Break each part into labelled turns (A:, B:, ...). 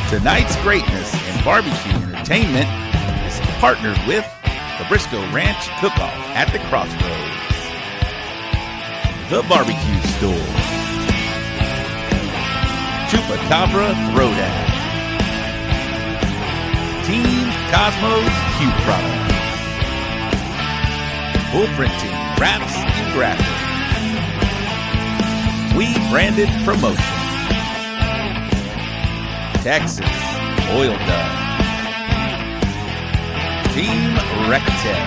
A: Tonight's greatness in barbecue entertainment is partnered with the Briscoe Ranch Cook-Off at the Crossroads, the Barbecue Store, Chupacabra Throwdown, Team Cosmos Q Products, Bull Printing Wraps and Graphics, We Branded Promotion, Texas Oil Dub, Team Rectel,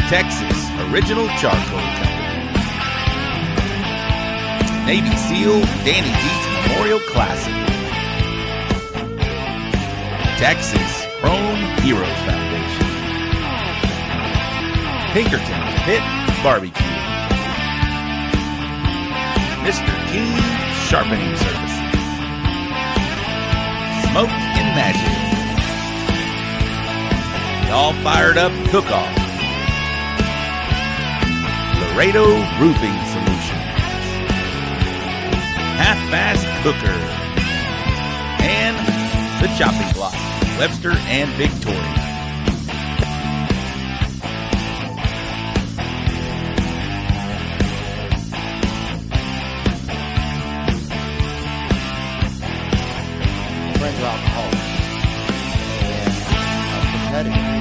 A: Texas Original Charcoal Company, Navy SEAL Danny Dietz Memorial Classic, Texas Chrome Heroes Foundation, Pinkerton Pit Barbecue, Mr. King Sharpening Services, Smoke and Magic, the All Fired Up Cook-Off, Laredo Roofing Solutions, Half-Fast Cooker, and the Chopping Block, Webster and Victoria.
B: Friends are alcoholics and competitive.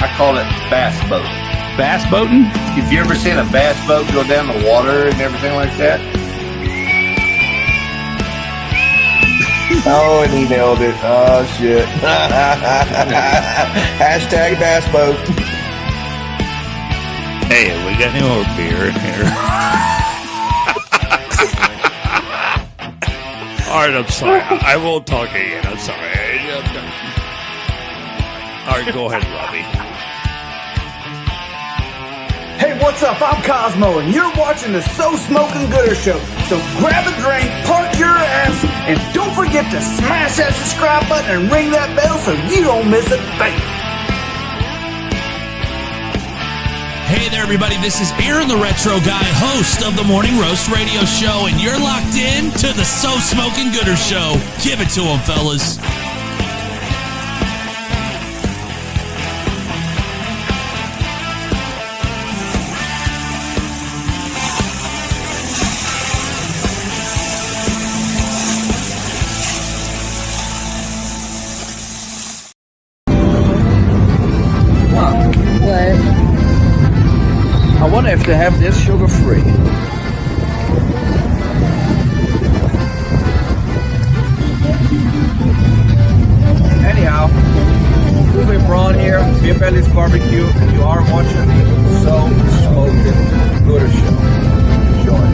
C: I call it bass boat.
A: Bass boating?
C: If you ever seen a bass boat go down the water and everything like that?
D: Oh, and he nailed it. Oh, shit. Hashtag bass boat.
E: Hey, we got any more beer in here? All right, I'm sorry. I won't talk again. I'm sorry. All right, go ahead, Robbie.
F: Hey, what's up? I'm Cosmo, and you're watching the So Smokin' Gooder Show. So grab a drink, park your ass, and don't forget to smash that subscribe button and ring that bell so you don't miss a thing.
G: Hey there, everybody. This is Aaron the Retro Guy, host of the Morning Roast Radio Show, and you're locked in to the So Smokin' Gooder Show. Give it to them, fellas.
F: I wonder if they have this sugar-free. Anyhow, Ruben Braun here, Beer Belly's Barbecue, and you are watching the So Smokin' Gooder Show. Enjoy.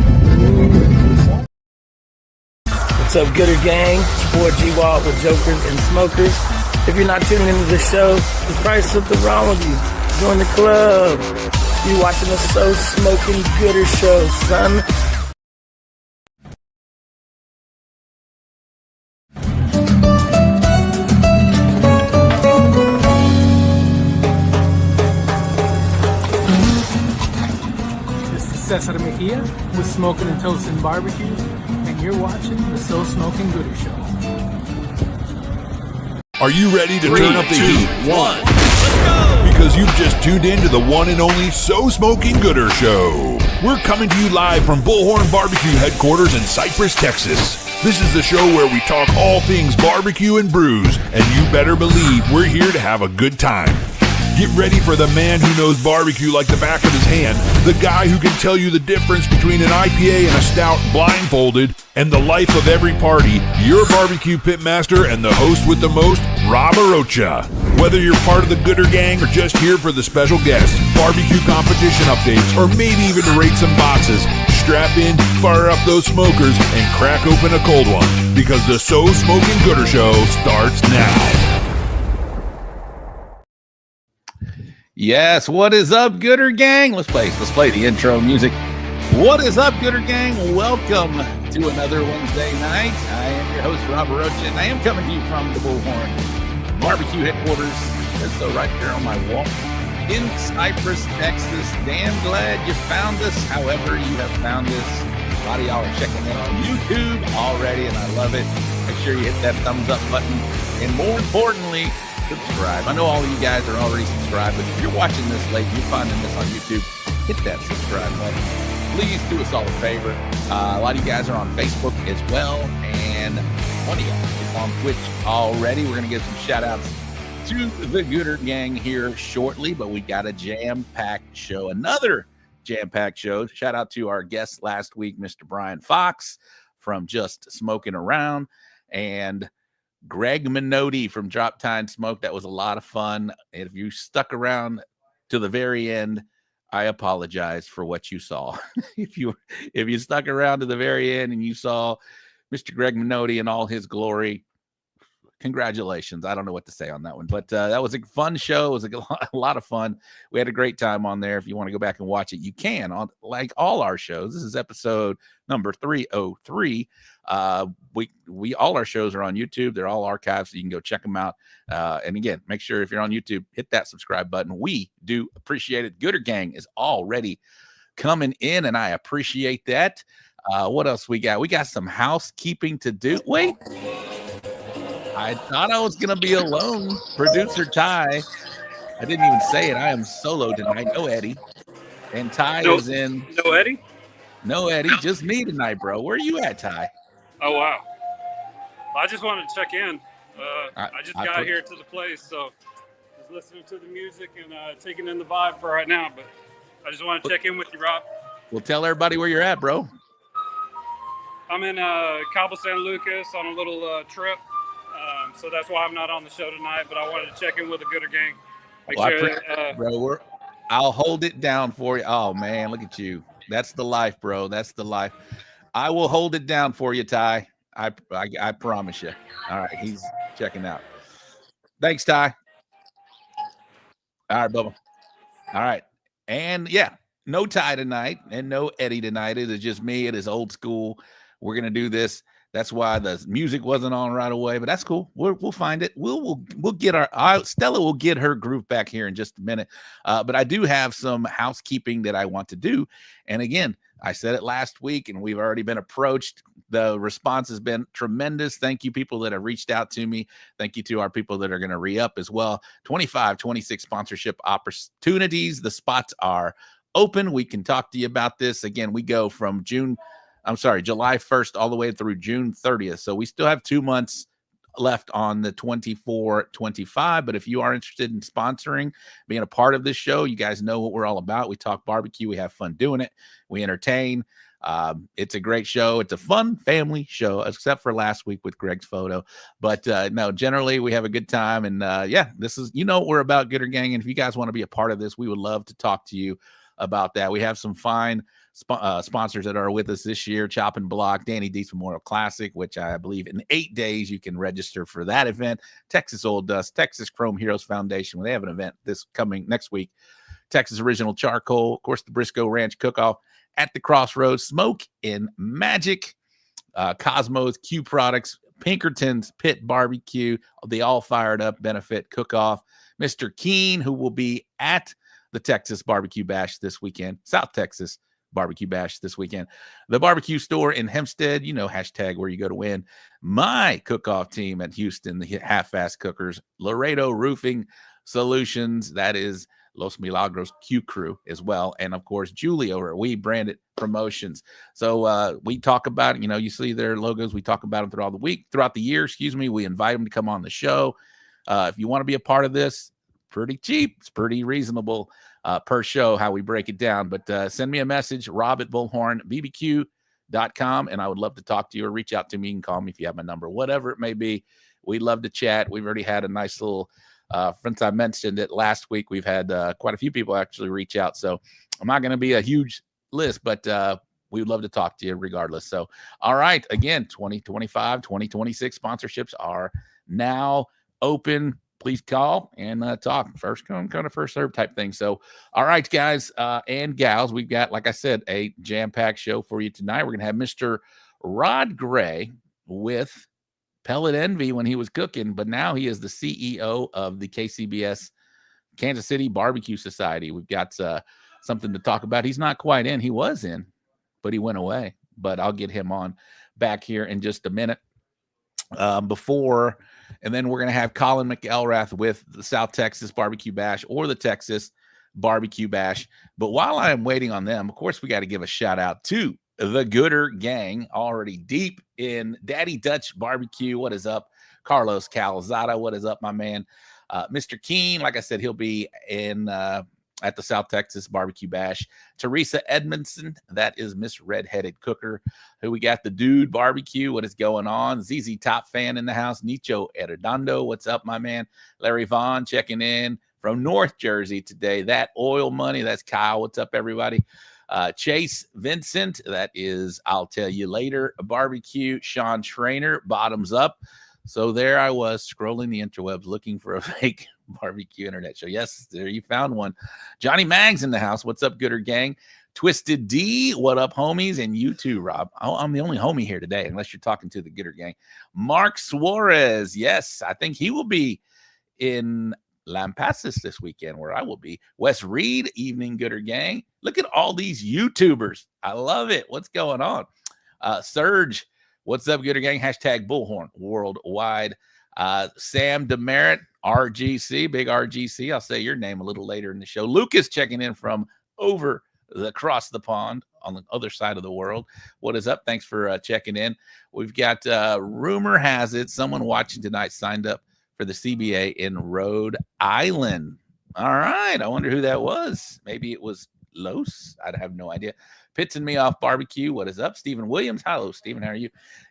H: What's up, Gooder Gang? It's your boy G-Walt with Jokers and Smokers. If you're not tuning into the show, there's probably something wrong with you. Join the club. You watching the So Smokin' Gooder Show, son.
I: This is Cesar Mejia with Smoking and Toasting Barbecues, and you're watching the So Smokin' Gooder Show.
E: Are you ready to turn up the heat?
G: 1, let's go!
E: Because you've just tuned in to the one and only So Smokin' Gooder Show. We're coming to you live from Bullhorn Barbecue headquarters in Cypress, Texas. This is the show where we talk all things barbecue and brews, and you better believe we're here to have a good time. Get ready for the man who knows barbecue like the back of his hand, the guy who can tell you the difference between an IPA and a stout blindfolded, and the life of every party, your barbecue pitmaster and the host with the most, Rob Arocha. Whether you're part of the Gooder Gang or just here for the special guests, barbecue competition updates, or maybe even to rate some boxes, strap in, fire up those smokers, and crack open a cold one, because the So Smokin' Gooder Show starts now.
A: Yes, what is up, Gooder Gang? Let's play the intro music. What is up, Gooder Gang? Welcome to another Wednesday night. I am your host, Rob Roach, and I am coming to you from the Bullhorn Barbecue headquarters. So right there on my wall in Cypress, Texas. Damn glad you found us. However you have found us. A lot of y'all are checking in on YouTube already, and I love it. Make sure you hit that thumbs up button. And more importantly, subscribe. I know all of you guys are already subscribed, but if you're watching this late, you're finding this on YouTube, hit that subscribe button. Please do us all a favor. A lot of you guys are on Facebook as well, and one of y'all is on Twitch already. We're going to give some shout-outs to the Gooder Gang here shortly, but we got a jam-packed show, another jam-packed show. Shout-out to our guest last week, Mr. Brian Fox from Just Smoking Around, and Greg Minotti from Drop Time Smoke. That was a lot of fun. If you stuck around to the very end, I apologize for what you saw. if you stuck around to the very end and you saw Mr. Greg Minotti in all his glory, congratulations. I don't know what to say on that one, but that was a fun show. It was a lot of fun. We had a great time on there. If you want to go back and watch it, you can, on like all our shows. This is episode number 303. We all our shows are on YouTube. They're all archived, so you can go check them out. And again, make sure if you're on YouTube, hit that subscribe button. We do appreciate it. Gooder Gang is already coming in, and I appreciate that. What else we got? We got some housekeeping to do. Wait. I thought I was going to be alone. Producer Ty. I didn't even say it. I am solo tonight. No Eddie. And Ty is in.
J: No Eddie?
A: No Eddie. Just me tonight, bro. Where are you at, Ty?
J: Oh, wow. I just wanted to check in. I just got here to the place, so just listening to the music and taking in the vibe for right now. But I just want to check in with you, Rob.
A: Well, tell everybody where you're at, bro.
J: I'm in Cabo San Lucas on a little trip. So that's why I'm not on the show tonight, but I wanted to check in with the Gooder Gang.
A: Bro, I'll hold it down for you. Oh, man, look at you. That's the life, bro. That's the life. I will hold it down for you, Ty. I promise you. All right, he's checking out. Thanks, Ty. All right, Bubba. All right. And, yeah, no Ty tonight and no Eddie tonight. It is just me. It is old school. We're going to do this. That's why the music wasn't on right away, but that's cool. We'll find it. We'll get Stella will get her groove back here in just a minute. But I do have some housekeeping that I want to do. And again, I said it last week, and we've already been approached. The response has been tremendous. Thank you, people that have reached out to me. Thank you to our people that are going to re-up as well. 25, 26 sponsorship opportunities. The spots are open. We can talk to you about this. Again, we go from July 1st all the way through June 30th. So we still have 2 months left on the 24-25. But if you are interested in sponsoring, being a part of this show, you guys know what we're all about. We talk barbecue. We have fun doing it. We entertain. It's a great show. It's a fun family show, except for last week with Greg's photo. But no, generally we have a good time. And this is, what we're about, Gooder Gang. And if you guys want to be a part of this, we would love to talk to you about that. We have some fine sponsors that are with us this year. Chop and Block, Danny D's Memorial Classic, which I believe in 8 days you can register for that event. Texas Old Dust, Texas Chrome Heroes Foundation, they have an event this coming next week. Texas Original Charcoal, of course, the Briscoe Ranch Cook-Off at the Crossroads, Smoke in Magic, Cosmos, Q Products, Pinkerton's Pit Barbecue, the All Fired Up Benefit Cook-Off, Mr. Keen, who will be at the Texas BBQ Bash this weekend, South Texas BBQ Bash this weekend, the barbecue store in Hempstead, hashtag where you go to win, my cook-off team at Houston, the Half-Fast Cookers, Laredo Roofing Solutions, that is Los Milagros Q Crew as well, and of course Julie over at We Branded Promotions. So we talk about, you see their logos, we talk about them throughout the year, we invite them to come on the show. If you want to be a part of this, pretty cheap, it's pretty reasonable per show how we break it down. But send me a message, rob@bullhornbbq.com, and I would love to talk to you or reach out to me. You can call me if you have my number, whatever it may be. We'd love to chat. We've already had a nice little since I mentioned it last week, we've had quite a few people actually reach out. So I'm not going to be a huge list, but we would love to talk to you regardless. So, all right, again, 2025, 2026 sponsorships are now open. Please call and talk. First come, kind of first serve type thing. So, all right, guys and gals, we've got, like I said, a jam-packed show for you tonight. We're going to have Mr. Rod Gray with Pellet Envy when he was cooking, but now he is the CEO of the KCBS Kansas City Barbeque Society. We've got something to talk about. He's not quite in. He was in, but he went away. But I'll get him on back here in just a minute. And then we're going to have Collin McElrath with the South Texas BBQ Bash or the Texas BBQ Bash. But while I'm waiting on them, of course, we got to give a shout out to the Gooder Gang, already deep in Daddy Dutch Barbecue. What is up? Carlos Calzada, what is up, my man? Mr. Keen, like I said, he'll be in at the South Texas BBQ Bash. Teresa Edmondson, that is Miss Redheaded Cooker. Who we got? The Dude Barbecue, what is going on? ZZ Top Fan in the house. Nicho Erdondo, what's up, my man? Larry Vaughn checking in from North Jersey today. That Oil Money, that's Kyle. What's up, everybody? Chase Vincent, that is I'll Tell You Later Barbecue. Sean Trainer, Bottoms Up. So there I was scrolling the interwebs looking for a fake barbecue internet show. Yes, there you found one. Johnny Mag's in the house. What's up, Gooder Gang? Twisted D, what up, homies? And you too, Rob. I'm the only homie here today, unless you're talking to the Gooder Gang. Mark Suarez, yes, I think he will be in Lampasas this weekend, where I will be. Wes Reed, evening, Gooder Gang. Look at all these YouTubers. I love it. What's going on? Serge, what's up, Gooder Gang? Hashtag Bullhorn Worldwide. Sam Demerit, RGC, big RGC. I'll say your name a little later in the show. Lucas checking in from across the pond on the other side of the world. What is up? Thanks for checking in. We've got rumor has it someone watching tonight signed up for the CBA in Rhode Island. All right. I wonder who that was. Maybe it was Los. I have no idea. Pits and Me Off Barbecue. What is up? Stephen Williams. Hello, Stephen. How are you?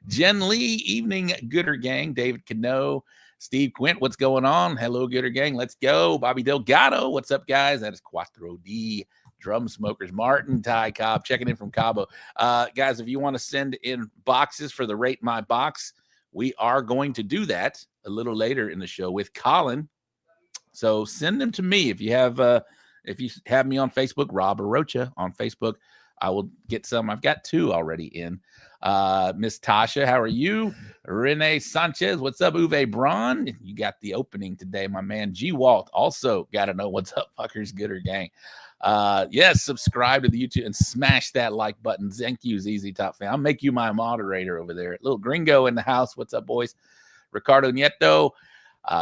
A: Jen Lee, evening, Gooder Gang. David Cano. Steve Quint, what's going on? Hello, Gooder Gang. Let's go. Bobby Delgado. What's up, guys? That is Quattro D. Drum Smokers. Martin Ty Cobb checking in from Cabo. Guys, if you want to send in boxes for the Rate My Box, we are going to do that a little later in the show with Collin. So send them to me if you have me on Facebook, Rob Arocha on Facebook. I will get some. I've got 2 already in. Miss Tasha, how are you? Renee Sanchez, what's up? Uwe Braun, you got the opening today, my man. G Walt, also got to know what's up, fuckers, Gooder Gang. Yes, subscribe to the YouTube and smash that like button. Thank you, ZZ Top Fan. I'll make you my moderator over there. Little Gringo in the house. What's up, boys? Ricardo Nieto,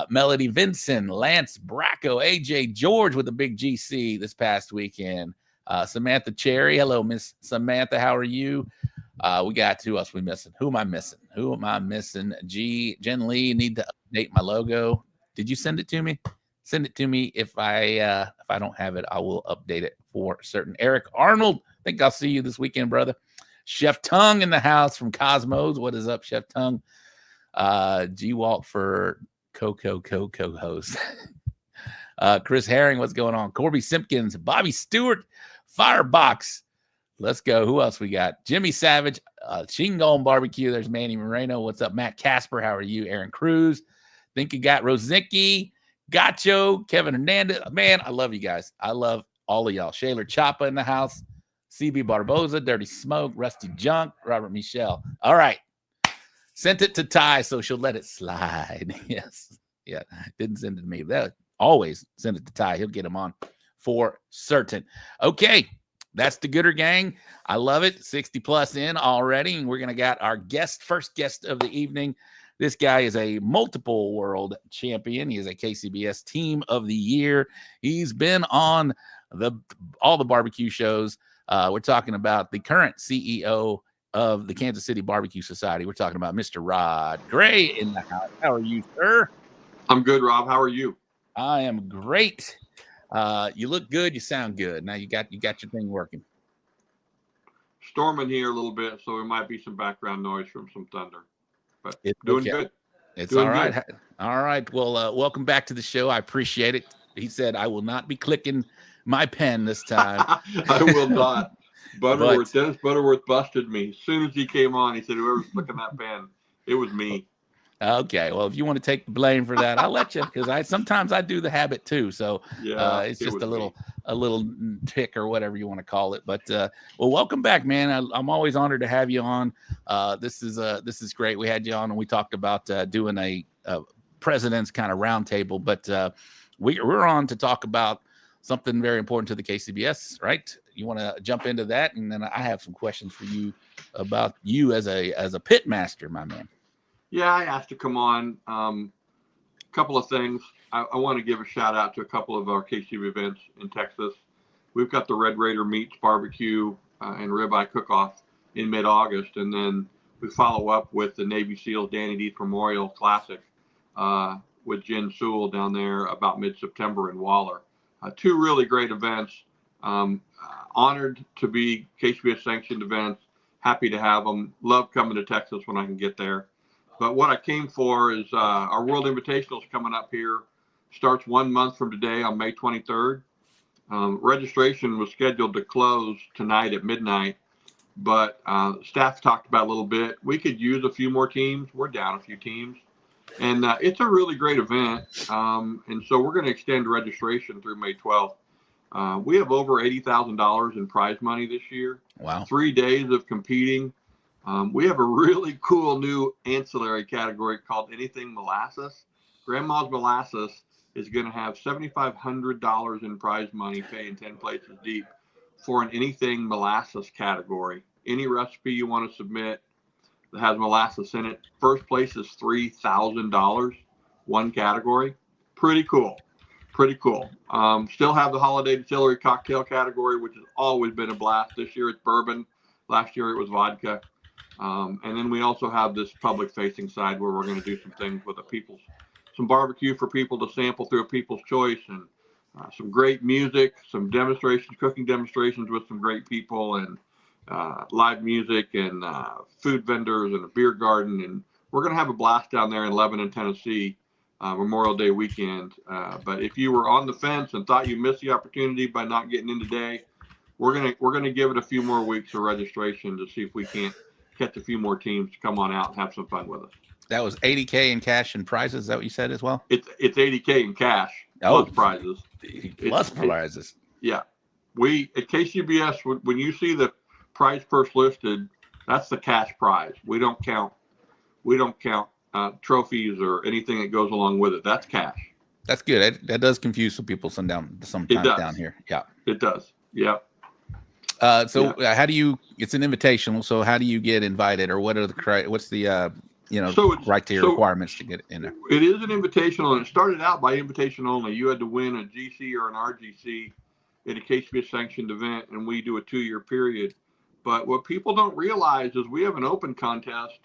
A: Melody Vinson, Lance Bracco, AJ George with the big GC this past weekend. Samantha Cherry. Hello, Miss Samantha. How are you? We got who else we missing? Who am I missing? Jen Lee, need to update my logo. Did you send it to me? Send it to me. If I don't have it, I will update it for certain. Eric Arnold, I think I'll see you this weekend, brother. Chef Tung in the house from Cosmos. What is up, Chef Tung? G Walt for Coco host. Chris Herring, what's going on? Corby Simpkins, Bobby Stewart, Firebox. Let's go. Who else we got? Jimmy Savage, Shingon Barbecue. There's Manny Moreno. What's up? Matt Casper, how are you? Aaron Cruz. Think you got Rosnicki, Gacho, Kevin Hernandez. Man, I love you guys. I love all of y'all. Shaler Chapa in the house. CB Barboza, Dirty Smoke, Rusty Junk, Robert Michelle. All right. Sent it to Ty, so she'll let it slide. Yes. Yeah. Didn't send it to me. That always send it to Ty. He'll get him on for certain. Okay. That's the Gooder Gang. I love it. 60 plus in already. And we're going to get our first guest of the evening. This guy is a multiple world champion. He is a KCBS Team of the Year. He's been on all the barbecue shows. We're talking about the current CEO of the Kansas City Barbeque Society. We're talking about Mr. Rod Gray in the house. How are you, sir?
K: I'm good, Rob. How are you?
A: I am great. You look good. You sound good. Now you got your thing working.
K: Storming here a little bit, so there might be some background noise from some thunder. But
A: it's
K: doing
A: okay.
K: Good.
A: It's
K: doing
A: all right.
K: Good.
A: All right. Well, welcome back to the show. I appreciate it. He said I will not be clicking my pen this time.
K: I will not. Dennis Butterworth busted me. As soon as he came on, he said, whoever's flicking that pen, it was me.
A: Okay, well, if you want to take the blame for that, I'll let you, because sometimes I do the habit too. So it's just a little tick or whatever you want to call it. But well, welcome back, man. I'm always honored to have you on. This is great. We had you on and we talked about doing a president's kind of roundtable, but we're on to talk about something very important to the KCBS, right? You want to jump into that, and then I have some questions for you about you as a pit master, my man.
K: Yeah, I asked to come on. Couple of things. I want to give a shout out to a couple of our KCB events in Texas. We've got the Red Raider Meats Barbecue and Ribeye Cook-Off in mid-August, and then we follow up with the Navy SEALs Danny Deeth Memorial Classic with Jen Sewell down there about mid-September in Waller. Two really great events. Honored to be KCBS sanctioned events. Happy to have them. Love coming to Texas when I can get there. But what I came for is our World Invitational is coming up here. Starts 1 month from today on May 23rd. Registration was scheduled to close tonight at midnight, but staff talked about a little bit. We could use a few more teams. We're down a few teams. And it's a really great event. And so we're going to extend registration through May 12th. We have over $80,000 in prize money this year.
A: Wow. 3
K: days of competing. We have a really cool new ancillary category called Anything Molasses. Grandma's Molasses is going to have $7,500 in prize money paying 10 places deep for an Anything Molasses category. Any recipe you want to submit that has molasses in it. First place is $3,000, one category. Pretty cool. Pretty cool. Still have the holiday distillery cocktail category, which has always been a blast. This year it's bourbon. Last year it was vodka. And then we also have this public facing side where we're going to do some things with some barbecue for people to sample through a People's Choice, and some great music, some demonstrations, cooking demonstrations with some great people, and live music and food vendors and a beer garden. And we're going to have a blast down there in Lebanon, Tennessee, Memorial Day weekend. But if you were on the fence and thought you missed the opportunity by not getting in today, we're going to give it a few more weeks of registration to see if we can't catch a few more teams to come on out and have some fun with us.
A: That was $80K in cash and prizes. Is that what you said as well?
K: It's $80K in cash plus prizes.
A: Plus prizes.
K: Yeah. We at KCBS, when you see the prize purse listed, that's the cash prize. We don't count trophies or anything that goes along with it. That's cash.
A: That's good. That does confuse some people sometimes down here. Yeah.
K: It does. Yeah.
A: How do you? It's an invitational. So how do you get invited, or what's the criteria requirements to get in there?
K: It is an invitational, and it started out by invitation only. You had to win a GC or an RGC at a KCBS sanctioned event, and we do a 2-year period. But what people don't realize is we have an open contest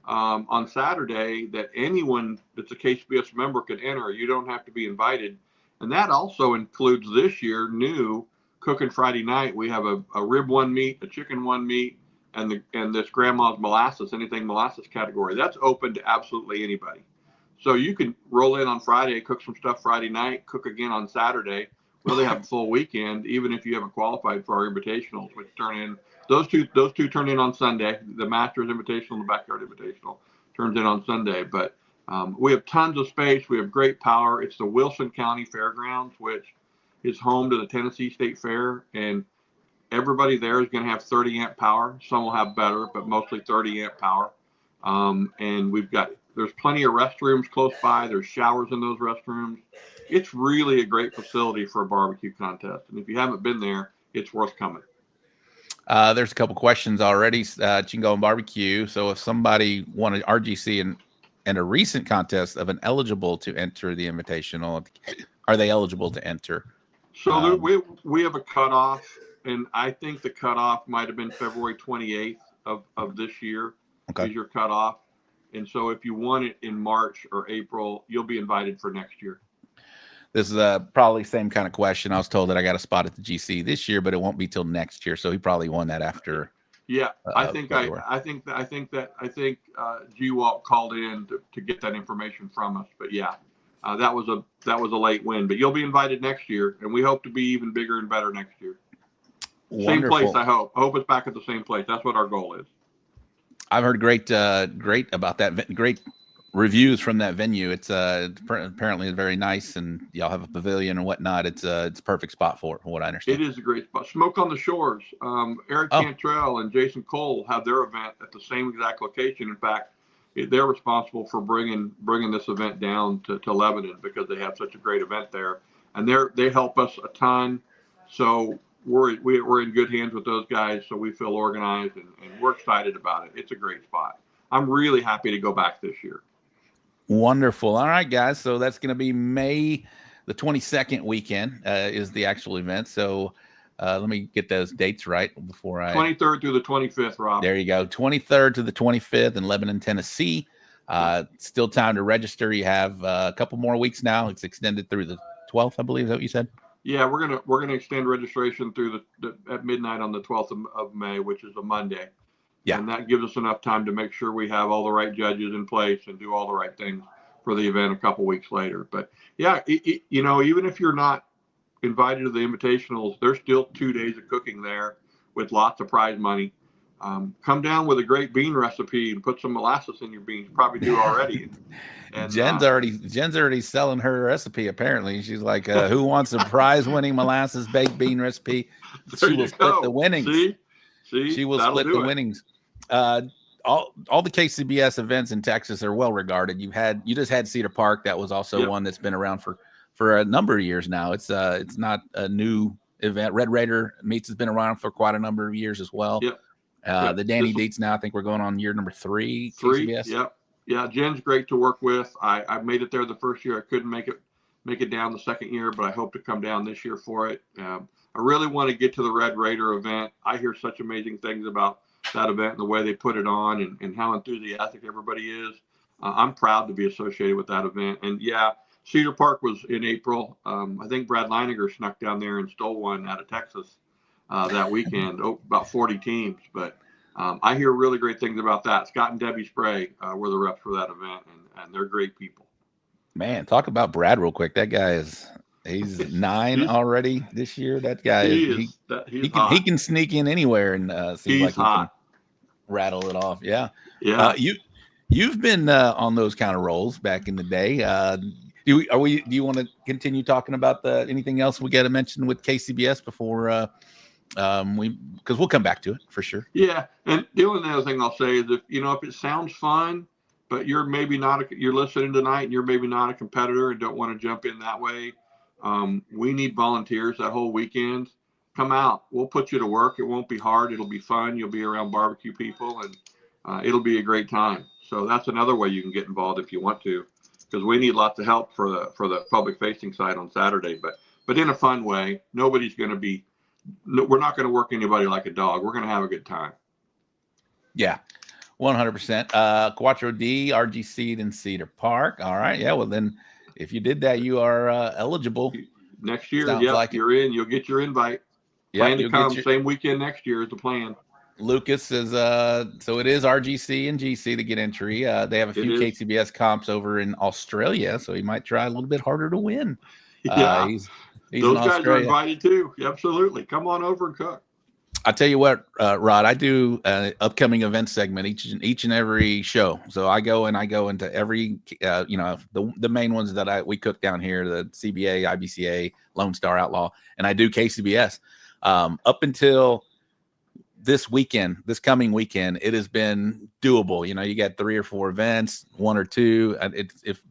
K: on Saturday that anyone that's a KCBS member can enter. You don't have to be invited, and that also includes this year new Cooking Friday night. We have a rib one meat, a chicken one meat, and this Grandma's Molasses, Anything Molasses category. That's open to absolutely anybody. So you can roll in on Friday, cook some stuff Friday night, cook again on Saturday. Really have a full weekend, even if you haven't qualified for our invitationals, which turn in. Those two turn in on Sunday. The Masters Invitational and the Backyard Invitational turns in on Sunday. But we have tons of space. We have great power. It's the Wilson County Fairgrounds, which is home to the Tennessee State Fair, and everybody there is going to have 30 amp power. Some will have better, but mostly 30 amp power. And there's plenty of restrooms close by. There's showers in those restrooms. It's really a great facility for a barbecue contest. And if you haven't been there, it's worth coming.
A: There's a couple questions already. Chingo and Barbecue. So if somebody wanted RGC and a recent contest of an eligible to enter the invitational, are they eligible to enter?
K: So we have a cutoff, and I think the cutoff might have been February 28th of this year is your cutoff. And so if you want it in March or April, you'll be invited for next year.
A: This is probably same kind of question. I was told that I got a spot at the GC this year, but it won't be till next year. So he probably won that after.
K: Yeah, I think G-Walt called in to get that information from us. But yeah, that was a late win. But you'll be invited next year, and we hope to be even bigger and better next year.
A: Wonderful.
K: Same place, I hope. I hope it's back at the same place. That's what our goal is.
A: I've heard great about that. Great reviews from that venue. It's apparently very nice, and y'all have a pavilion and whatnot. It's a perfect spot for it, from what I understand.
K: It is a great spot. Smoke on the Shores. Eric Cantrell and Jason Cole have their event at the same exact location. In fact, they're responsible for bringing this event down to Lebanon because they have such a great event there, and they help us a ton. So we're in good hands with those guys. So we feel organized and we're excited about it. It's a great spot. I'm really happy to go back this year.
A: Wonderful. All right, guys. So that's going to be May the 22nd weekend is the actual event. So let me get those dates right before
K: 23rd through the 25th, Rob.
A: There you go. 23rd to the 25th in Lebanon, Tennessee. Still time to register. You have a couple more weeks now. It's extended through the 12th, I believe. Is that what you said?
K: Yeah, we're gonna extend registration through at midnight on the 12th of May, which is a Monday.
A: Yeah,
K: and that gives us enough time to make sure we have all the right judges in place and do all the right things for the event a couple weeks later. But yeah, even if you're not invited to the invitationals, there's still 2 days of cooking there with lots of prize money. Come down with a great bean recipe and put some molasses in your beans. Probably do already. And
A: Jen's already selling her recipe. Apparently, she's like, "Who wants a prize-winning molasses baked bean recipe?" She will split the winnings.
K: See,
A: she will split the winnings. All the KCBS events in Texas are well regarded. You just had Cedar Park. That was also one that's been around for a number of years now. It's not a new event. Red Raider Meats has been around for quite a number of years as well. The Danny Dietz now, I think we're going on year number 3. KCBS.
K: Yeah. Jen's great to work with. I made it there the first year. I couldn't make it down the second year, but I hope to come down this year for it. I really want to get to the Red Raider event. I hear such amazing things about that event and the way they put it on and how enthusiastic everybody is. I'm proud to be associated with that event. And yeah, Cedar Park was in April. I think Brad Leininger snuck down there and stole one out of Texas that weekend, about 40 teams. But I hear really great things about that. Scott and Debbie Spray were the reps for that event, and they're great people.
A: Man, talk about Brad real quick. That guy he's 9 already this year. That guy he can sneak in anywhere and seems like he can rattle it off. Yeah. You've been on those kind of roles back in the day. Do you want to continue talking about anything else we got to mention with KCBS before because we'll come back to it for sure.
K: Yeah, and the only other thing I'll say is if it sounds fun, but you're listening tonight and you're maybe not a competitor and don't want to jump in that way, we need volunteers that whole weekend. Come out. We'll put you to work. It won't be hard. It'll be fun. You'll be around barbecue people, and it'll be a great time. So that's another way you can get involved if you want to, because we need lots of help for the public facing side on Saturday, but in a fun way. We're not going to work anybody like a dog. We're going to have a good time.
A: Yeah, 100%. Quattro D, RGC in Cedar Park. All right. Yeah. Well, then if you did that, you are eligible.
K: Next year, you're in. You'll get your invite. Plan to come same weekend next year is the plan.
A: Lucas is so it is RGC and GC to get entry. They have a few KCBS comps over in Australia, so he might try a little bit harder to win.
K: Yeah. Those guys are invited too. Absolutely. Come on over and cook.
A: I tell you what, Rod, I do an upcoming event segment each and every show. So I go into every, the main ones that we cook down here, the CBA, IBCA, Lone Star Outlaw, and I do KCBS. Up until this coming weekend, it has been doable. You got 3 or 4 events, 1 or 2.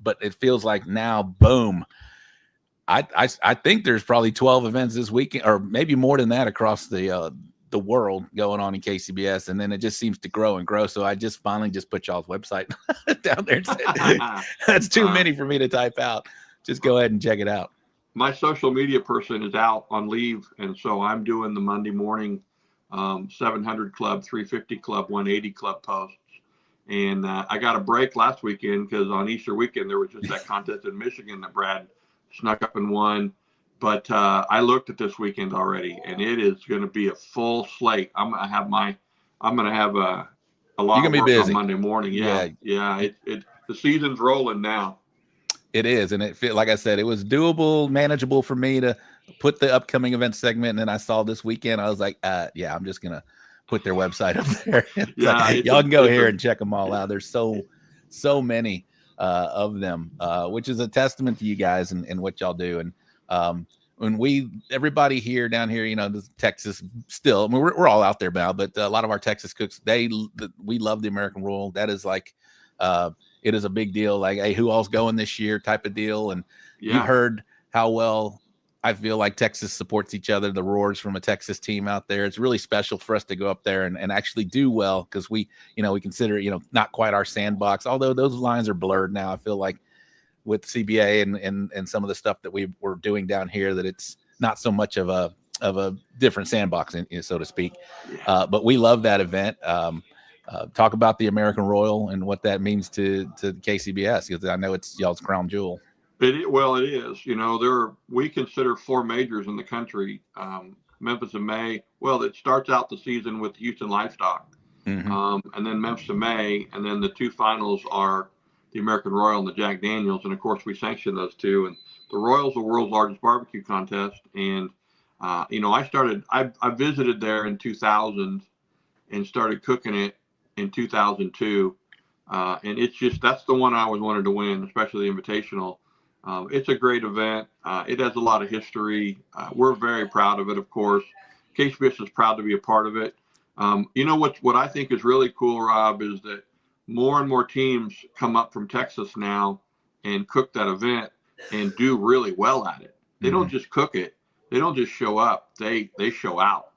A: But it feels like now, boom. I think there's probably 12 events this weekend, or maybe more than that across the world going on in KCBS, and then it just seems to grow and grow. So I just finally put y'all's website down there and said, that's too many for me to type out. Just go ahead and check it out.
K: My social media person is out on leave, and so I'm doing the Monday morning 700 Club, 350 Club, 180 Club posts. And I got a break last weekend because on Easter weekend there was just that contest in Michigan that Brad snuck up and won. But I looked at this weekend already, and it is going to be a full slate. I'm going to have a lot of work on Monday morning. Yeah. The season's rolling now.
A: It is, and like I said, it was doable, manageable for me to put the upcoming event segment. And then I saw this weekend, I was like, I'm just gonna put their website up there. Y'all can go here and check them all out. There's so many of them, which is a testament to you guys and what y'all do. And when everybody here down here, this Texas still, I mean, we're all out there now, but a lot of our Texas cooks, we love the American roll. That is like it is a big deal. Like, hey, who all's going this year type of deal. And
K: Yeah.
A: you've heard how well I feel like Texas supports each other, the roars from a Texas team out there. It's really special for us to go up there and actually do well, because we consider, not quite our sandbox, although those lines are blurred now. I feel like with CBA and some of the stuff that we were doing down here, that it's not so much of a different sandbox, so to speak. But we love that event. Talk about the American Royal and what that means to KCBS, because I know it's y'all's crown jewel.
K: It is. We consider 4 majors in the country. Memphis in May. Well, it starts out the season with Houston Livestock, and then Memphis in May, and then the 2 finals are the American Royal and the Jack Daniels, and of course we sanction those 2. And the Royal's the world's largest barbecue contest, and I visited there in 2000 and started cooking it in 2002, and that's the one I always wanted to win, especially the Invitational. It's a great event. It has a lot of history. We're very proud of it, of course. KCBS is proud to be a part of it. What I think is really cool, Rob, is that more and more teams come up from Texas now and cook that event and do really well at it. They don't just cook it. They don't just show up. They show out.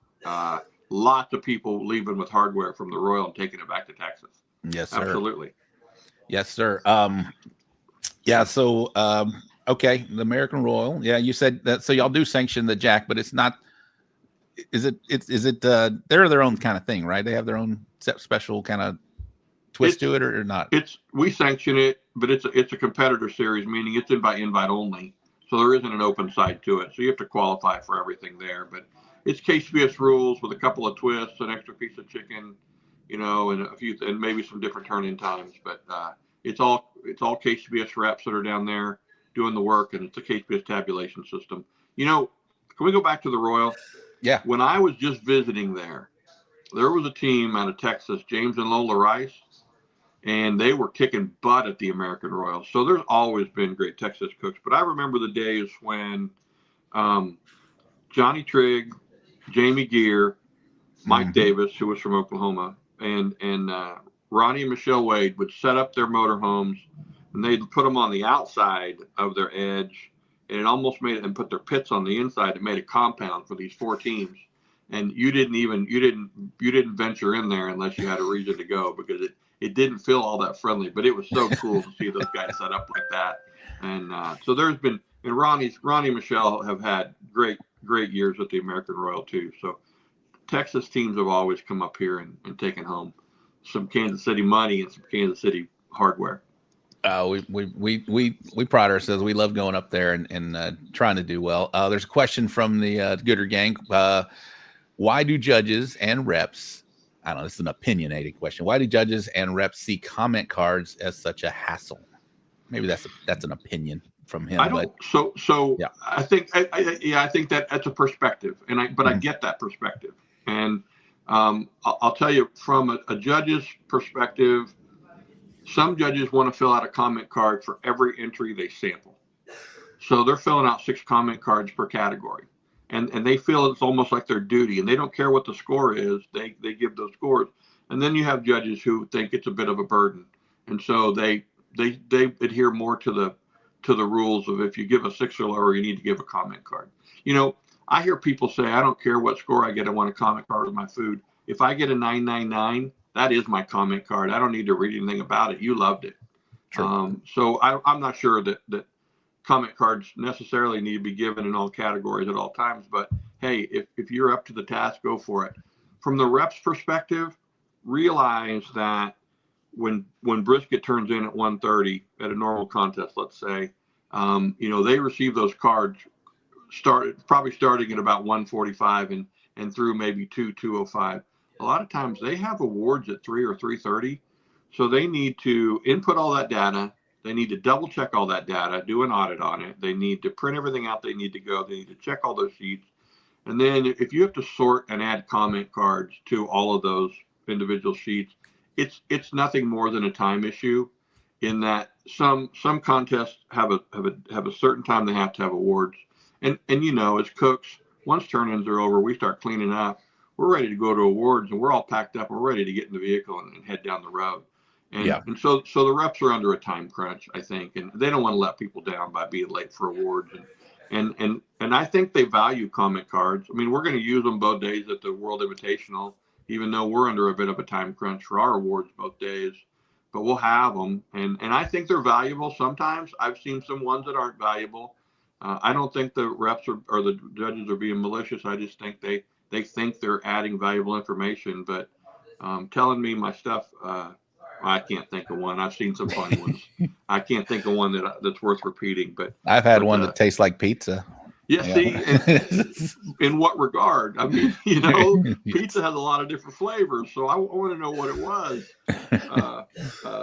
K: Lots of people leaving with hardware from the Royal and taking it back to Texas.
A: Yes, sir.
K: Absolutely.
A: Yes, sir. Yeah. So, okay. The American Royal. Yeah. You said that. So y'all do sanction the Jack, but it's not, is it, they're their own kind of thing, right? They have their own special kind of twist to it, or not?
K: We sanction it, but it's a competitor series, meaning it's invite only. So there isn't an open side to it. So you have to qualify for everything there, but it's KCBS rules with a couple of twists, an extra piece of chicken, and maybe some different turn-in times. But it's all KCBS reps that are down there doing the work, and it's a KCBS tabulation system. Can we go back to the Royal?
A: Yeah.
K: When I was just visiting there was a team out of Texas, James and Lola Rice, and they were kicking butt at the American Royal. So there's always been great Texas cooks. But I remember the days when Johnny Trigg, Jamie Gear, Mike Davis, who was from Oklahoma, and Ronnie and Michelle Wade would set up their motorhomes, and they'd put them on the outside of their edge, and it almost made it, and put their pits on the inside. It made a compound for these 4 teams, and you didn't venture in there unless you had a reason to go, because it didn't feel all that friendly. But it was so cool to see those guys set up like that. And so there's been, and Ronnie and Michelle have had great years at the American Royal too. So Texas teams have always come up here and taken home some Kansas City money and some Kansas City hardware.
A: We pride ourselves. We love going up there and trying to do well. There's a question from the Gooder Gang. Why do judges and reps, I don't know, this is an opinionated question. Why do judges and reps see comment cards as such a hassle? Maybe that's an opinion from him.
K: Yeah. I think that's a perspective, but I get that perspective. And I'll tell you, from a judge's perspective, some judges want to fill out a comment card for every entry they sample. So they're filling out 6 comment cards per category. And they feel it's almost like their duty, and they don't care what the score is. They give those scores. And then you have judges who think it's a bit of a burden. And so they adhere more to the rules of, if you give a 6 or lower, you need to give a comment card. I hear people say, I don't care what score I get, I want a comment card with my food. If I get a 999, that is my comment card. I don't need to read anything about it. You loved it. So I'm not sure that comment cards necessarily need to be given in all categories at all times. But hey, if you're up to the task, go for it. From the rep's perspective, realize that when brisket turns in at 130 at a normal contest, let's say, they receive those cards starting at about 145 and through maybe 205. A lot of times they have awards at 3 or 330. So they need to input all that data. They need to double check all that data, do an audit on it. They need to print everything out. They need to go. They need to check all those sheets. And then if you have to sort and add comment cards to all of those individual sheets, it's nothing more than a time issue, in that some contests have a certain time they have to have awards. And as cooks, once turn-ins are over, we start cleaning up. We're ready to go to awards, and we're all packed up. We're ready to get in the vehicle and head down the road. And so the reps are under a time crunch, I think, and they don't want to let people down by being late for awards. And I think they value comment cards. I mean, we're going to use them both days at the World Invitational, even though we're under a bit of a time crunch for our awards both days. But we'll have them, and I think they're valuable. Sometimes I've seen some ones that aren't valuable. I don't think the reps or the judges are being malicious. I just think they think they're adding valuable information. But telling me my stuff, I can't think of one. I've seen some funny ones. I can't think of one that's worth repeating. But
A: I've had one that tastes like pizza.
K: Yeah, see, in what regard? I mean, pizza has a lot of different flavors, so I want to know what it was.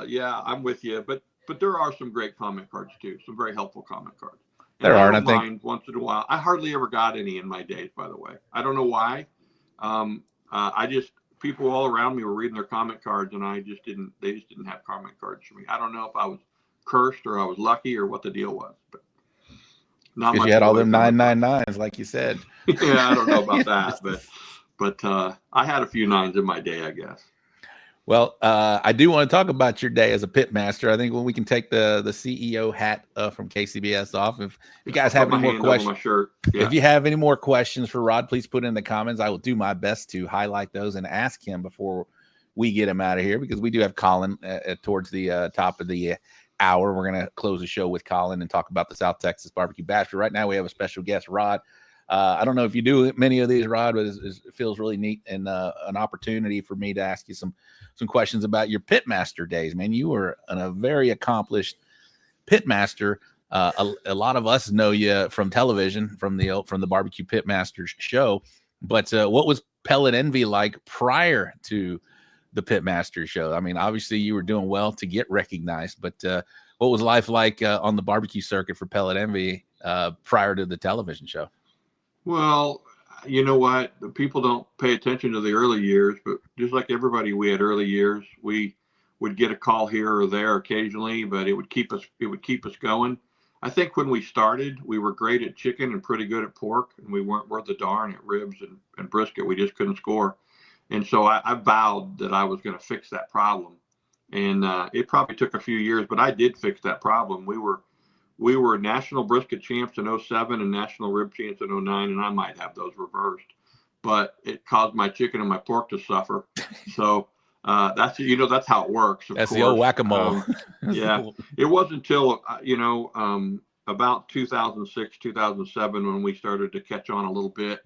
K: Yeah, I'm with you, but there are some great comment cards too, some very helpful comment cards. And
A: there are,
K: and I think once in a while. I hardly ever got any in my days, by the way. I don't know why. People all around me were reading their comment cards, and they just didn't have comment cards for me. I don't know if I was cursed or I was lucky or what the deal was, but.
A: Because you had all them 999s, like you said.
K: Yeah, I don't know about that, but I had a few nines in my day, I guess.
A: Well, I do want to talk about your day as a pit master. I think when we can take the CEO hat from KCBS off. If you guys have any more questions, if you have any more questions for Rod, please put in the comments. I will do my best to highlight those and ask him before we get him out of here, because we do have Collin towards the top of the hour. We're going to close the show with Collin and talk about the South Texas BBQ Bash. But right now we have a special guest, Rod. I don't know if you do many of these, Rod, but it feels really neat and an opportunity for me to ask you some questions about your pitmaster days. Man, you were a very accomplished pitmaster. A lot of us know you from television, from the Barbecue Pitmasters show. But what was Pellet Envy like prior to the Pitmaster show? I mean, obviously you were doing well to get recognized, but what was life like on the barbecue circuit for Pellet Envy prior to the television show?
K: Well, you know what? People don't pay attention to the early years, but just like everybody, we had early years. We would get a call here or there occasionally, but it would keep us going. I think when we started, we were great at chicken and pretty good at pork, and we weren't worth a darn at ribs and brisket. We just couldn't score. And so I vowed that I was going to fix that problem. And it probably took a few years, but I did fix that problem. We were national brisket champs in 2007 and national rib champs in 2009, and I might have those reversed. But it caused my chicken and my pork to suffer. So that's how it works.
A: That's the old whack-a-mole.
K: Yeah. It wasn't until, about 2006, 2007 when we started to catch on a little bit.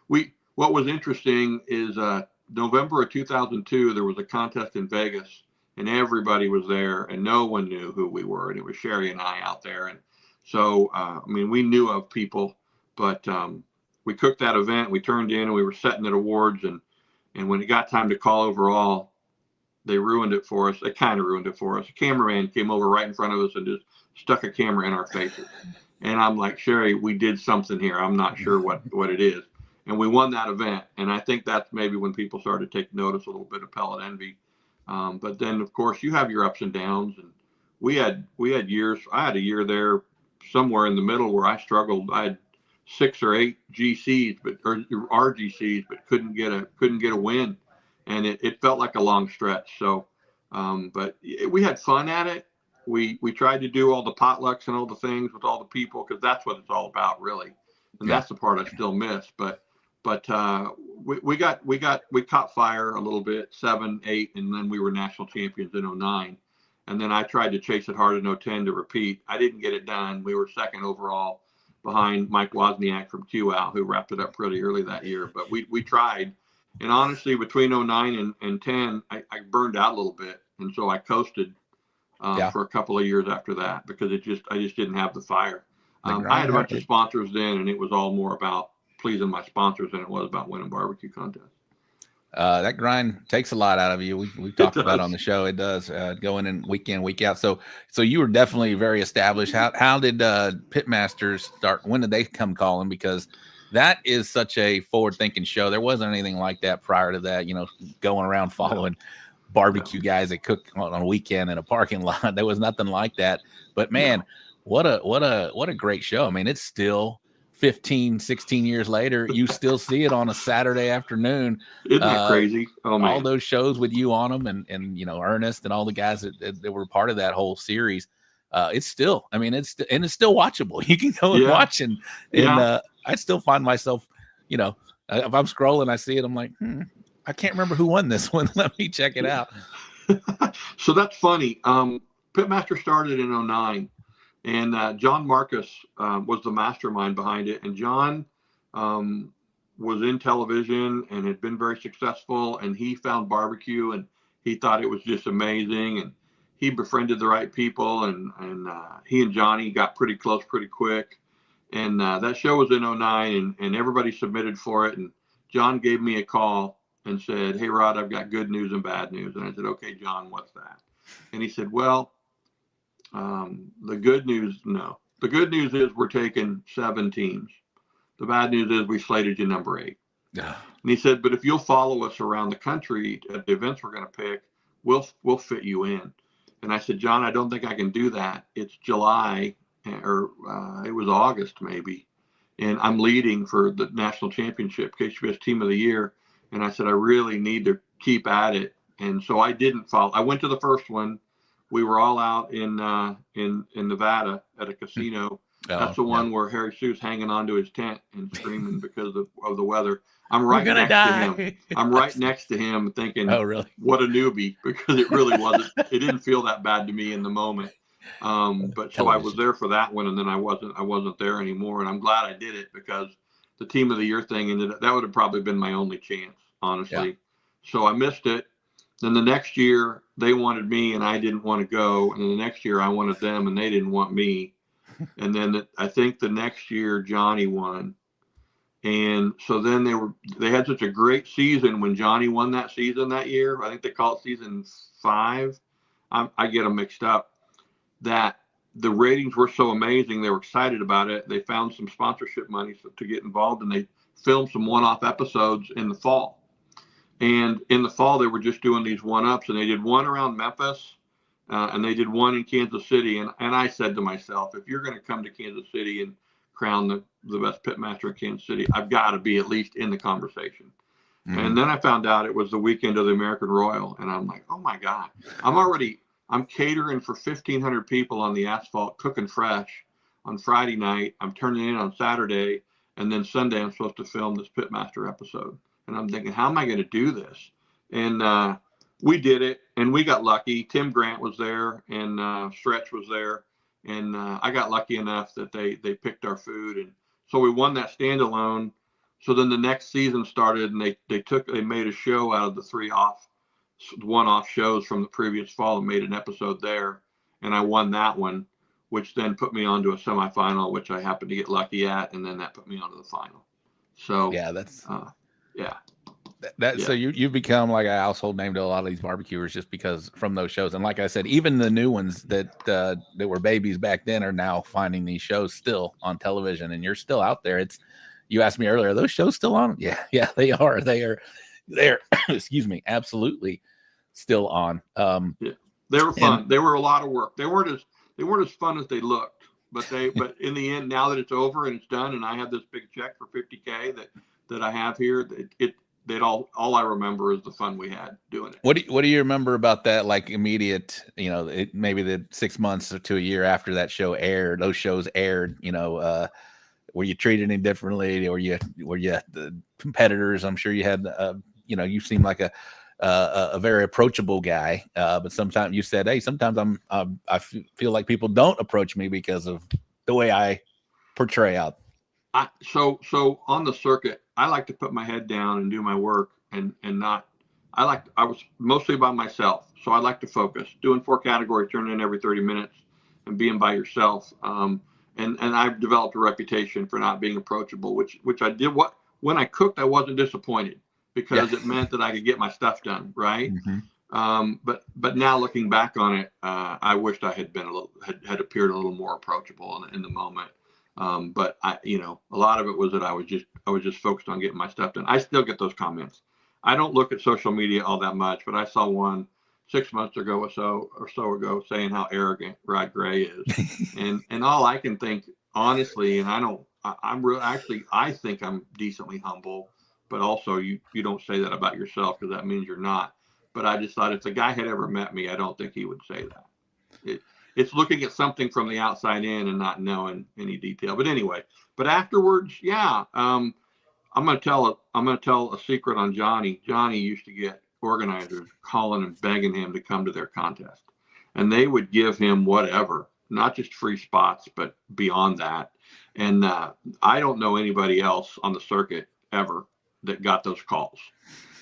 K: What was interesting is November of 2002, there was a contest in Vegas, and everybody was there, and no one knew who we were, and it was Sherry and I out there. And so, we knew of people, but we cooked that event, we turned in, and we were setting at awards, and when it got time to call overall, they ruined it for us. They kind of ruined it for us. A cameraman came over right in front of us and just stuck a camera in our faces. And I'm like, Sherry, we did something here. I'm not sure what it is. And we won that event. And I think that's maybe when people started to take notice a little bit of Pellet Envy. But then, of course, you have your ups and downs. And we had years. I had a year there somewhere in the middle where I struggled. I had 6 or 8 GCs, or RGCs, but couldn't get a win. And it felt like a long stretch. So, but we had fun at it. We tried to do all the potlucks and all the things with all the people, because that's what it's all about, really. And that's the part I still miss. But we caught fire a little bit, 7, 8, and then we were national champions in 2009. And then I tried to chase it hard in 2010 to repeat. I didn't get it done. We were second overall behind Mike Wozniak from QAL, who wrapped it up pretty early that year. But we tried. And honestly, between 2009 and 10, I burned out a little bit. And so I coasted for a couple of years after that, because I just didn't have the fire. I had a bunch of sponsors then, and it was all more about pleasing my sponsors than it was about winning barbecue contests.
A: That grind takes a lot out of you. We talked about it on the show. It does, going in week out. So you were definitely very established. How did Pitmasters start? When did they come calling? Because that is such a forward-thinking show. There wasn't anything like that prior to that, going around following barbecue guys that cook on a weekend in a parking lot. There was nothing like that. But man, what a great show. I mean, it's still 15, 16 years later, you still see it on a Saturday afternoon.
K: Isn't that crazy? Oh man.
A: All those shows with you on them and Ernest and all the guys that were part of that whole series. It's still, I mean, it's still watchable. You can go and watch and I still find myself, if I'm scrolling, I see it. I'm like, I can't remember who won this one. Let me check it out.
K: So that's funny. Pitmaster started in 2009. And John Marcus was the mastermind behind it. And John was in television and had been very successful. And he found barbecue and he thought it was just amazing. And he befriended the right people. And he and Johnny got pretty close pretty quick. And that show was in 2009 and everybody submitted for it. And John gave me a call and said, "Hey, Rod, I've got good news and bad news." And I said, "Okay, John, what's that?" And he said, "Well, the good news, no. The good news is we're taking 7 teams. The bad news is we slated you number 8. And he said, "But if you'll follow us around the country at the events we're going to pick, we'll fit you in." And I said, "John, I don't think I can do that. It's July or it was August maybe. And I'm leading for the national championship, KCBS Team of the Year." And I said, "I really need to keep at it." And so I didn't follow. I went to the first one. We were all out in Nevada at a casino. That's the one where Harry Sue's hanging onto his tent and screaming because of the weather. I'm right next to him. I'm right next to him thinking,
A: "Oh, really?
K: What a newbie," because it really wasn't. It didn't feel that bad to me in the moment. But so I was there for that one, and then I wasn't there anymore. And I'm glad I did it because the Team of the Year thing that would have probably been my only chance, honestly. Yeah. So I missed it. Then the next year they wanted me and I didn't want to go. And then the next year I wanted them and they didn't want me. And then I think the next year Johnny won. And so then they had such a great season when Johnny won that season that year. I think they call it season 5. I get them mixed up. That the ratings were so amazing. They were excited about it. They found some sponsorship money to get involved and they filmed some one-off episodes in the fall. And in the fall, they were just doing these one-ups, and they did one around Memphis, and they did one in Kansas City. And I said to myself, if you're going to come to Kansas City and crown the best pitmaster in Kansas City, I've got to be at least in the conversation. Mm-hmm. And then I found out it was the weekend of the American Royal, and I'm like, oh, my God. I'm catering for 1,500 people on the asphalt, cooking fresh on Friday night. I'm turning in on Saturday, and then Sunday I'm supposed to film this pitmaster episode. And I'm thinking, how am I going to do this? And we did it, and we got lucky. Tim Grant was there, and Stretch was there. And I got lucky enough that they picked our food. And so we won that standalone. So then the next season started, and they made a show out of the 3 one-off shows from the previous fall and made an episode there. And I won that one, which then put me onto a semifinal, which I happened to get lucky at. And then that put me onto the final. So
A: yeah, that's
K: yeah.
A: So you've become like a household name to a lot of these barbecuers just because from those shows. And like I said, even the new ones that were babies back then are now finding these shows still on television, and you're still out there. You asked me earlier, are those shows still on? Yeah, they are. They're excuse me, absolutely still on.
K: Yeah, they were fun. They were a lot of work. They weren't as fun as they looked, but in the end, now that it's over and it's done, and I have this big check for $50K that I have here, all I remember is the fun we had doing it.
A: What do you remember about that? Like immediate, maybe the 6 months or to a year after that show aired, those shows aired, were you treated any differently, or were you the competitors? I'm sure you had, you seem like a very approachable guy. But sometimes you said, hey, sometimes I feel like people don't approach me because of the way I portray out.
K: So on the circuit, I like to put my head down and do my work and not, I was mostly by myself. So I like to focus, doing 4 categories, turning in every 30 minutes and being by yourself. And I've developed a reputation for not being approachable, which I did. When I cooked, I wasn't disappointed because it meant that I could get my stuff done. Right. Mm-hmm. But now looking back on it, I wished I had been had appeared a little more approachable in the moment. But a lot of it was that I was just focused on getting my stuff done. I still get those comments. I don't look at social media all that much, but I saw one 6 months ago or so ago saying how arrogant Rod Gray is. and all I can think, honestly, and I I'm real. Actually, I think I'm decently humble, but also you don't say that about yourself because that means you're not. But I just thought if the guy had ever met me, I don't think he would say that. It's looking at something from the outside in and not knowing any detail. But anyway, but afterwards, yeah, I'm gonna tell a secret on Johnny. Johnny used to get organizers calling and begging him to come to their contest, and they would give him whatever, not just free spots, but beyond that. And I don't know anybody else on the circuit ever that got those calls.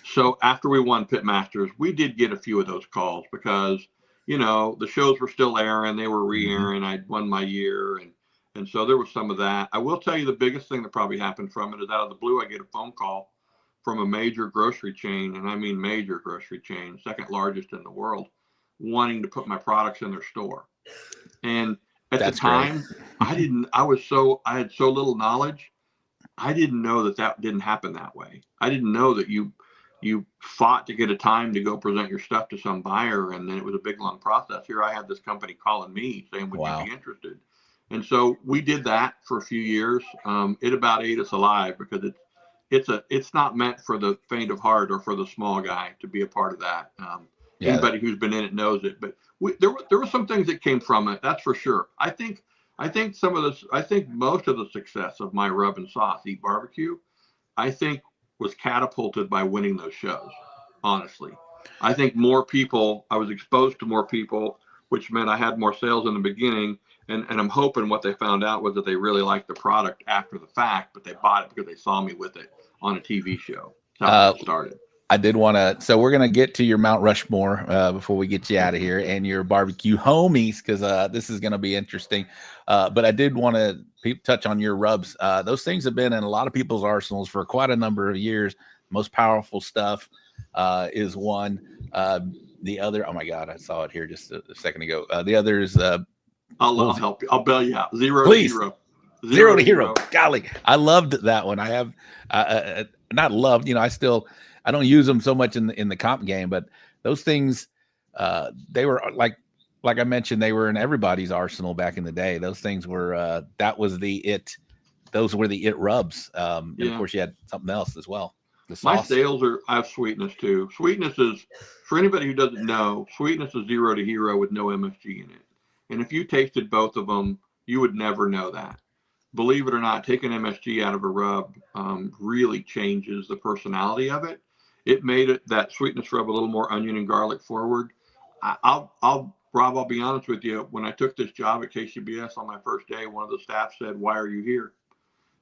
K: So after we won Pitmasters, we did get a few of those calls because, you know, the shows were still airing, they were re-airing. I'd won my year, and so there was some of that. I will tell you the biggest thing that probably happened from it is out of the blue, I get a phone call from a major grocery chain, and I mean major grocery chain, second largest in the world, wanting to put my products in their store. And at the time, I had so little knowledge. I didn't know that didn't happen that way. I didn't know that you fought to get a time to go present your stuff to some buyer, and then it was a big long process. Here I had this company calling me saying, would you be interested? And so we did that for a few years. It about ate us alive because it's not meant for the faint of heart or for the small guy to be a part of that. Anybody who's been in it knows it, but there were some things that came from it. That's for sure. I think most of the success of my rub and sauce, Eat Barbecue, I think was catapulted by winning those shows. Honestly, I think I was exposed to more people, which meant I had more sales in the beginning. And I'm hoping what they found out was that they really liked the product after the fact, but they bought it because they saw me with it on a TV show. That's how it started.
A: I did want to, so we're going to get to your Mount Rushmore before we get you out of here and your barbecue homies, because this is going to be interesting. But I did want to touch on your rubs. Those things have been in a lot of people's arsenals for quite a number of years. Most powerful stuff is one. The other, oh my God, I saw it here just a second ago. The other is,
K: I'll help you. I'll bail you out. Zero
A: to hero. Golly, I loved that one. I have not loved, I don't use them so much in the comp game, but those things, they were like I mentioned, they were in everybody's arsenal back in the day. Those things were, that was the it. Those were the it rubs. And of course you had something else as well.
K: My sales I have sweetness too. Sweetness is, for anybody who doesn't know, sweetness is 0 to hero with no MSG in it. And if you tasted both of them, you would never know that. Believe it or not, taking MSG out of a rub really changes the personality of it. It made that sweetness rub a little more onion and garlic forward. Rob, I'll be honest with you. When I took this job at KCBS on my first day, one of the staff said, "Why are you here?"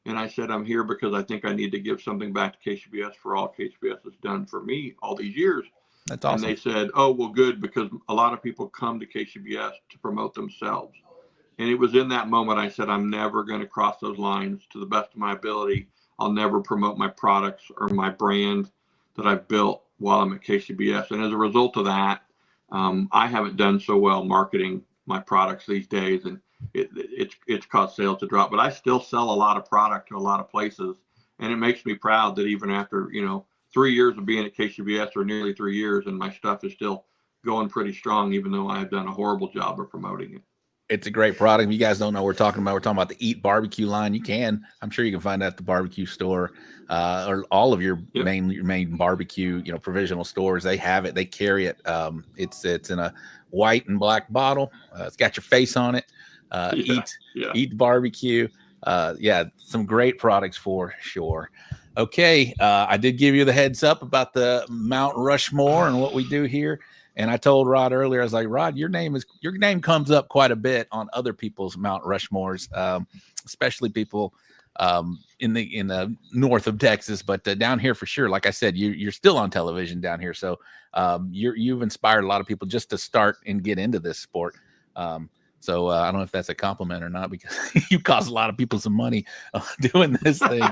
K: And I said, "I'm here because I think I need to give something back to KCBS for all KCBS has done for me all these years."
A: That's awesome.
K: And they said, "Oh, well, good, because a lot of people come to KCBS to promote themselves." And it was in that moment I said, I'm never going to cross those lines to the best of my ability. I'll never promote my products or my brand that I've built while I'm at KCBS. And as a result of that, I haven't done so well marketing my products these days, and it's caused sales to drop. But I still sell a lot of product to a lot of places, and it makes me proud that even after 3 years of being at KCBS, or nearly 3 years, and my stuff is still going pretty strong, even though I've done a horrible job of promoting it.
A: It's a great product. If you guys don't know what we're talking about the Eat Barbecue line. I'm sure you can find that at the barbecue store, or all of your main barbecue, provisional stores. They have it. They carry it. It's in a white and black bottle. It's got your face on it. Eat Barbecue. Some great products for sure. Okay. I did give you the heads up about the Mount Rushmore and what we do here. And I told Rod earlier, I was like, Rod, your name comes up quite a bit on other people's Mount Rushmores, especially people in the north of Texas, but down here for sure. Like I said, you're still on television down here, so you've inspired a lot of people just to start and get into this sport. So I don't know if that's a compliment or not, because you cost a lot of people some money doing this thing.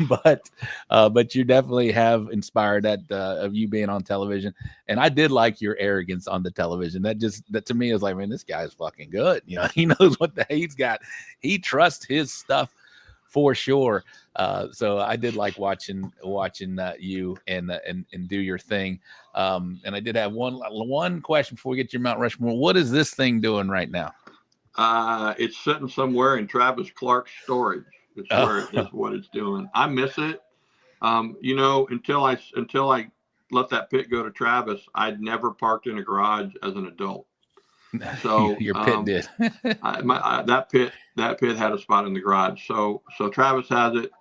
A: but you definitely have inspired that of you being on television. And I did like your arrogance on the television. That to me is like, man, this guy is fucking good. He knows what the he's got. He trusts his stuff for sure. So I did like watching you and do your thing. And I did have one question before we get to your Mount Rushmore. What is this thing doing right now?
K: It's sitting somewhere in Travis Clark's storage. It's where it's what it's doing. I miss it. You know, until I let that pit go to Travis, I'd never parked in a garage as an adult. So
A: your pit did.
K: that pit had a spot in the garage. So Travis has it.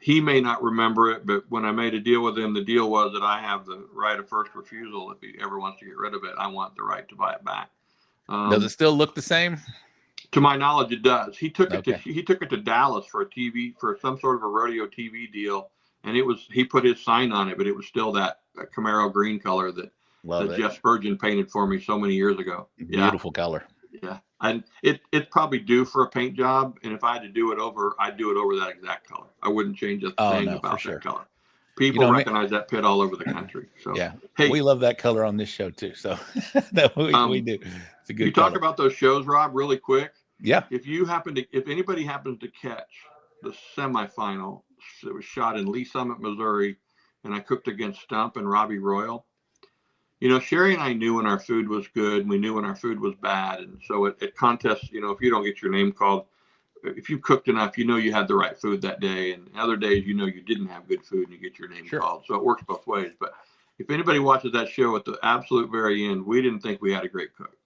K: He may not remember it, but when I made a deal with him, the deal was that I have the right of first refusal. If he ever wants to get rid of it, I want the right to buy it back.
A: Does it still look the same?
K: To my knowledge, it does. He took it to Dallas for some sort of a rodeo TV deal, and he put his sign on it, but it was still that Camaro green color that Jeff Spurgeon painted for me so many years ago.
A: Beautiful color.
K: Yeah. And it's probably due for a paint job. And if I had to do it over, I'd do it over that exact color. I wouldn't change a thing about that color. People recognize that pit all over the country. So
A: yeah, hey, we love that color on this show too. So we do. It's a good.
K: You talk about those shows, Rob, really quick.
A: Yeah.
K: If anybody happens to catch the semifinal, it was shot in Lee Summit, Missouri, and I cooked against Stump and Robbie Royal. You know, Sherry and I knew when our food was good, and we knew when our food was bad. And so at contests, you know, if you don't get your name called, if you cooked enough, you know you had the right food that day. And other days, you know you didn't have good food and you get your name called. So it works both ways. But if anybody watches that show at the absolute very end, we didn't think we had a great cook.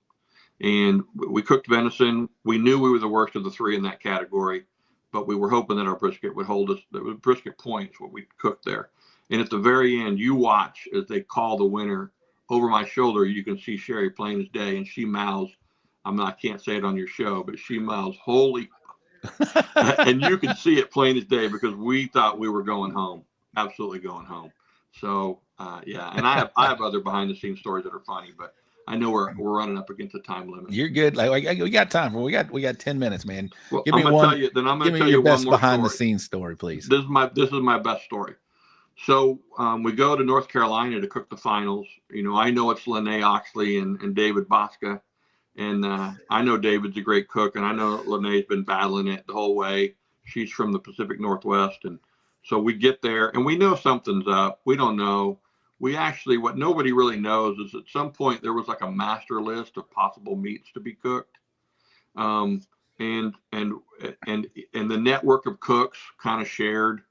K: And we cooked venison. We knew we were the worst of the three in that category, but we were hoping that our brisket would hold us. The brisket points what we cooked there. And at the very end, you watch as they call the winner. Over my shoulder, you can see Sherry plain as day, and she mouths, I can't say it on your show, but she mouths, holy, and you can see it plain as day because we thought we were going home, absolutely going home. So, yeah, and I have other behind the scenes stories that are funny, but I know we're running up against the time limit.
A: You're good. We got time. We got 10 minutes, man.
K: Well, give me I'm going to tell you
A: your
K: one
A: best
K: more
A: behind
K: story.
A: the scenes story, please.
K: This is my best story. So we go to North Carolina to cook the finals. You know, I know it's Lene Oxley and David Bosca. And I know David's a great cook, and I know Lene's been battling it the whole way. She's from the Pacific Northwest. And so we get there, and we know something's up. We don't know. What nobody really knows is at some point there was like a master list of possible meats to be cooked. And the network of cooks kind of shared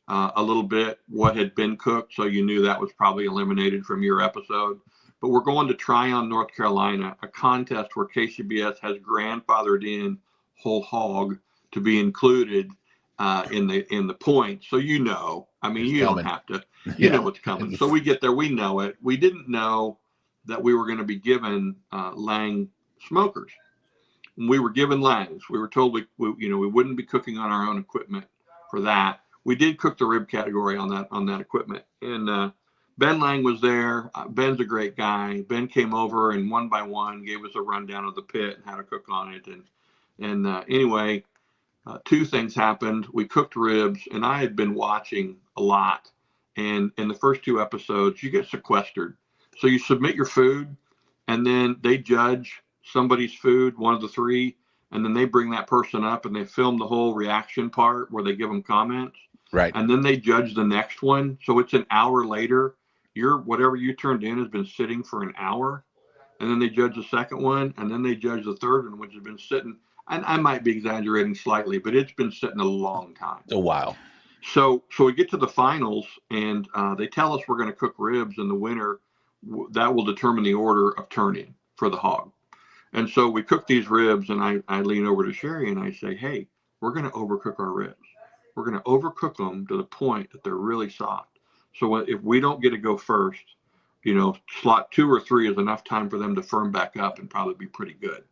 K: a little bit what had been cooked, so you knew that was probably eliminated from your episode. But we're going to Tryon, North Carolina, a contest where KCBS has grandfathered in whole hog to be included in the points. So you know, you don't have to, you know what's coming. So we get there, we know it. We didn't know that we were going to be given Lang smokers. And we were given Langs. We were told we wouldn't be cooking on our own equipment for that. We did cook the rib category on that equipment. And Ben Lang was there. Ben's a great guy. Ben came over and one by one gave us a rundown of the pit and how to cook on it. And anyway, two things happened. We cooked ribs, and I had been watching a lot. And in the first two episodes, you get sequestered. So you submit your food, and then they judge somebody's food, one of the three, and then they bring that person up and they film the whole reaction part where they give them comments.
A: Right.
K: And then they judge the next one. So it's an hour later. Whatever you turned in has been sitting for an hour. And then they judge the second one. And then they judge the third one, which has been sitting. And I might be exaggerating slightly, but it's been sitting a long time.
A: A while.
K: So we get to the finals, and they tell us we're going to cook ribs, and the winner, that will determine the order of turn-in for the hog. And so we cook these ribs, and I lean over to Sherry and I say, hey, we're going to overcook our ribs. We're going to overcook them to the point that they're really soft. So if we don't get to go first, slot 2 or 3 is enough time for them to firm back up and probably be pretty good.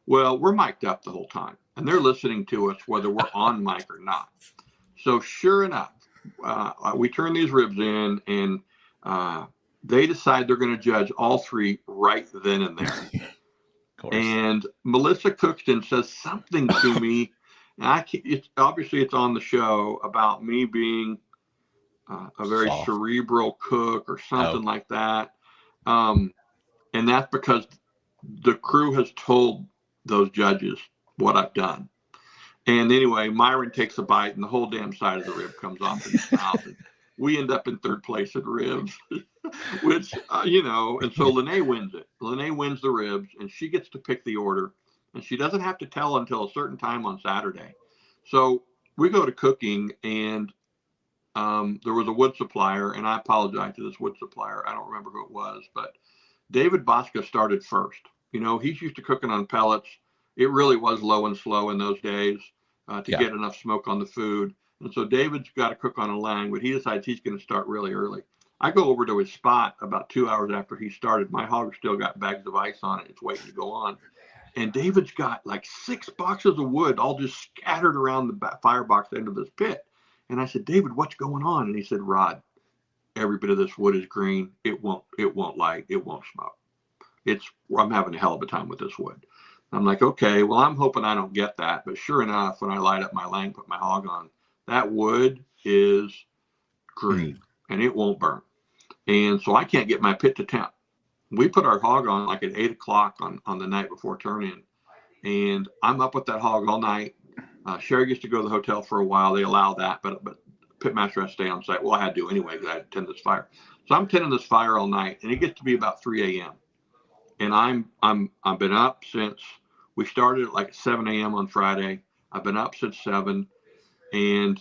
K: Well, we're mic'd up the whole time, and they're listening to us whether we're on mic or not. So sure enough, we turn these ribs in, and they decide they're going to judge all 3 right then and there. And Melissa Cookston says something to me. It's on the show about me being a very cerebral cook or something like that. And that's because the crew has told those judges what I've done. And anyway, Myron takes a bite and the whole damn side of the rib comes off in his mouth. And we end up in 3rd place at ribs, which, and so Lene wins it. Lene wins the ribs, and she gets to pick the order. and she doesn't have to tell until a certain time on Saturday. So we go to cooking, and there was a wood supplier, and I apologize to this wood supplier. I don't remember who it was, but David Bosca started first. You know, he's used to cooking on pellets. It really was low and slow in those days to get enough smoke on the food. And so David's got to cook on a lang, but he decides he's going to start really early. I go over to his spot about 2 hours after he started. My hog still got bags of ice on it. It's waiting to go on. And David's got like 6 boxes of wood all just scattered around the firebox end of this pit. And I said, David, what's going on? And he said, Rod, every bit of this wood is green. It won't light. It won't smoke. I'm having a hell of a time with this wood. I'm like, okay, well, I'm hoping I don't get that. But sure enough, when I light up my lang, put my hog on, that wood is green and it won't burn. And so I can't get my pit to temp. We put our hog on like at 8 o'clock on the night before turn in. And I'm up with that hog all night. Sherry gets to go to the hotel for a while. They allow that, but pitmaster has to stay on site. Well, I had to anyway because I had to tend this fire. So I'm tending this fire all night, and it gets to be about 3 a.m. And I've been up since we started at like 7 a.m. on Friday. I've been up since 7, and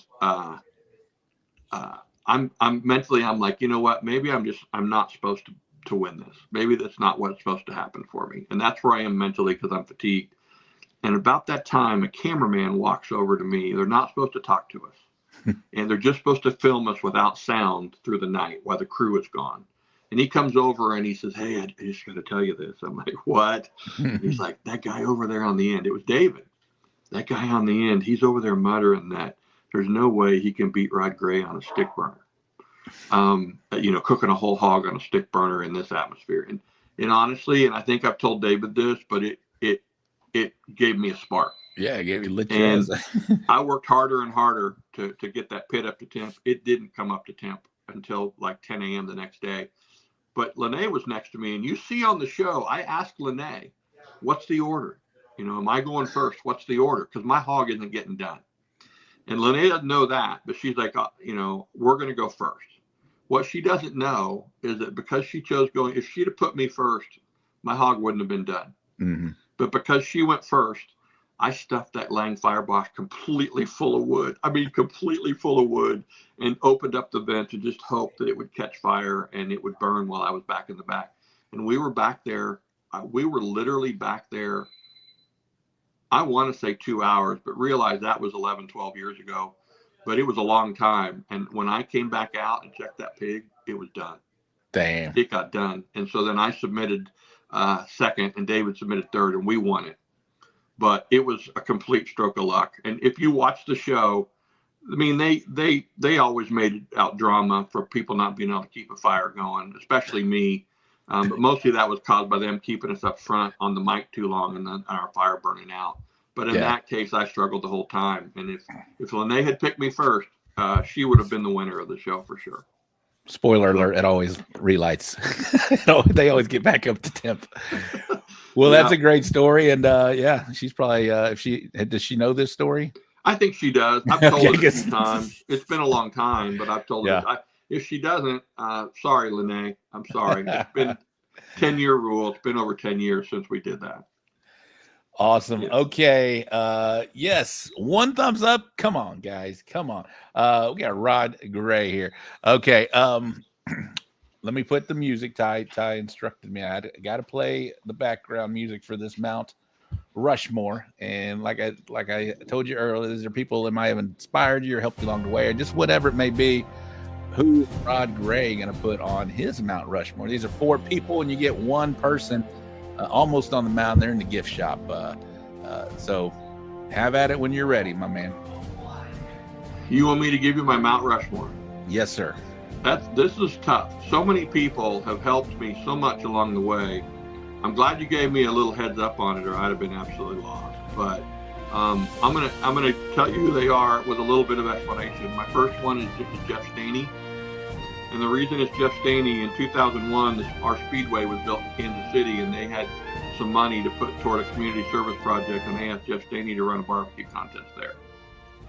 K: I'm mentally, I'm like, you know what? Maybe I'm not supposed to win this. Maybe that's not what's supposed to happen for me. And that's where I am mentally because I'm fatigued. And about that time, a cameraman walks over to me. They're not supposed to talk to us. And they're just supposed to film us without sound through the night while the crew is gone. And he comes over and he says, hey, I just got to tell you this. I'm like, what? He's like, that guy over there on the end. It was David. That guy on the end, he's over there muttering that there's no way he can beat Rod Gray on a stick burner. You know, cooking a whole hog on a stick burner in this atmosphere. And honestly, and I think I've told David this, but it gave me a spark.
A: Yeah, it gave you lit.
K: And I worked harder and harder to get that pit up to temp. It didn't come up to temp until like 10 a.m. the next day. But Lene was next to me, and you see on the show, I asked Lene, what's the order? You know, am I going first? What's the order? Because my hog isn't getting done. And Lene doesn't know that, but she's like, you know, we're going to go first. What she doesn't know is that because she chose going, if she'd have put me first, my hog wouldn't have been done.
A: Mm-hmm.
K: But because she went first, I stuffed that lang firebox completely full of wood. I mean, completely full of wood, and opened up the vent to just hope that it would catch fire and it would burn while I was back in the back. And we were back there. We were literally back there. I want to say 2 hours, but realize that was 11, 12 years ago. But it was a long time. And when I came back out and checked that pig, it was done.
A: Damn.
K: It got done. And so then I submitted second, and David submitted third, and we won it. But it was a complete stroke of luck. And if you watch the show, I mean, they always made out drama for people not being able to keep a fire going, especially me. But mostly that was caused by them keeping us up front on the mic too long and then our fire burning out. But in that case, I struggled the whole time. And if Lene had picked me first, she would have been the winner of the show for sure.
A: Spoiler alert, it always relights. They always get back up to temp. Well, that's a great story. And she's probably, does she know this story?
K: I think she does. I've told her a few times. It's been a long time, but I've told her. If she doesn't, sorry, Lene. I'm sorry. It's been 10-year rule. It's been over 10 years since we did that.
A: Awesome. Yes. Okay. Yes. 1 thumbs up. Come on, guys. Come on. We got Rod Gray here. Okay. Let me put the music. Ty instructed me. I got to play the background music for this Mount Rushmore. And like I told you earlier, these are people that might have inspired you or helped you along the way, or just whatever it may be. Who is Rod Gray going to put on his Mount Rushmore? These are 4 people, and you get 1 person almost on the mountain. They're in the gift shop. So have at it when you're ready, my man.
K: You want me to give you my Mount Rushmore?
A: Yes, sir.
K: This is tough. So many people have helped me so much along the way. I'm glad you gave me a little heads up on it, or I'd have been absolutely lost. But I'm gonna tell you who they are with a little bit of explanation. My first one is Jeff Staney. And the reason it's Jeff Staney, in 2001, our speedway was built in Kansas City, and they had some money to put toward a community service project, and they asked Jeff Staney to run a barbecue contest there.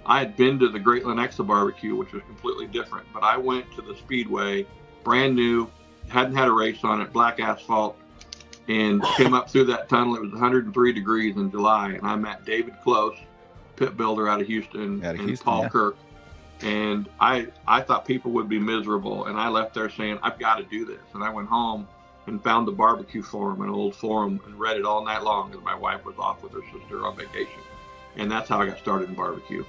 K: I had been to the Great Lenexa barbecue, which was completely different, but I went to the speedway, brand new, hadn't had a race on it, black asphalt, and came up through that tunnel. It was 103 degrees in July, and I met David Close, pit builder out of Houston, and Paul Kirk. And I thought people would be miserable, and I left there saying, I've got to do this. And I went home and found the barbecue forum, an old forum, and read it all night long because my wife was off with her sister on vacation. And that's how I got started in barbecue.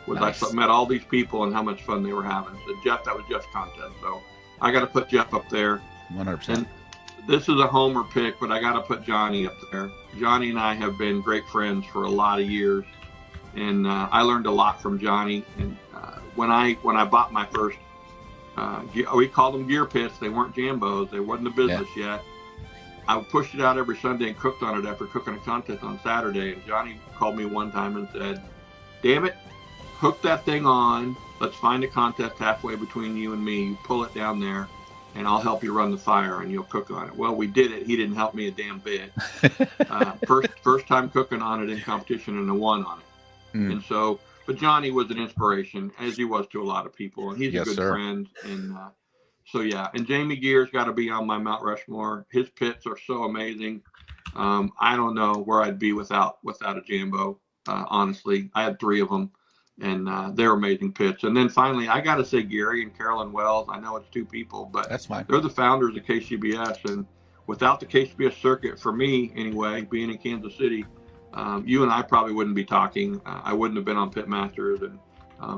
K: Nice. I met all these people and how much fun they were having. So Jeff, that was Jeff's contest. So I got to put Jeff up there.
A: 100%.
K: And this is a homer pick, but I got to put Johnny up there. Johnny and I have been great friends for a lot of years. And I learned a lot from Johnny. And when I bought my first, we called them gear pits. They weren't Jambos. They wasn't a business yet. I pushed it out every Sunday and cooked on it after cooking a contest on Saturday. And Johnny called me one time and said, damn it, hook that thing on. Let's find a contest halfway between you and me. You pull it down there, and I'll help you run the fire, and you'll cook on it. Well, we did it. He didn't help me a damn bit. First time cooking on it in competition, and I won on it. And so, but Johnny was an inspiration, as he was to a lot of people, and he's a good friend. And so, yeah. And Jamie Gear's got to be on my Mount Rushmore. His pits are so amazing. I don't know where I'd be without a Jambo. Honestly, I had 3 of them, and they're amazing pits. And then finally, I got to say Gary and Carolyn Wells. I know it's 2 people, but
A: that's fine.
K: They're the founders of KCBS, and without the KCBS circuit, for me anyway, being in Kansas City, you and I probably wouldn't be talking. I wouldn't have been on Pitmasters, and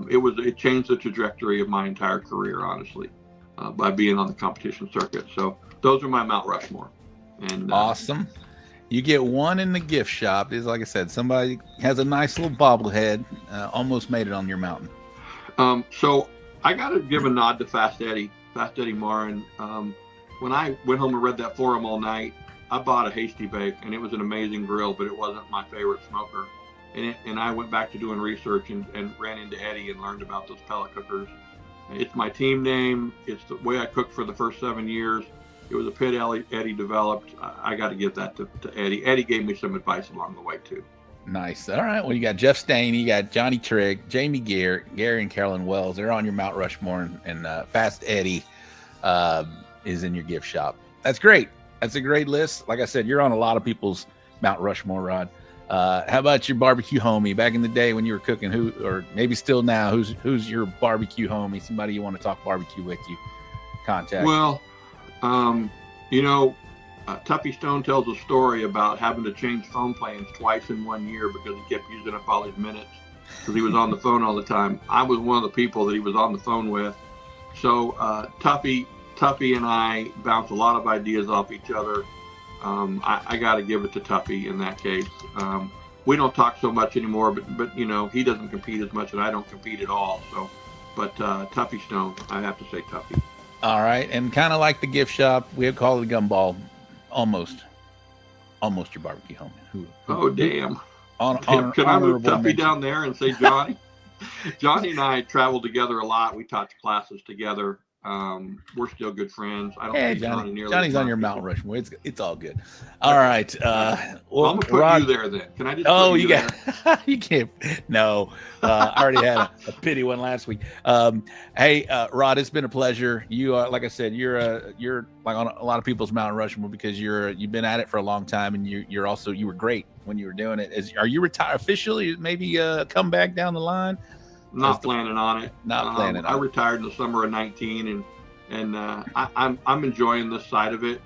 K: it changed the trajectory of my entire career, honestly, by being on the competition circuit. So those are my Mount Rushmore. And
A: awesome. You get one in the gift shop. Is like I said, somebody has a nice little bobblehead. Almost made it on your mountain.
K: So I got to give a nod to Fast Eddie Marin. When I went home and read that forum all night, I bought a Hasty Bake, and it was an amazing grill, but it wasn't my favorite smoker. And I went back to doing research and ran into Eddie and learned about those pellet cookers. It's my team name. It's the way I cooked for the first 7 years. It was a pit Eddie developed. I got to give that to Eddie. Eddie gave me some advice along the way, too.
A: Nice. All right. Well, you got Jeff Stain, you got Johnny Trigg, Jamie Gary and Carolyn Wells. They're on your Mount Rushmore, and Fast Eddie is in your gift shop. That's great. That's a great list. Like I said, you're on a lot of people's Mount Rushmore, Rod. How about your barbecue homie back in the day when you were cooking? Who, or maybe still now, who's your barbecue homie? Somebody you want to talk barbecue with, you contact?
K: Well, Tuffy Stone tells a story about having to change phone plans twice in 1 year because he kept using up all his minutes because he was on the phone all the time. I was one of the people that he was on the phone with. So Tuffy and I bounce a lot of ideas off each other. I got to give it to Tuffy in that case. We don't talk so much anymore, but he doesn't compete as much and I don't compete at all. So, but Tuffy Stone, I have to say Tuffy.
A: All right, and kind of like the gift shop, we have called it a gumball, almost your barbecue homie.
K: Oh damn! Can I move Tuffy down there and say Johnny? Johnny and I traveled together a lot. We taught classes together. We're still good friends. I don't think
A: Johnny's on your Mount Rushmore. It's all good. All right.
K: Well, I'm gonna put you there then. Can I just? Oh,
A: you got. You can't. No, I already had a pity one last week. Hey, Rod, it's been a pleasure. You are, like I said, you're like on a lot of people's Mount Rushmore because you've been at it for a long time, and you were great when you were doing it. Are you retired officially? Maybe come back down the line.
K: Not planning on it.
A: Not planning.
K: I retired in the summer of 19, and I'm enjoying this side of it.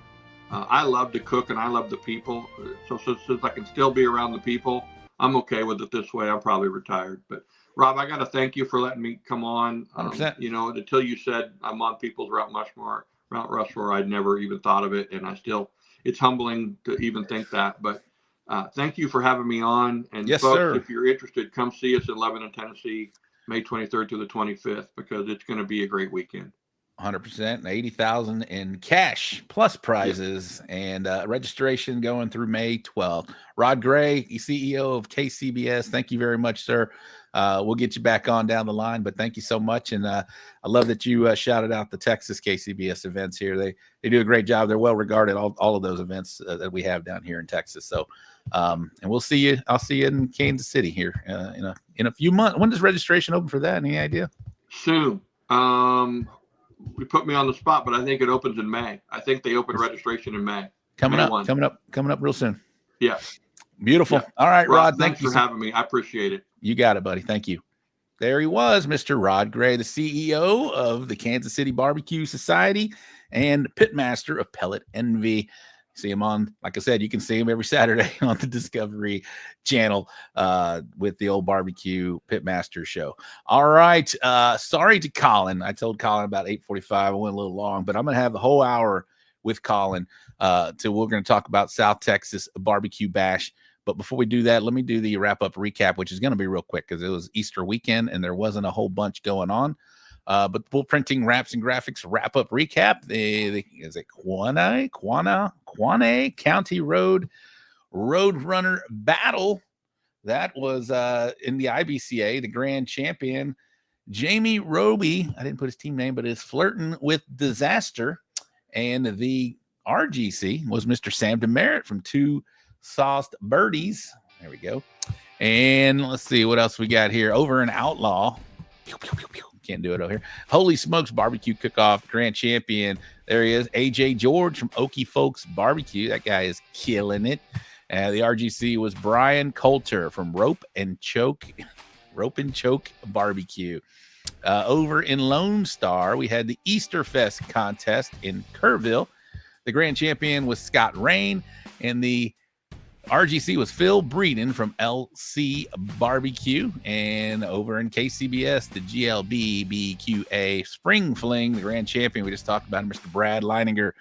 K: I love to cook and I love the people. So since I can still be around the people, I'm okay with it this way. I'm probably retired. But Rob, I got to thank you for letting me come on.
A: 100%.
K: Until you said I'm on people's Mount Rushmore, I'd never even thought of it, and it's humbling to even think that. But thank you for having me on. And
A: yes,
K: folks,
A: sir.
K: If you're interested, come see us in Lebanon, Tennessee. May 23rd to the 25th, because it's going to be a great weekend.
A: 100%, $80,000 in cash plus prizes, and registration going through May 12th. Rod Gray, CEO of KCBS, thank you very much, sir. We'll get you back on down the line, but thank you so much. And I love that you shouted out the Texas KCBS events here. They do a great job. They're well regarded, all of those events that we have down here in Texas. So, and we'll see you. I'll see you in Kansas City here in a few months. When does registration open for that? Any idea?
K: Soon. We put me on the spot, but I think it opens in May. I think they open registration in May.
A: Coming up real soon.
K: Yeah.
A: Beautiful.
K: Yeah.
A: All right, Rod.
K: Thanks for having me. I appreciate it.
A: You got it, buddy. Thank you. There he was, Mr. Rod Gray, the CEO of the Kansas City Barbeque Society and pitmaster of Pellet Envy. See him on, like I said, you can see him every Saturday on the Discovery Channel with the old barbecue pitmaster show. All right. Sorry to Collin. I told Collin about 8:45. I went a little long, but I'm going to have the whole hour with Collin till we're going to talk about South Texas BBQ Bash. But before we do that, let me do the wrap-up recap, which is going to be real quick because it was Easter weekend and there wasn't a whole bunch going on. But the Bull Printing Wraps and Graphics wrap-up recap, is it Quanay County Road Roadrunner Battle. That was in the IBCA, the grand champion, Jamie Roby. I didn't put his team name, but is flirting with disaster. And the RGC was Mr. Sam Demerit from Two Sauced Birdies. There we go. And let's see what else we got here. Over in Outlaw. Can't do it over here. Holy Smokes Barbecue Cook-Off Grand Champion. There he is. AJ George from Okie Folks Barbecue. That guy is killing it. The RGC was Brian Coulter from Rope and Choke Barbecue. Over in Lone Star, we had the Easter Fest contest in Kerrville. The grand champion was Scott Rain, and the RGC was Phil Breeden from LC Barbecue. And over in KCBS, the GLBBQA Spring Fling, the grand champion we just talked about, Mr. Brad Leininger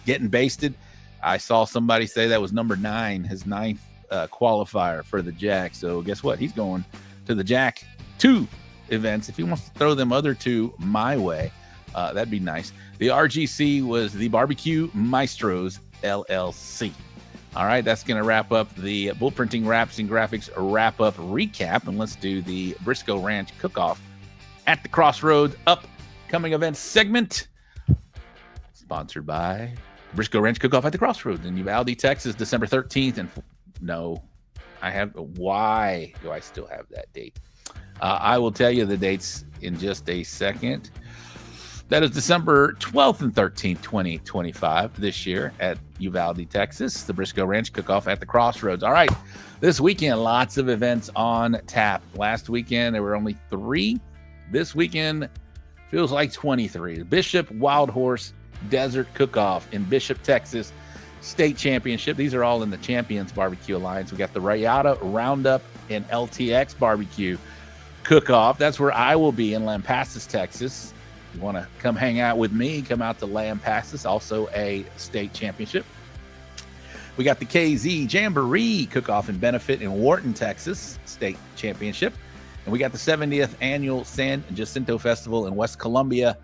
A: getting basted. I saw somebody say that was number 9, his 9th qualifier for the Jack. So guess what? He's going to the Jack 2 events. If he wants to throw them other 2 my way, that'd be nice. The RGC was the Barbecue Maestros LLC. All right, that's going to wrap up the Bull Printing Wraps and Graphics wrap-up recap, and let's do the Briscoe Ranch Cook-Off at the Crossroads upcoming events segment, sponsored by Briscoe Ranch Cook-Off at the Crossroads in Uvalde, Texas, December 13th. And why do I still have that date? I will tell you the dates in just a second. That is December 12th and 13th, 2025, this year at Uvalde, Texas, the Briscoe Ranch Cook-Off at the Crossroads. All right, this weekend, lots of events on tap. Last weekend, there were only 3. This weekend feels like 23. The Bishop Wild Horse Desert Cook-Off in Bishop, Texas, state championship. These are all in the Champions Barbecue Alliance. We got the Rayada Roundup and LTX Barbecue Cook-Off. That's where I will be in Lampasas, Texas. You want to come hang out with me, come out to Lampasas, also a state championship. We got the KZ Jamboree Cook-Off and Benefit in Wharton, Texas, state championship. And we got the 70th annual San Jacinto Festival in West Columbia,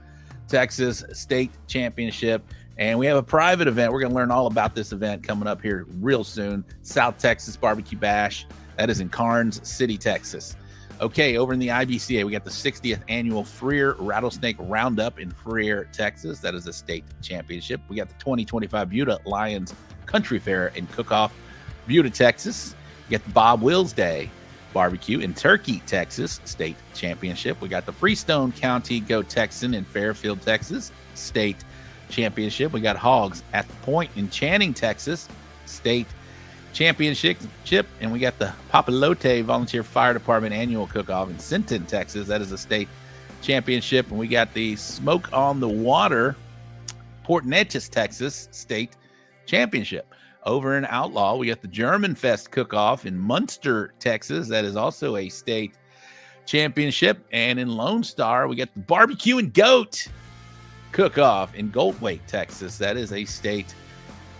A: Texas, state championship. And we have a private event. We're going to learn all about this event coming up here real soon. South Texas Barbecue Bash. That is in Karnes City, Texas. Okay, over in the IBCA, we got the 60th annual Freer Rattlesnake Roundup in Freer, Texas. That is a state championship. We got the 2025 Buda Lions Country Fair in Cook-Off, Buda, Texas. We got the Bob Wills Day Barbecue in Turkey, Texas, state championship. We got the Freestone County Go Texan in Fairfield, Texas, state championship. We got Hogs at the Point in Channing, Texas, state championship. And we got the Papalote Volunteer Fire Department annual cook-off in Sinton, Texas. That is a state championship. And we got the Smoke on the Water Port Neches, Texas state championship. Over in Outlaw, we got the German Fest cook-off in Munster, Texas. That is also a state championship. And in Lone Star, we got the Barbecue and Goat cook-off in Goldthwaite, Texas. That is a state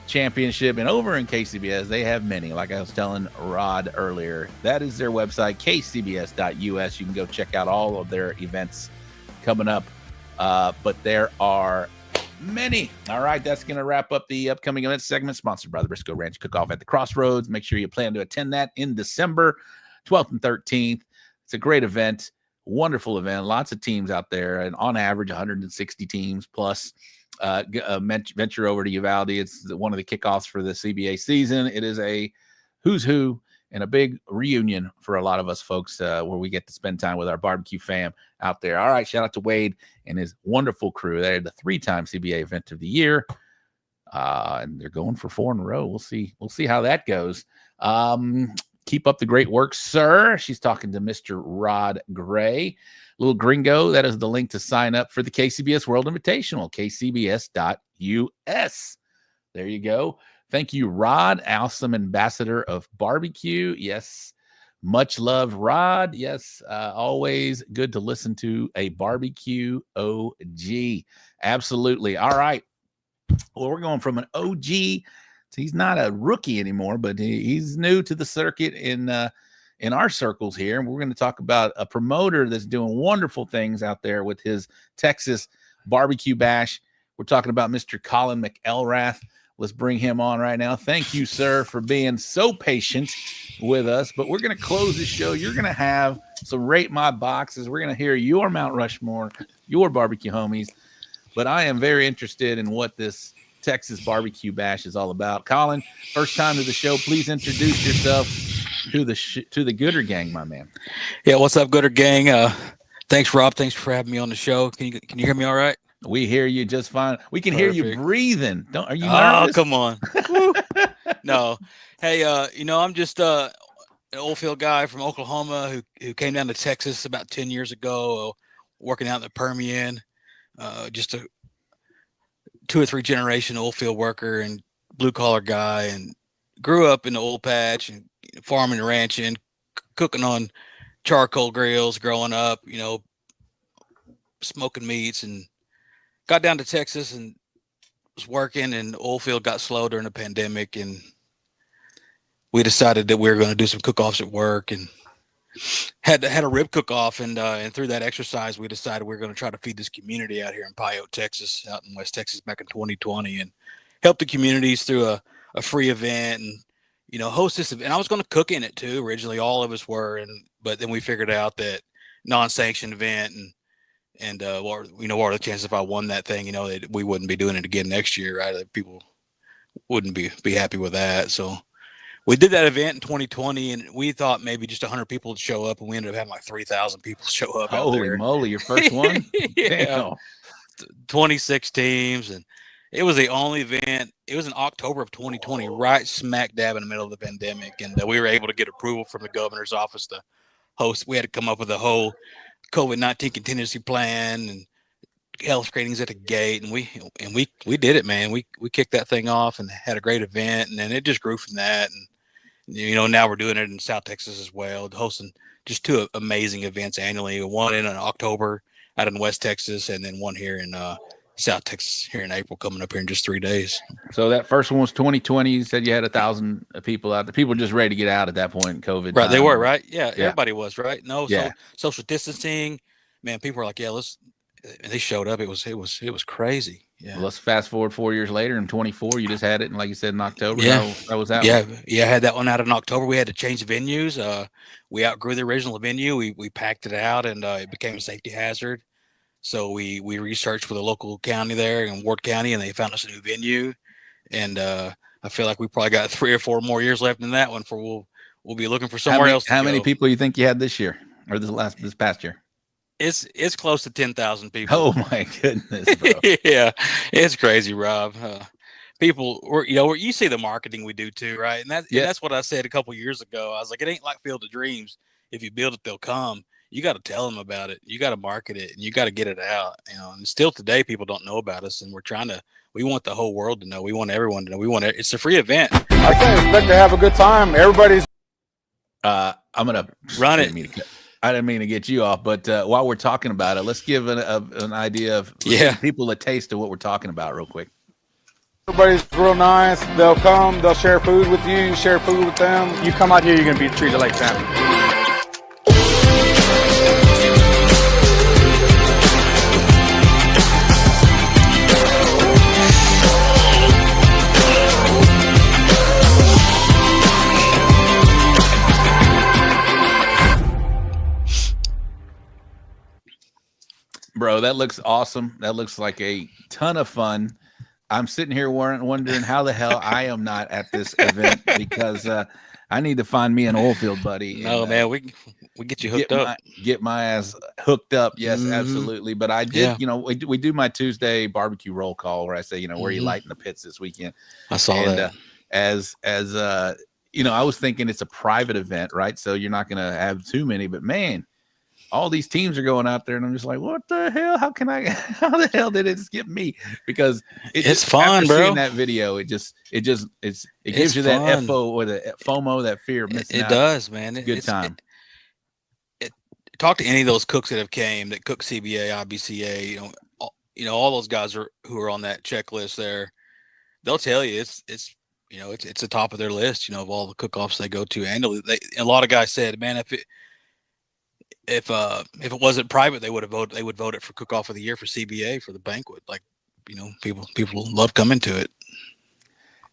A: championship. And over in KCBS, they have many. Like I was telling Rod earlier, that is their website, kcbs.us. You can go check out all of their events coming up. But there are many. All right, that's going to wrap up the upcoming event segment, sponsored by the Briscoe Ranch Cook-Off at the Crossroads. Make sure you plan to attend that in December 12th and 13th. It's a great event, wonderful event, lots of teams out there, and on average 160 teams plus. Venture over to Uvalde. It's one of the kickoffs for the CBA season. It is a who's who and a big reunion for a lot of us folks where we get to spend time with our barbecue fam out there. All right, shout out to Wade and his wonderful crew. They're the 3-time CBA event of the year. And they're going for 4 in a row. We'll see how that goes. Keep up the great work, sir. She's talking to Mr. Rod Gray. Little gringo, that is the link to sign up for the KCBS World Invitational, kcbs.us. There you go. Thank you, Rod, awesome ambassador of barbecue. Yes, much love, Rod. Yes, always good to listen to a barbecue OG. Absolutely. All right. Well, we're going from an OG to he's not a rookie anymore, but he's new to the circuit in our circles here. And we're going to talk about a promoter that's doing wonderful things out there with his Texas BBQ Bash. We're talking about Mr. Collin McElrath. Let's bring him on right now. Thank you, sir, for being so patient with us. But we're going to close the show. You're going to have some Rate My Boxes. We're going to hear your Mount Rushmore, your barbecue homies. But I am very interested in what this Texas BBQ Bash is all about. Collin, first time to the show. Please introduce yourself to the Gooder Gang, my man.
L: Yeah, what's up, Gooder Gang? Thanks, Rob. Thanks for having me on the show. Can you hear me all right?
A: We hear you just fine. We can
L: Perfect.
A: Hear you breathing. Are you nervous?
L: Oh, come on. No. Hey, I'm just an oilfield guy from Oklahoma who came down to Texas about 10 years ago, working out in the Permian. Just a 2 or 3 generation oil field worker and blue collar guy, and grew up in the oil patch and farming and ranching, cooking on charcoal grills growing up, smoking meats, and got down to Texas and was working, and the oil field got slow during the pandemic, and we decided that we were going to do some cook-offs at work, and had a rib cook-off, and through that exercise, we decided we were going to try to feed this community out here in Pyote, Texas, out in West Texas back in 2020, and help the communities through a free event, and host this event. And I was going to cook in it too. Originally, all of us were, but then we figured out that non-sanctioned event, and what are the chances if I won that thing, that we wouldn't be doing it again next year, right? That people wouldn't be happy with that, so. We did that event in 2020, and we thought maybe just 100 people would show up, and we ended up having like 3,000 people show up.
A: Holy moly, your first one?
L: Yeah.
A: Damn.
L: 26 teams, and it was the only event. It was in October of 2020, right smack dab in the middle of the pandemic, and we were able to get approval from the governor's office to host. We had to come up with a whole COVID-19 contingency plan and health screenings at the gate, and we did it, man. We kicked that thing off and had a great event, and then it just grew from that. And now we're doing it in South Texas as well, hosting just 2 amazing events annually. One in October out in West Texas, and then one here in South Texas here in April, coming up here in just 3 days.
A: So that first one was 2020. You said you had 1,000 people out there. People were just ready to get out at that point in COVID.
L: Right,
A: time.
L: they were, right? Yeah, everybody was, right? No,
A: yeah.
L: Social distancing. Man, people were like, yeah, and they showed up. It was crazy. Yeah.
A: Well, let's fast forward 4 years later in 24. You just had it, and like you said, in October.
L: Yeah,
A: how was that?
L: Yeah, I had that one out in October. We had to change venues. We outgrew the original venue. We packed it out, and it became a safety hazard. So we researched with the local county there in Ward County, and they found us a new venue. And I feel like we probably got 3 or 4 more years left in that one. We'll be looking for somewhere else.
A: How many people you think you had this year or this past year?
L: It's close to 10,000 people.
A: Oh my goodness, bro.
L: Yeah, it's crazy, Rob. People, you see the marketing we do too, right? And that's what I said a couple years ago. I was like, it ain't like Field of Dreams. If you build it, they'll come. You got to tell them about it. You got to market it, and you got to get it out. And still today, people don't know about us, and we want the whole world to know. We want everyone to know. It's a free event.
M: I can expect to have a good time. Everybody's.
A: I'm gonna
L: run it.
A: I didn't mean to get you off, but while we're talking about it, let's give an idea of people a taste of what we're talking about real quick.
M: Everybody's real nice. They'll come. They'll share food with you. You share food with them.
N: You come out here, you're going to be treated like family.
A: Bro, that looks awesome. That looks like a ton of fun. I'm sitting here wondering how the hell I am not at this event because I need to find me an oil field buddy.
L: No, man, We get you hooked up.
A: Get my ass hooked up. Yes, absolutely. But I did, we do my Tuesday barbecue roll call where I say, where are you lighting the pits this weekend?
L: I saw that.
A: As I was thinking it's a private event, right? So you're not going to have too many, but man, all these teams are going out there and I'm just like, what the hell? How the hell did it skip me? Because
L: it's fun, bro.
A: Seeing that video, it gives you that FOMO, that fear of missing out.
L: It does, man.
A: Good time.
L: Talk to any of those cooks that have came that cook CBA, IBCA, all those guys who are on that checklist there. They'll tell you it's the top of their list, of all the cook-offs they go to annually. A lot of guys said, man, if it wasn't private, they would vote it for cook-off of the year for CBA for the banquet. Like, people love coming to it.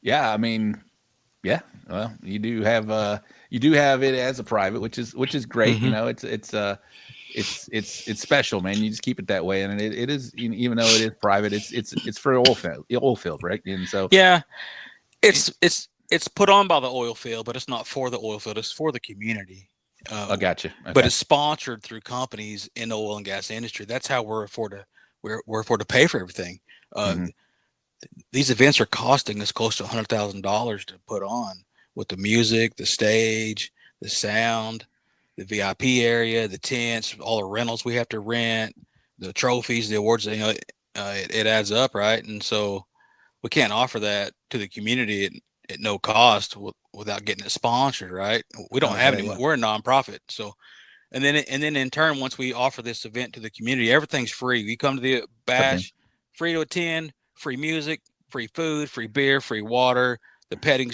A: Yeah, I mean, yeah. Well, you do have it as a private, which is great. It's special, man. You just keep it that way, and it is, even though it is private, it's for oil field, right? And so
L: yeah, it's put on by the oil field, but it's not for the oil field. It's for the community.
A: I got you. Okay.
L: But it's sponsored through companies in the oil and gas industry. That's how we're afford to pay for everything. These events are costing us close to $100,000 to put on, with the music, the stage, the sound, the VIP area, the tents, all the rentals we have to rent, the trophies, the awards. It adds up, right? And so we can't offer that to the community at no cost without getting it sponsored, right? We don't have any. We're a nonprofit, so. And then in turn, once we offer this event to the community, everything's free. You come to the bash, free to attend, free music, free food, free beer, free water, the petting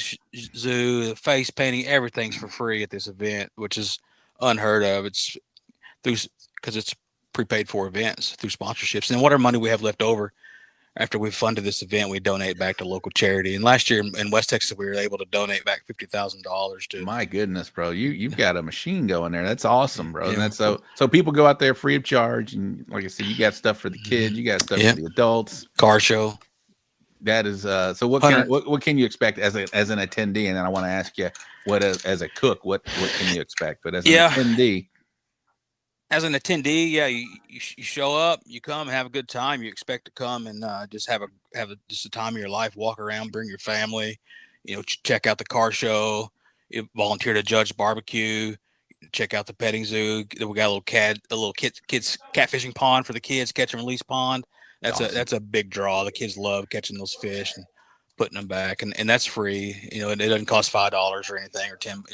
L: zoo, the face painting, everything's for free at this event, which is unheard of. It's because it's prepaid for events through sponsorships. And whatever money we have left over after we've funded this event, we donate back to local charity. And last year in West Texas, we were able to donate back $50,000 to.
A: My goodness, bro, you've got a machine going there. That's awesome, bro. Yeah. And that's so people go out there free of charge. And like I said, you got stuff for the kids, you got stuff for the adults.
L: Car show.
A: That is so. What can you expect as an attendee? And then I want to ask you, as a cook, what can you expect? But as an attendee.
L: As an attendee, you show up, you come, have a good time. You expect to come and just have a time of your life. Walk around, bring your family, check out the car show, volunteer to judge barbecue, check out the petting zoo. We got a little kids catfishing pond for the kids, catch and release pond. That's a big draw. The kids love catching those fish and putting them back, and that's free. It doesn't cost $5 or anything or $10.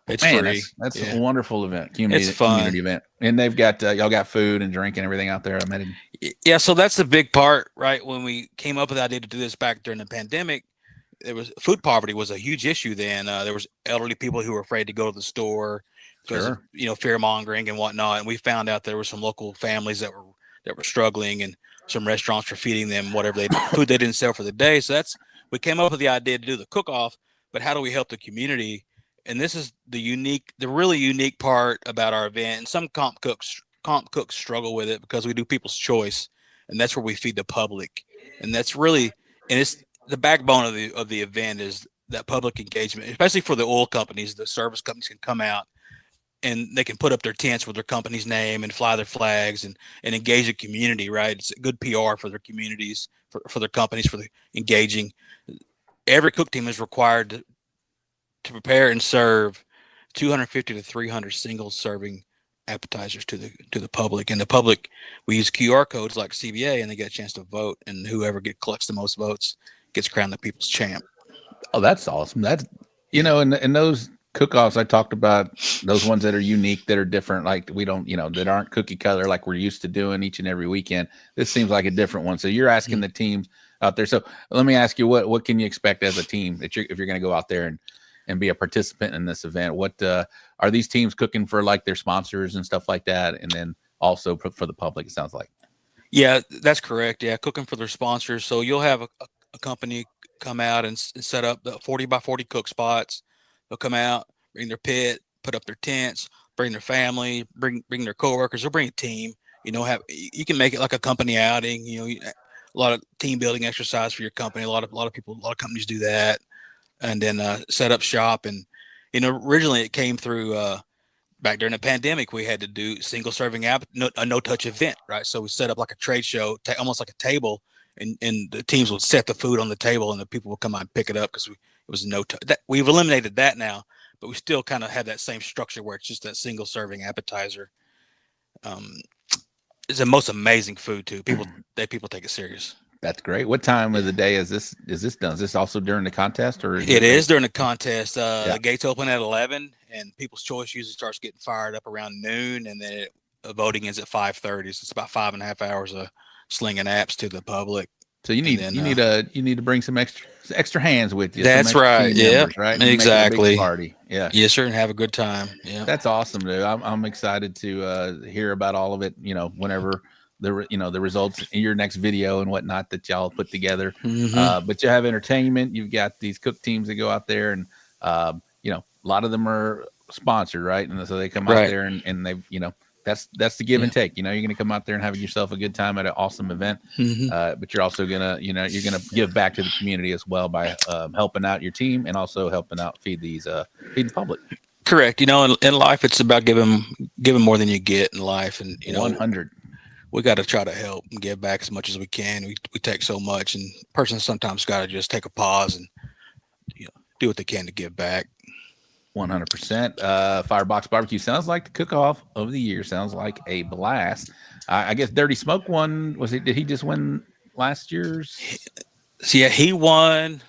L: It's free.
A: That's a wonderful event. Community event, and they've got y'all got food and drink and everything out there. I imagine.
L: Yeah, so that's the big part, right? When we came up with the idea to do this back during the pandemic, there was food poverty was a huge issue. Then there was elderly people who were afraid to go to the store because of, fear mongering and whatnot. And we found out there were some local families that were struggling, and some restaurants were feeding them whatever food they didn't sell for the day. So we came up with the idea to do the cook-off, but how do we help the community? And this is the really unique part about our event. And some comp cooks struggle with it because we do people's choice, and that's where we feed the public. And that's really, and it's the backbone of the event is that public engagement, especially for the oil companies. The service companies can come out and they can put up their tents with their company's name and fly their flags and engage the community, right? It's a good PR for their communities, for their companies, for the engaging. Every cook team is required to prepare and serve 250 to 300 single serving appetizers to the public. And the public, we use QR codes like CBA, and they get a chance to vote. And whoever collects the most votes gets crowned the people's champ.
A: Oh, that's awesome. That's and those cook-offs I talked about, those ones that are unique, that are different, like we don't, that aren't cookie cutter like we're used to doing each and every weekend. This seems like a different one. So you're asking the teams out there. So let me ask you, what can you expect as a team if you're going to go out there and be a participant in this event? What are these teams cooking for, like their sponsors and stuff like that, and then also for the public? It sounds like.
L: Yeah, that's correct. Yeah, cooking for their sponsors. So you'll have a company come out and set up the 40 by 40 cook spots. They'll come out, bring their pit, put up their tents, bring their family, bring their coworkers, or bring a team. You can make it like a company outing. A lot of team building exercise for your company. A lot of companies do that. And then set up shop. And originally it came through back during the pandemic, we had to do single serving a no touch event, right? So we set up like a trade show, almost like a table, and the teams would set the food on the table, and the people would come out and pick it up because it was no touch. We've eliminated that now, but we still kind of have that same structure where it's just that single serving appetizer. It's the most amazing food too. People take it serious.
A: That's great. What time of the day is this done? Is this also during the contest, or
L: it is during the contest? The gates open at 11, and People's Choice usually starts getting fired up around noon, and then voting is at 5:30. So it's about 5.5 hours of slinging apps to the public.
A: So you need to bring some extra hands with you.
L: That's right. Yeah.
A: Right.
L: Exactly.
A: Party. Yeah.
L: Yes, sir. And have a good time. Yeah.
A: That's awesome, dude. I'm excited to hear about all of it. Whenever the results in your next video and whatnot that y'all put together. But you have entertainment. You've got these cook teams that go out there, and a lot of them are sponsored, right? And so they come out there and they've that's the give and take. You're going to come out there and have yourself a good time at an awesome event, but you're also gonna give back to the community as well by helping out your team and also helping out feed the public.
L: Correct. In life, it's about giving more than you get in life, and
A: 100.
L: We got to try to help and give back as much as we can. We take so much, and persons sometimes got to just take a pause and do what they can to give back.
A: 100%. Firebox Barbecue sounds like the cook-off of the year. Sounds like a blast. I guess Dirty Smoke won. Did he just win last year's?
L: Yeah, he won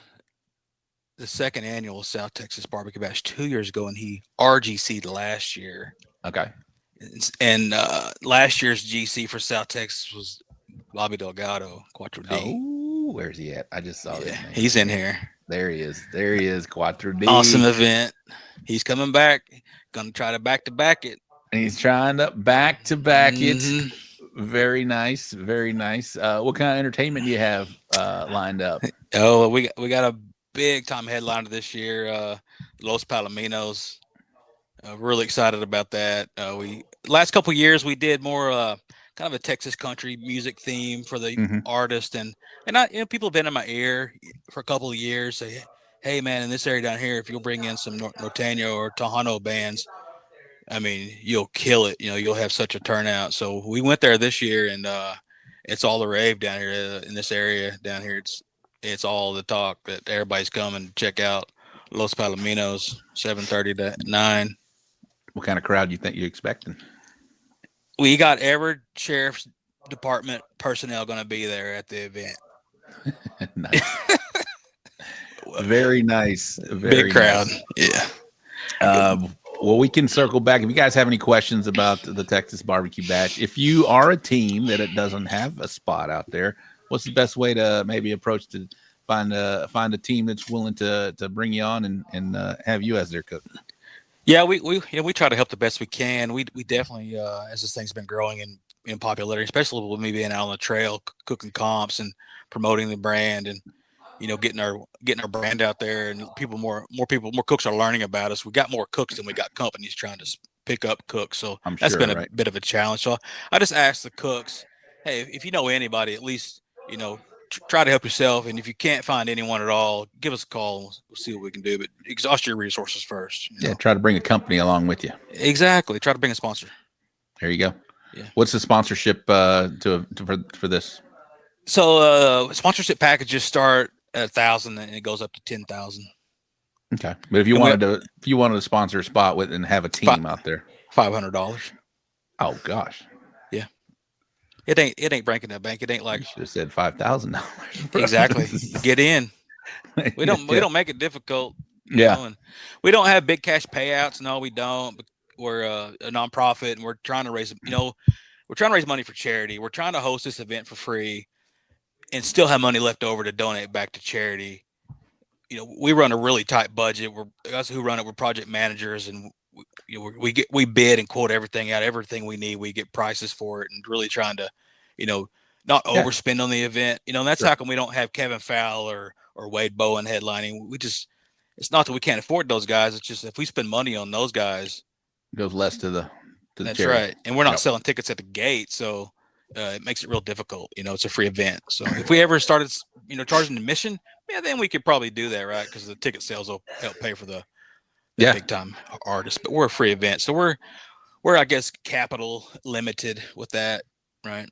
L: the second annual South Texas BBQ Bash 2 years ago, and he RGC'd last year.
A: Okay.
L: And last year's GC for South Texas was Bobby Delgado, Quattro D.
A: Oh, where's he at? I just saw that.
L: He's in here.
A: There he is. Quattro D.
L: Awesome event. He's coming back. Gonna try to back-to-back it.
A: And he's trying to back-to-back it. Very nice. Very nice. What kind of entertainment do you have lined up?
L: Oh, we got a big time headliner this year. Los Palominos. Really excited about that. Last couple of years we did more kind of a Texas country music theme for the artist, and people have been in my ear for a couple of years. Say, hey man, in this area down here, if you'll bring in some Norteño or Tejano bands, I mean, you'll kill it. You'll have such a turnout. So we went there this year, and it's all the rave down here in this area down here. It's all the talk that everybody's coming to check out Los Palominos, 7:30 to 9.
A: What kind of crowd do you think you're expecting?
L: We got every sheriff's department personnel going to be there at the event.
A: Nice. Very nice.
L: Big crowd.
A: Nice. Yeah. Well, we can circle back. If you guys have any questions about the Texas BBQ Bash, if you are a team that it doesn't have a spot out there, what's the best way to maybe approach to find a team that's willing to bring you on and have you as their cook?
L: Yeah, we try to help the best we can. We definitely, as this thing's been growing in popularity, especially with me being out on the trail, cooking comps and promoting the brand, and getting our brand out there, and more cooks are learning about us. We got more cooks than we got companies trying to pick up cooks, so that's been a bit of a challenge. So I just asked the cooks, hey, if you know anybody, at least try to help yourself, and if you can't find anyone at all, give us a call and we'll see what we can do, but exhaust your resources first.
A: Yeah, try to bring a company along with you.
L: Exactly. Try to bring a sponsor.
A: There you go.
L: Yeah.
A: What's the sponsorship for this?
L: So sponsorship packages start at $1,000 and it goes up to $10,000.
A: Okay, but if you wanted to sponsor a spot with and have a team out there,
L: $500.
A: Oh gosh.
L: Yeah. It ain't breaking that bank. It ain't like
A: you should have said $5,000.
L: Exactly. Get in. We don't make it difficult.
A: Yeah.
L: And we don't have big cash payouts. No, we don't. We're a nonprofit, and we're trying to raise money for charity. We're trying to host this event for free and still have money left over to donate back to charity. We run a really tight budget. Us who run it, we're project managers, and we bid and quote everything out, everything we need. We get prices for it, and really trying to, not overspend on the event. And that's how come we don't have Kevin Fowler or Wade Bowen headlining. It's not that we can't afford those guys. It's just if we spend money on those guys,
A: it goes less to the
L: that's
A: charity.
L: Right. And we're not selling tickets at the gate, so it makes it real difficult. It's a free event. So if we ever started, charging admission, then we could probably do that, right? Because the ticket sales will help pay for the big time artists, but we're a free event. So we're, I guess, capital limited with that. Right.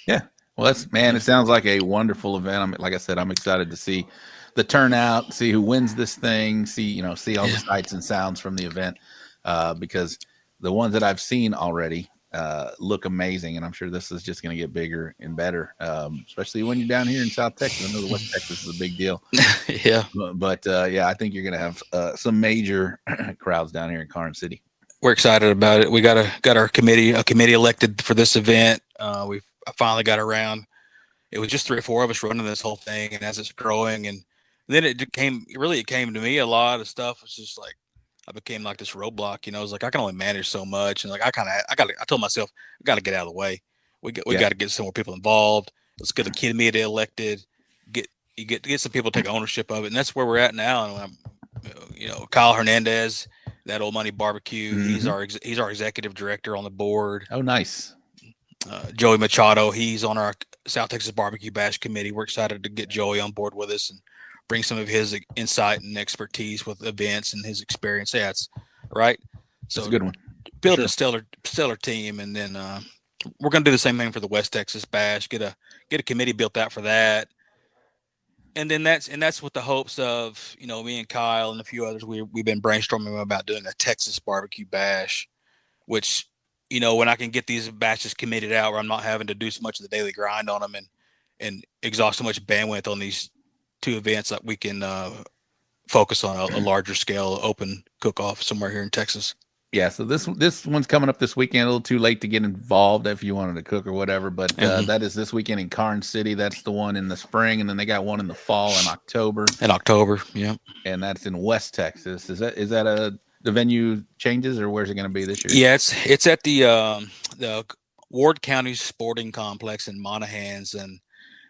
A: Yeah. Well, it sounds like a wonderful event. Like I said, I'm excited to see the turnout, see who wins this thing, see all the sights and sounds from the event, because the ones that I've seen already look amazing, and I'm sure this is just going to get bigger and better, especially when you're down here in South Texas. I know the West Texas is a big deal.
L: Yeah.
A: But I think you're going to have some major crowds down here in Karnes City.
L: We're excited about it. We got our committee elected for this event. I finally got around. It was just 3 or 4 of us running this whole thing, and as it's growing, and then it came to me a lot of stuff. It's just like I became like this roadblock. It's like I can only manage so much, and like I told myself I got to get out of the way. We got to get some more people involved. Let's get the committee elected. Get some people to take ownership of it, and that's where we're at now. And Kyle Hernandez, that Old Money Barbecue.
A: Mm-hmm.
L: He's our executive director on the board.
A: Oh, nice.
L: Joey Machado, he's on our South Texas Barbecue Bash committee. We're excited to get Joey on board with us and bring some of his insight and expertise with events and his experience. Yeah, it's right. So
A: it's a good one.
L: Building a stellar team, and then we're going to do the same thing for the West Texas Bash. Get a committee built out for that. And then that's with the hopes of, me and Kyle and a few others, we've been brainstorming about doing a Texas Barbecue Bash, which, when I can get these batches committed out where I'm not having to do so much of the daily grind on them and exhaust so much bandwidth on these 2 events, that we can focus on a larger scale open cook-off somewhere here in Texas.
A: Yeah, so this one's coming up this weekend. A little too late to get involved if you wanted to cook or whatever, but that is this weekend in Karnes City. That's the one in the spring, and then they got one in the fall in October.
L: Yeah.
A: And that's in West Texas. Is that the venue changes, or where's it going to be this year?
L: Yeah, it's at the Ward County Sporting Complex in Monahans, and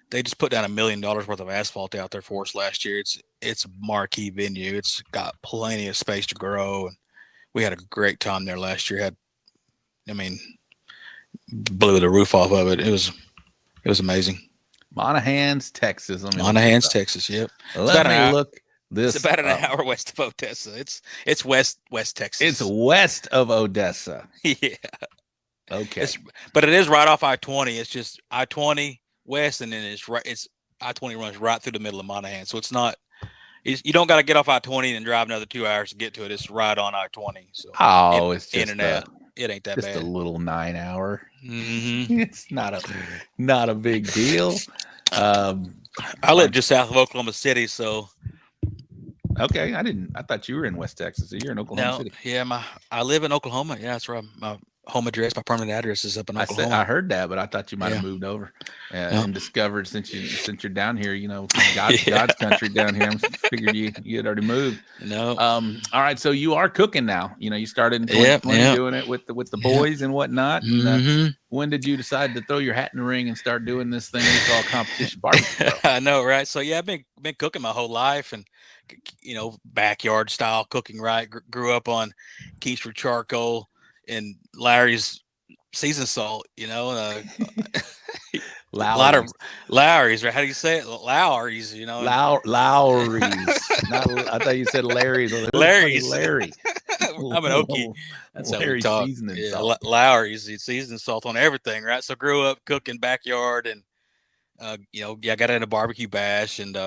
L: they just put down $1 million worth of asphalt out there for us last year. It's a marquee venue. It's got plenty of space to grow, and we had a great time there last year. Blew the roof off of it. It was amazing.
A: Monahans, Texas.
L: Monahans, Texas. Yep.
A: Let me look this.
L: It's about an hour west of Odessa. It's west Texas.
A: It's west of Odessa.
L: Yeah.
A: Okay.
L: But it is right off I-20. It's just I-20 west, and then it's I-20 runs right through the middle of Monahans. So it's not. You don't got to get off I-20 and drive another 2 hours to get to it. It's right on I-20. So
A: it's just
L: in and out. It ain't that
A: just
L: bad.
A: Just a little 9 hour.
L: Mm-hmm.
A: It's not a big deal.
L: I live just south of Oklahoma City, so.
A: Okay, I thought you were in West Texas. So you're in Oklahoma City.
L: Yeah, I live in Oklahoma. Yeah, that's where my home address, my permanent address is up in Oklahoma.
A: I heard that, but I thought you might have moved over and discovered since you're down here, God's country down here. I figured you had already moved.
L: No.
A: All right. So you are cooking now. You started in 2020 doing it with the boys and whatnot. And, when did you decide to throw your hat in the ring and start doing this thing we call competition barbecue?
L: I know, right? So I've been cooking my whole life, and backyard style cooking. Right, grew up on Kingsford charcoal and Larry's seasoned salt, a lot of Lowry's, right? How do you say it? Lowry's,
A: Lowry's. I thought you said Larry's.
L: Larry's.
A: Larry.
L: I'm an Okie. That's how we talk.
A: Salt.
L: Lowry's, seasoned salt on everything, right? So grew up cooking backyard, and I got into barbecue bash, and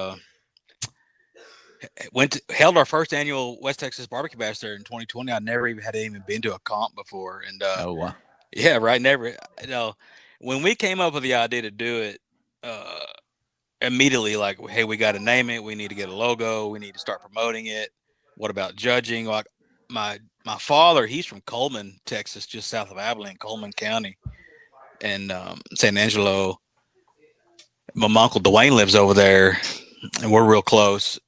L: held our first annual West Texas Barbecue Bash there in 2020. I never even been to a comp before, and
A: oh wow,
L: yeah, right. Never. When we came up with the idea to do it, immediately like, hey, we got to name it. We need to get a logo. We need to start promoting it. What about judging? Like my father, he's from Coleman, Texas, just south of Abilene, Coleman County, and San Angelo. My uncle Dwayne lives over there, and we're real close.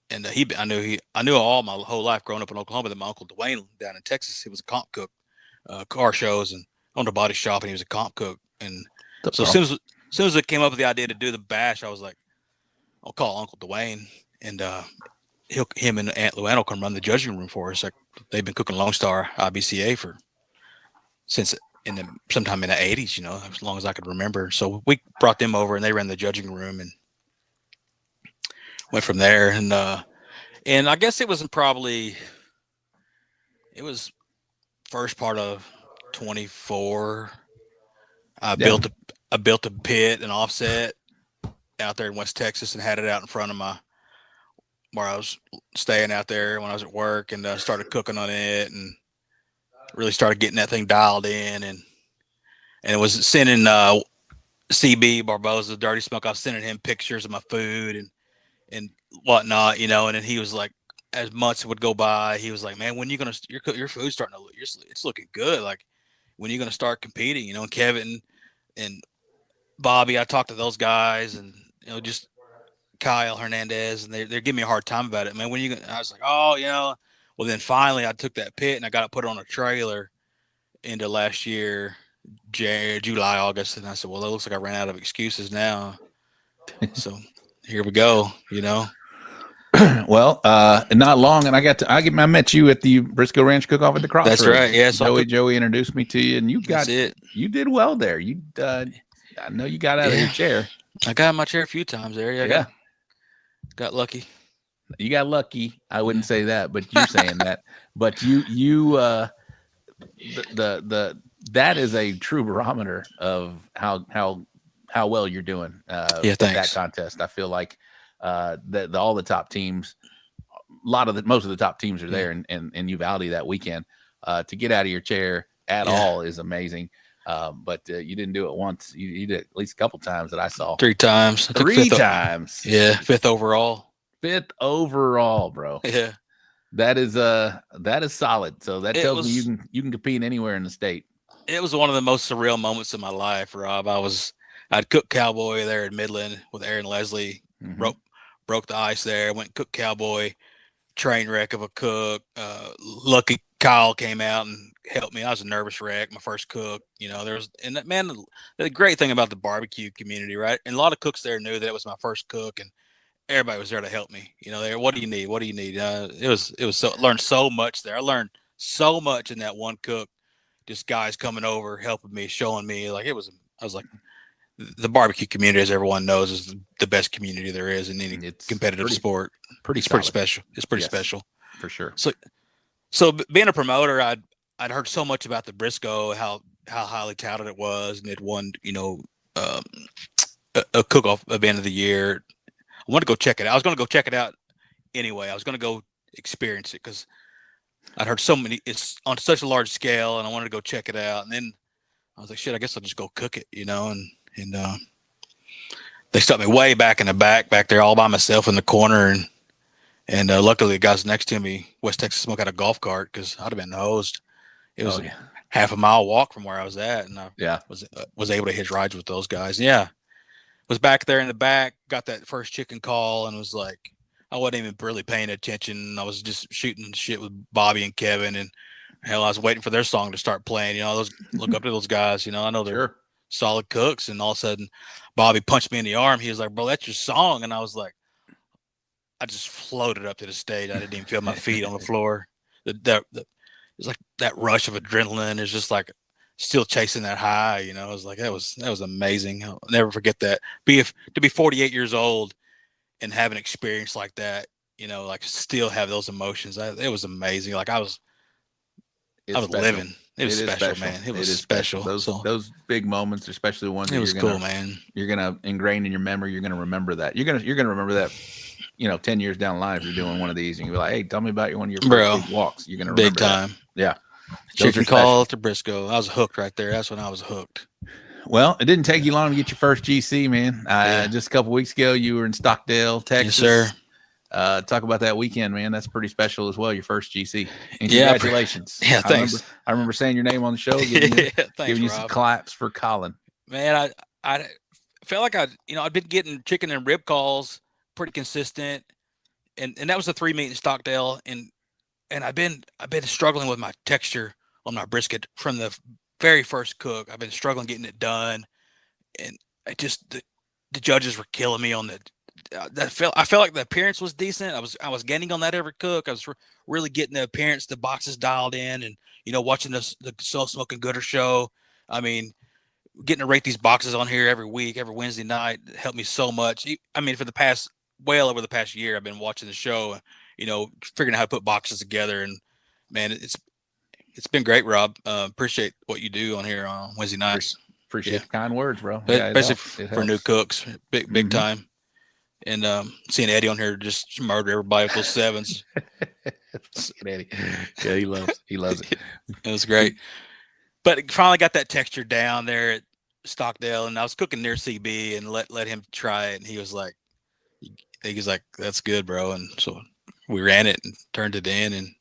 L: And I knew all my whole life growing up in Oklahoma that my uncle Dwayne down in Texas, he was a comp cook, car shows and owned a body shop, and he was a comp cook. And so as soon as it came up with the idea to do the bash, I was like, I'll call Uncle Dwayne, and him and Aunt Luann will come run the judging room for us. Like they've been cooking Lone Star IBCA since sometime in the 80s, as long as I could remember. So we brought them over, and they ran the judging room, and went from there. And I guess it was probably it was first part of 24. I built a pit, an offset out there in West Texas, and had it out in front of where I was staying out there when I was at work, and started cooking on it and really started getting that thing dialed in, and it was sending CB Barboza, Dirty Smoke. I was sending him pictures of my food and whatnot, and then he was like, as months would go by, he was like, man, when you gonna your food's starting to look, it's looking good. Like, when you gonna start competing? And Kevin and Bobby, I talked to those guys, and just Kyle Hernandez, and they're giving me a hard time about it, man. When you gonna? I was like, oh, well, then finally I took that pit and I got it put on a trailer into last year, July, August, and I said, well, it looks like I ran out of excuses now. So here we go,
A: Well, not long, and I met you at the Briscoe Ranch Cook-Off at the Crossroads.
L: That's right. Yeah, so
A: Joey introduced me to you, and you did well there. I know you got out of your chair.
L: I got in my chair a few times there. Yeah. Got lucky.
A: You got lucky. I wouldn't say that, but you're saying that. But that is a true barometer of how well you're doing.
L: Thanks.
A: That contest. I feel like that all the top teams, most of the top teams are there in Uvalde that weekend. To get out of your chair at all is amazing. But you didn't do it once. You did at least a couple times that I saw.
L: 3 times.
A: 3 times.
L: Yeah, 5th overall.
A: 5th overall, bro.
L: Yeah.
A: That is solid. So that tells me you can compete anywhere in the state.
L: It was one of the most surreal moments of my life, Rob. I'd cooked Cowboy there in Midland with Aaron Leslie.
A: Mm-hmm.
L: Broke the ice there. Went and cooked Cowboy. Train wreck of a cook. Lucky Kyle came out and helped me. I was a nervous wreck. My first cook, the great thing about the barbecue community, right? And a lot of cooks there knew that it was my first cook, and everybody was there to help me. What do you need? What do you need? It was learned so much there. I learned so much in that one cook. Just guys coming over, helping me, showing me. I was like, the barbecue community, as everyone knows, is the best community there is in any competitive sport. It's pretty special. It's pretty special
A: for sure.
L: So being a promoter, I'd heard so much about the Briscoe, how highly touted it was, and it won, a cook-off event of the year. I wanted to go check it out. I was going to go check it out anyway. I was going to go experience it because I'd heard it's on such a large scale, and I wanted to go check it out. And then I was like, shit, I guess I'll just go cook it, and they stuck me way back in the back there all by myself in the corner. And luckily the guys next to me, West Texas Smoke, had a golf cart because I'd have been hosed. It was half a mile walk from where I was at. And I was able to hitch rides with those guys. Yeah. Was back there in the back, got that first chicken call, and was like, I wasn't even really paying attention. I was just shooting shit with Bobby and Kevin, and hell, I was waiting for their song to start playing. Look up to those guys. I know they're solid cooks, and all of a sudden, Bobby punched me in the arm. He was like, "Bro, that's your song," and I was like, I just floated up to the stage. I didn't even feel my feet on the floor. It was like that rush of adrenaline is just like still chasing that high. It was like that was amazing. I'll never forget that. To be 48 years old and have an experience like that, still have those emotions. It was amazing. Like I was living. It was special, man. It was special.
A: Those big moments, especially the ones
L: that cool, man.
A: You're gonna ingrain in your memory. You're gonna remember that. You're gonna remember that. 10 years down the line, if you're doing one of these, and you're like, "Hey, tell me about one of your first big walks." You're gonna remember
L: big time.
A: That. Yeah.
L: Chicken call to Briscoe. I was hooked right there. That's when I was hooked.
A: Well, it didn't take you long to get your first GC, man. Just a couple weeks ago, you were in Stockdale, Texas.
L: Yes,
A: sir. Talk about that weekend, man. That's pretty special as well. Your first GC. And congratulations.
L: Yeah, thanks.
A: I remember saying your name on the show, giving you some claps for Collin.
L: Man, I felt like I'd been getting chicken and rib calls pretty consistent, and that was the 3 meet in Stockdale, and I've been struggling with my texture on my brisket from the very first cook. I've been struggling getting it done, and the judges were killing me on I felt like the appearance was decent. I was gaining on that every cook. I was really getting the appearance, the boxes dialed in, and watching the Soul Smoking Gooder show. I mean, getting to rate these boxes on here every week, every Wednesday night helped me so much. I mean, over the past year, I've been watching the show, figuring out how to put boxes together, and man, It's been great, Rob. Appreciate what you do on here on Wednesday nights.
A: Appreciate the kind words, bro.
L: Especially for new cooks, big time. And seeing Eddie on here just murder everybody with those sevens.
A: Eddie. Yeah, he loves it.
L: It was great. But finally got that texture down there at Stockdale, and I was cooking near CB and let him try it, and he was like, "That's good, bro." And so we ran it and turned it in, and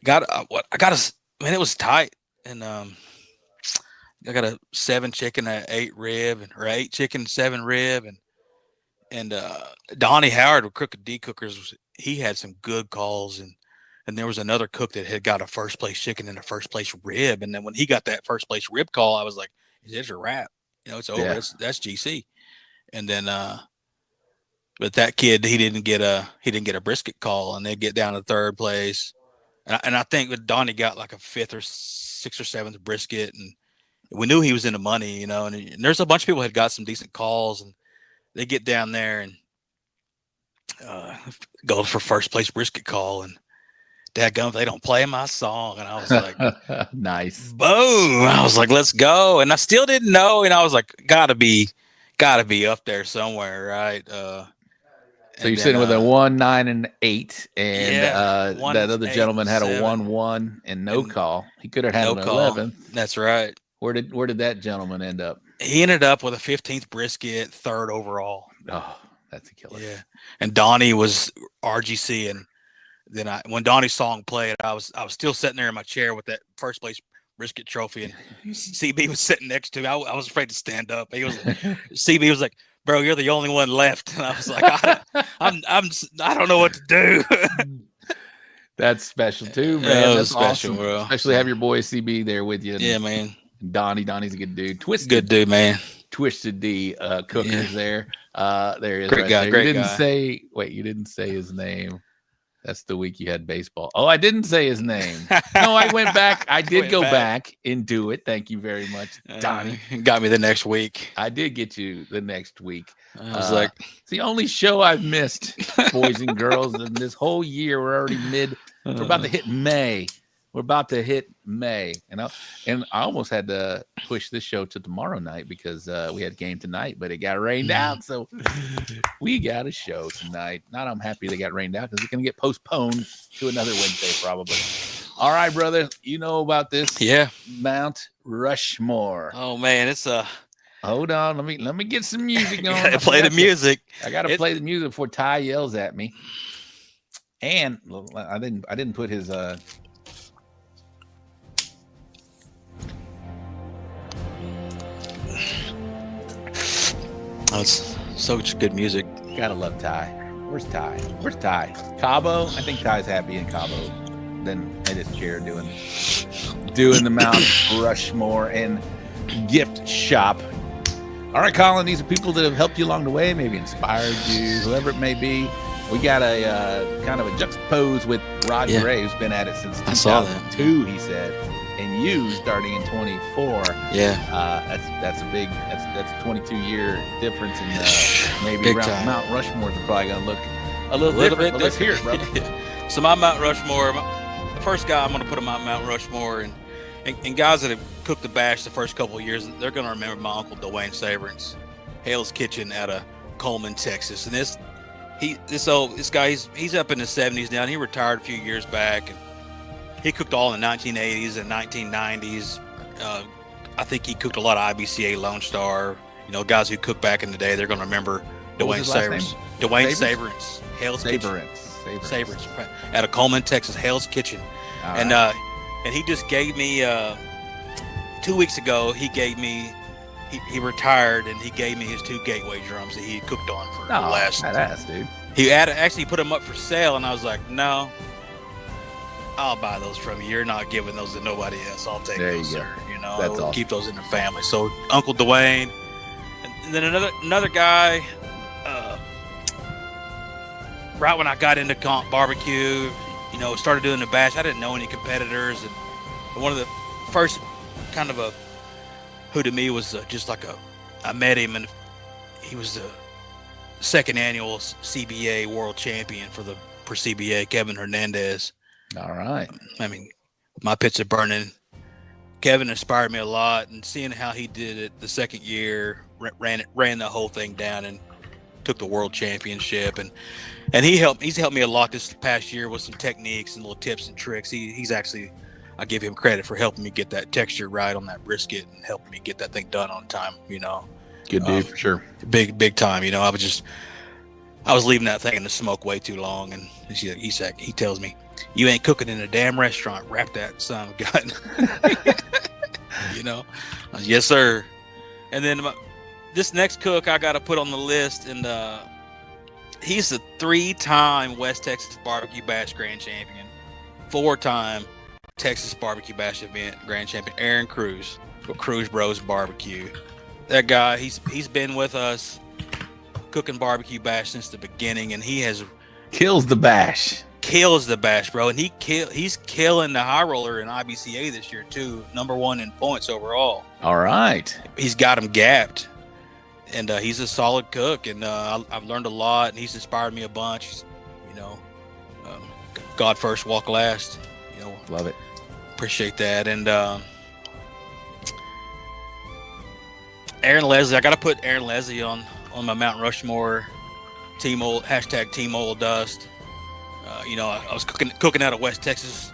L: it was tight, and I got a 7 chicken, an 8 rib, or 8 chicken, 7 rib, and Donnie Howard with Crooked D Cookers, he had some good calls, and there was another cook that had got a first place chicken and a first place rib. And then when he got that first place rib call, I was like, "It's a wrap. It's over. Yeah. That's GC." And then, but that kid, he didn't get a brisket call, and they get down to 3rd place. And I think that Donnie got like a 5th or 6th or 7th brisket, and we knew he was in the money, and there's a bunch of people had got some decent calls, and they get down there and go for first place brisket call, and dadgum, they don't play my song. And I was like,
A: nice.
L: Boom. I was like, let's go. And I still didn't know. And I was like, gotta be up there somewhere. Right.
A: So you're sitting with a 1, 9, and 8. And that other gentleman had a 1, 1 and no call. He could have had an 11.
L: That's right.
A: Where did that gentleman end up?
L: He ended up with a 15th brisket, 3rd overall.
A: Oh, that's a killer.
L: Yeah. And Donnie was RGC, and then when Donnie's song played, I was still sitting there in my chair with that first place brisket trophy, and CB was sitting next to me. I was afraid to stand up. CB was like, "Bro, you're the only one left." And I was like, I don't know what to do.
A: That's special too, man. That's
L: special,
A: awesome,
L: bro.
A: Especially have your boy CB there with you.
L: Yeah, man.
A: Donnie's a good dude.
L: Good dude, man.
A: Twisted D cookers there. There he is.
L: Great guy. Great guy.
A: You didn't say his name. That's the week you had baseball. Oh, I didn't say his name. No, I went back. I did go back and do it. Thank you very much, Donnie.
L: Got me the next week.
A: I did get you the next week.
L: I was like,
A: it's the only show I've missed, boys and girls. And this whole year, we're already we're about to hit May. And I almost had to push this show to tomorrow night because we had game tonight, but it got rained out. So we got a show tonight. I'm happy they got rained out because it's going to get postponed to another Wednesday probably. All right, brother. You know about this?
L: Yeah.
A: Mount Rushmore.
L: Oh man, it's
A: Hold on. Let me get some music going.
L: I play the music.
A: I got to play the music before Ty yells at me. And I didn't put his
L: Oh, it's such good music.
A: Gotta love Ty. Where's Ty? Cabo? I think Ty's happy in Cabo. Then at his chair doing the Mount Rushmore and gift shop. All right, Collin, these are people that have helped you along the way, maybe inspired you, whoever it may be. We got a kind of a juxtapose with Rod Gray, who's been at it since 2002, he said. And you starting in 24.
L: Yeah.
A: That's a 22-year difference, and maybe
L: Big
A: around
L: time.
A: Mount Rushmore is probably going to look a little different. But let's hear it, brother.
L: So my Mount Rushmore, the first guy I'm going to put on my Mount Rushmore, and guys that have cooked the bash the first couple of years, they're going to remember my uncle Dwayne Saverance, Hale's Kitchen out of Coleman, Texas. And this guy, he's up in his 70s now, and he retired a few years back. And he cooked all in the 1980s and 1990s. I think he cooked a lot of IBCA Lone Star. Guys who cooked back in the day, they're going to remember Dwayne Saverance. Dwayne Saverance, Hale's Kitchen. Saverance, out of Coleman, Texas, Hale's Kitchen.
A: All
L: and
A: right.
L: And he just gave me 2 weeks ago. He gave me. He retired, and he gave me his 2 Gateway drums that he had cooked on for the last.
A: Badass, dude.
L: He actually put them up for sale, and I was like, no. I'll buy those from you. You're not giving those to nobody else. I'll take those, sir.
A: That's awesome.
L: Keep those in the family. So Uncle Dwayne, and then another guy. Right when I got into barbecue, started doing the bash. I didn't know any competitors, and one of the first kind of who to me was just like I met him, and he was the 2nd annual CBA world champion for CBA, Kevin Hernandez.
A: All right.
L: I mean, my pits are burning. Kevin inspired me a lot, and seeing how he did it the second year, ran the whole thing down and took the world championship. And he's helped me a lot this past year with some techniques and little tips and tricks. He's actually, I give him credit for helping me get that texture right on that brisket and helping me get that thing done on time.
A: Good dude for sure.
L: Big time. I was leaving that thing in the smoke way too long, and he tells me, "You ain't cooking in a damn restaurant. Wrap that son of a gun." Yes, sir. And then this next cook I got to put on the list, and he's the 3-time West Texas Barbecue Bash Grand Champion, 4-time Texas Barbecue Bash event Grand Champion, Aaron Cruz, Cruz Bros Barbecue. That guy, he's been with us cooking barbecue bash since the beginning, and he has
A: kills the bash,
L: bro. And he's killing the high roller in IBCA this year too, #1 in points overall.
A: All right,
L: he's got him gapped, and he's a solid cook, and I've learned a lot, and he's inspired me a bunch. God first, walk last.
A: Love it.
L: Appreciate that. And Aaron Leslie, I got to put Aaron Leslie on my Mount Rushmore. Team Old Dust. I was cooking out of West Texas,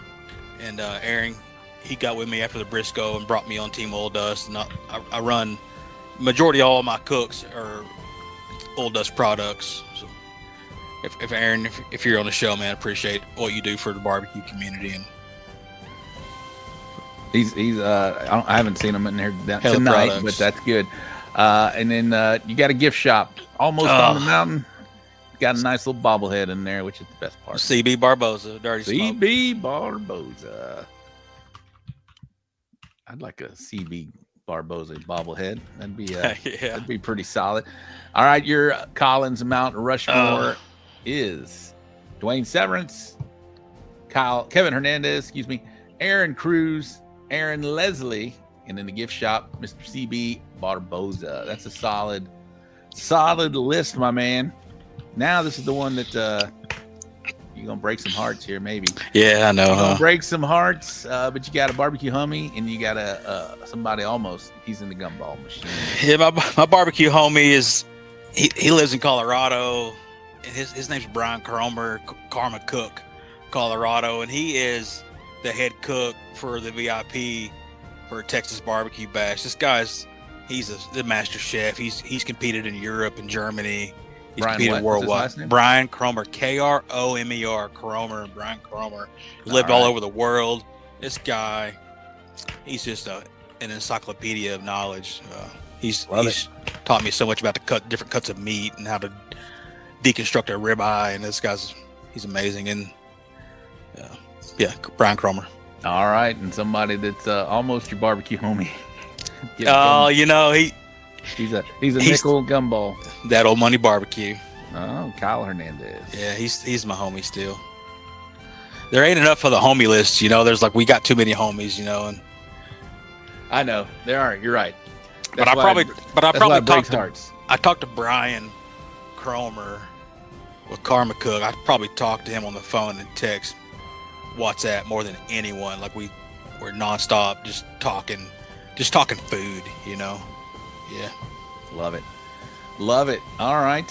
L: and Aaron, he got with me after the Briscoe and brought me on Team Old Dust. And I run majority of all my cooks are Old Dust products. So if Aaron, if you're on the show, man, I appreciate what you do for the barbecue community. And
A: I haven't seen him in here tonight, but that's good. And then you got a gift shop almost on the mountain. Got a nice little bobblehead in there, which is the best part.
L: CB Barboza, Dirty Smoke.
A: CB Barboza. I'd like a CB Barboza bobblehead. That'd be that'd be pretty solid. All right, your Collin's Mount Rushmore is Dwayne Severance, Kevin Hernandez, Aaron Cruz, Aaron Leslie, and in the gift shop, Mr. CB Barboza. That's a solid list, my man. Now this is the one that you're gonna break some hearts here, maybe.
L: Yeah, I know.
A: You're gonna break some hearts, but you got a barbecue homie, and you got somebody almost. He's in the gumball machine.
L: Yeah, my barbecue homie is he lives in Colorado, and his name's Brian Cromer, Karma Cook, Colorado, and he is the head cook for the VIP for Texas Barbecue Bash. This guy's he's the master chef. He's competed in Europe and Germany. He's competed worldwide. Brian Cromer, Kromer, Cromer, Brian Cromer. He lived all over the world. This guy, he's just an encyclopedia of knowledge. He's taught me so much about different cuts of meat and how to deconstruct a ribeye. And this guy's he's amazing. And Brian Cromer.
A: All right, and somebody that's almost your barbecue homie. He's a nickel gumball.
L: That old money barbecue.
A: Oh, Kyle Hernandez.
L: Yeah, he's my homie still. There ain't enough for the homie list, There's we got too many homies, and
A: I know there are. You're right.
L: I talked to Brian Cromer with Karma Cook. I probably talked to him on the phone and text, WhatsApp more than anyone. We're nonstop, just talking food, Yeah.
A: Love it. All right.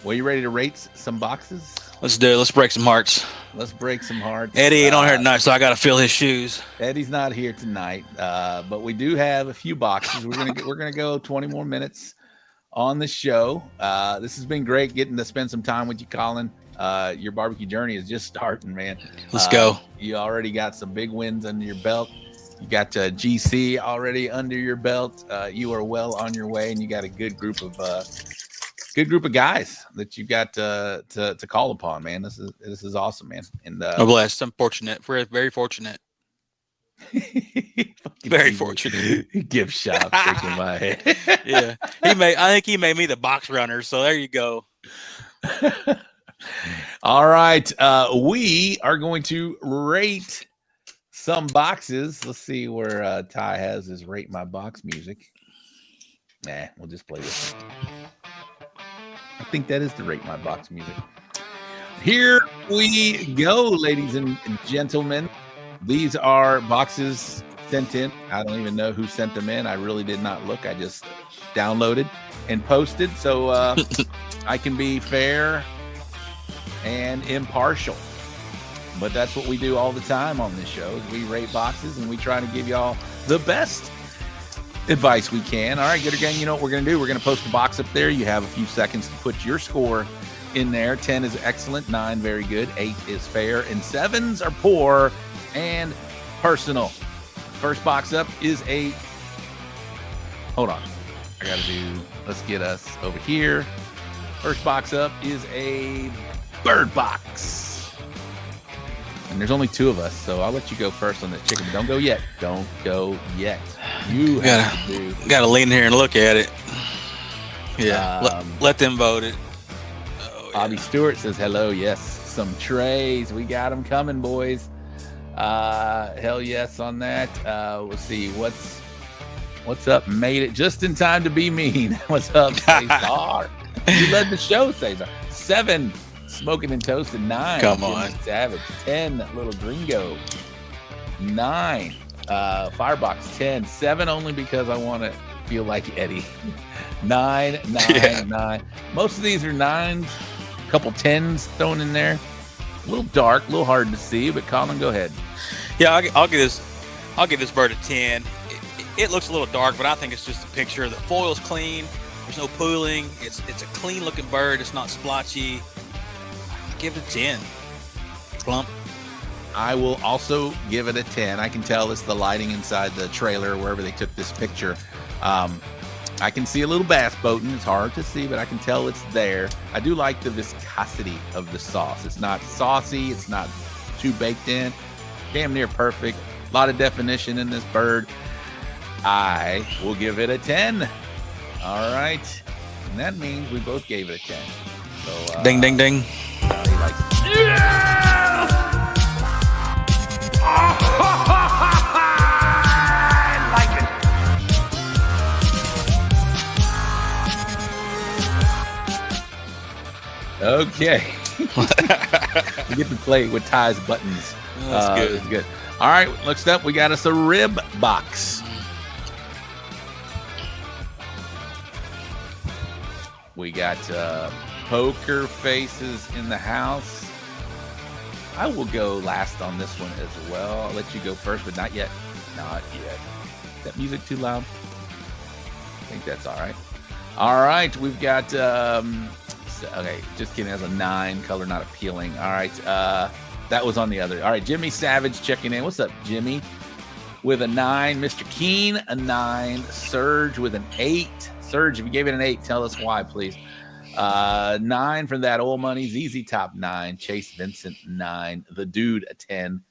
A: Well, you ready to rate some boxes?
L: Let's do it. Let's break some hearts. Eddie ain't on here tonight, so I got to fill his shoes.
A: Eddie's not here tonight, but we do have a few boxes. We're gonna go 20 more minutes on the show. This has been great getting to spend some time with you, Collin. Your barbecue journey is just starting, man.
L: Let's go.
A: You already got some big wins under your belt. You got GC already under your belt. You are well on your way, and you got a good group of guys that you got to call upon, man. This is awesome, man. And
L: I'm blessed. I'm fortunate. We're very fortunate. Very fortunate.
A: Gift shop shaking my head.
L: Yeah, I think he made me the box runner. So there you go.
A: All right, we are going to rate some boxes. Let's see where Ty has his rate my box music. We'll just play this. I think that is the rate my box music. Here we go, ladies and gentlemen. These are boxes sent in. I don't even know who sent them in. I really did not look. I just downloaded and posted. So I can be fair and impartial. But that's what we do all the time on this show. Is we rate boxes and we try to give y'all the best advice we can. All right, Gooder Gang, you know what we're going to do? We're going to post a box up there. You have a few seconds to put your score in there. 10 is excellent, 9 very good, 8 is fair, and 7s are poor and personal. First box up is a, hold on, I gotta do, let's get us over here. First box up is a bird box, and there's only 2 of us, so I'll let you go first on this chicken. Don't go yet. Don't go yet. You
L: gotta lean here and look at it. Yeah, let them vote it.
A: Bobby Stewart says hello. Yes, some trays. We got them coming, boys. Hell yes on that. We'll see what's up. Made it just in time to be mean. What's up, Cesar? You led the show, Cesar. 7, Smoking and Toasted. 9,
L: come on,
A: Jimmy Savage. 10, Little Gringo. 9, Firebox. 10, 7 only because I want to feel like Eddie. 9, 9. Most of these are 9s. Couple 10s thrown in there. A little dark, a little hard to see, but Collin, go ahead.
L: Yeah, I'll give this bird a 10. It looks a little dark, but I think it's just a picture. The foil's clean. There's no pooling. It's a clean looking bird. It's not splotchy. Give it a 10. Plump.
A: I will also give it a 10. I can tell it's the lighting inside the trailer, wherever they took this picture. I can see a little bass boating. It's hard to see, but I can tell it's there. I do like the viscosity of the sauce. It's not saucy. It's not too baked in. Damn near perfect. A lot of definition in this bird. I will give it a 10. All right. And that means we both gave it a 10. So,
L: ding, ding, ding.
A: Okay. We get to play with Ty's buttons.
L: That's good.
A: That's good. All right. Next up, we got us a rib box. We got poker faces in the house. I will go last on this one as well. I'll let you go first, but not yet. Not yet. Is that music too loud? I think that's all right. All right. We've got... okay, just kidding. That's a 9. Color not appealing. All right, that was on the other. All right, Jimmy Savage checking in. What's up, Jimmy? With a 9. Mr. Keen, a 9. Surge with an 8. Surge, if you gave it an 8, tell us why, please. 9 from that old money. ZZ Top 9. Chase Vincent 9. The Dude a 10.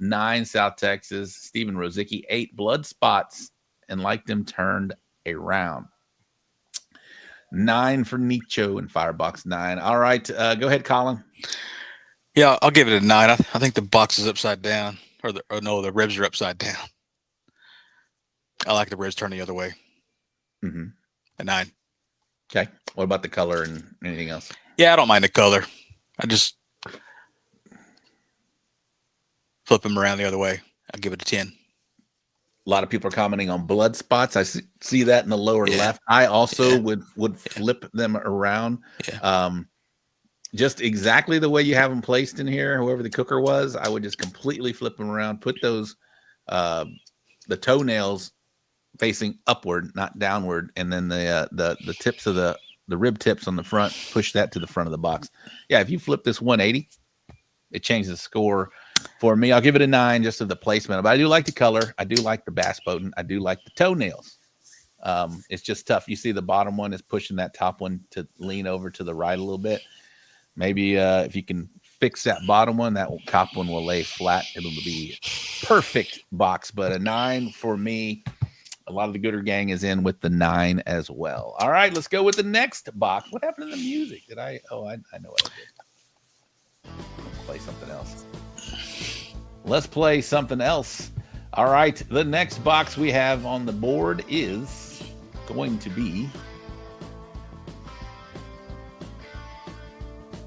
A: 9 South Texas. Stephen Rosicki 8. Blood Spots and Like Them Turned Around. 9 for Nicho and Firebox 9. All right, go ahead, Collin.
L: Yeah, I'll give it a 9. I think the box is upside down, or the ribs are upside down. I like the ribs turn the other way.
A: Mm-hmm.
L: A 9.
A: Okay. What about the color and anything else?
L: Yeah, I don't mind the color. I just flip them around the other way. I'll give it a 10.
A: A lot of people are commenting on blood spots. I see that in the lower left. I also would flip them around.
L: Yeah.
A: Just exactly the way you have them placed in here, whoever the cooker was, I would just completely flip them around, put those the toenails facing upward, not downward, and then the tips of the rib tips on the front, push that to the front of the box. Yeah, if you flip this 180, it changes the score for me. I'll give it a 9 just of the placement. But I do like the color. I do like the bass boating. I do like the toenails. It's just tough. You see the bottom one is pushing that top one to lean over to the right a little bit. Maybe if you can fix that bottom one, that top one will lay flat. It'll be perfect box. But a 9 for me. A lot of the Gooder Gang is in with the 9 as well. All right, let's go with the next box. What happened to the music? I know what I did. Let's play something else. Let's play something else. All right, the next box we have on the board is going to be...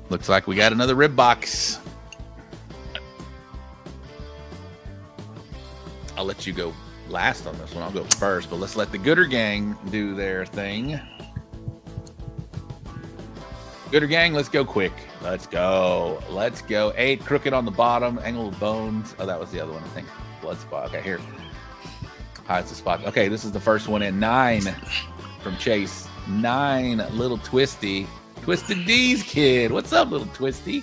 A: Looks like we got another rib box. I'll let you go last on this one. I'll go first, but let's let the Gooder Gang do their thing. Gooder Gang, let's go quick. Let's go. 8, crooked on the bottom, angled bones. Oh, that was the other one, I think. Blood spot. Okay, here. Hides the spot. Okay, this is the first one in. 9 from Chase. 9, Little Twisty. Twisted D's kid. What's up, Little Twisty?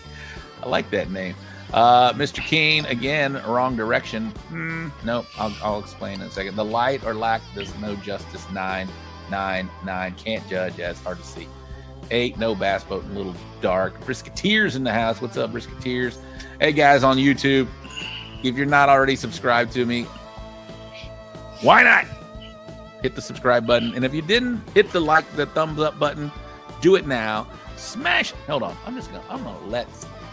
A: I like that name. Mr. Keen, again, wrong direction. Nope, I'll explain in a second. The light or lack does no justice. 9, can't judge, as hard to see. 8, no bass boat, a little dark. Brisketeers in the house. What's up, Brisketeers? Hey, guys on YouTube, if you're not already subscribed to me, why not hit the subscribe button? And if you didn't hit the thumbs up button, do it now. Smash. Hold on. I'm gonna let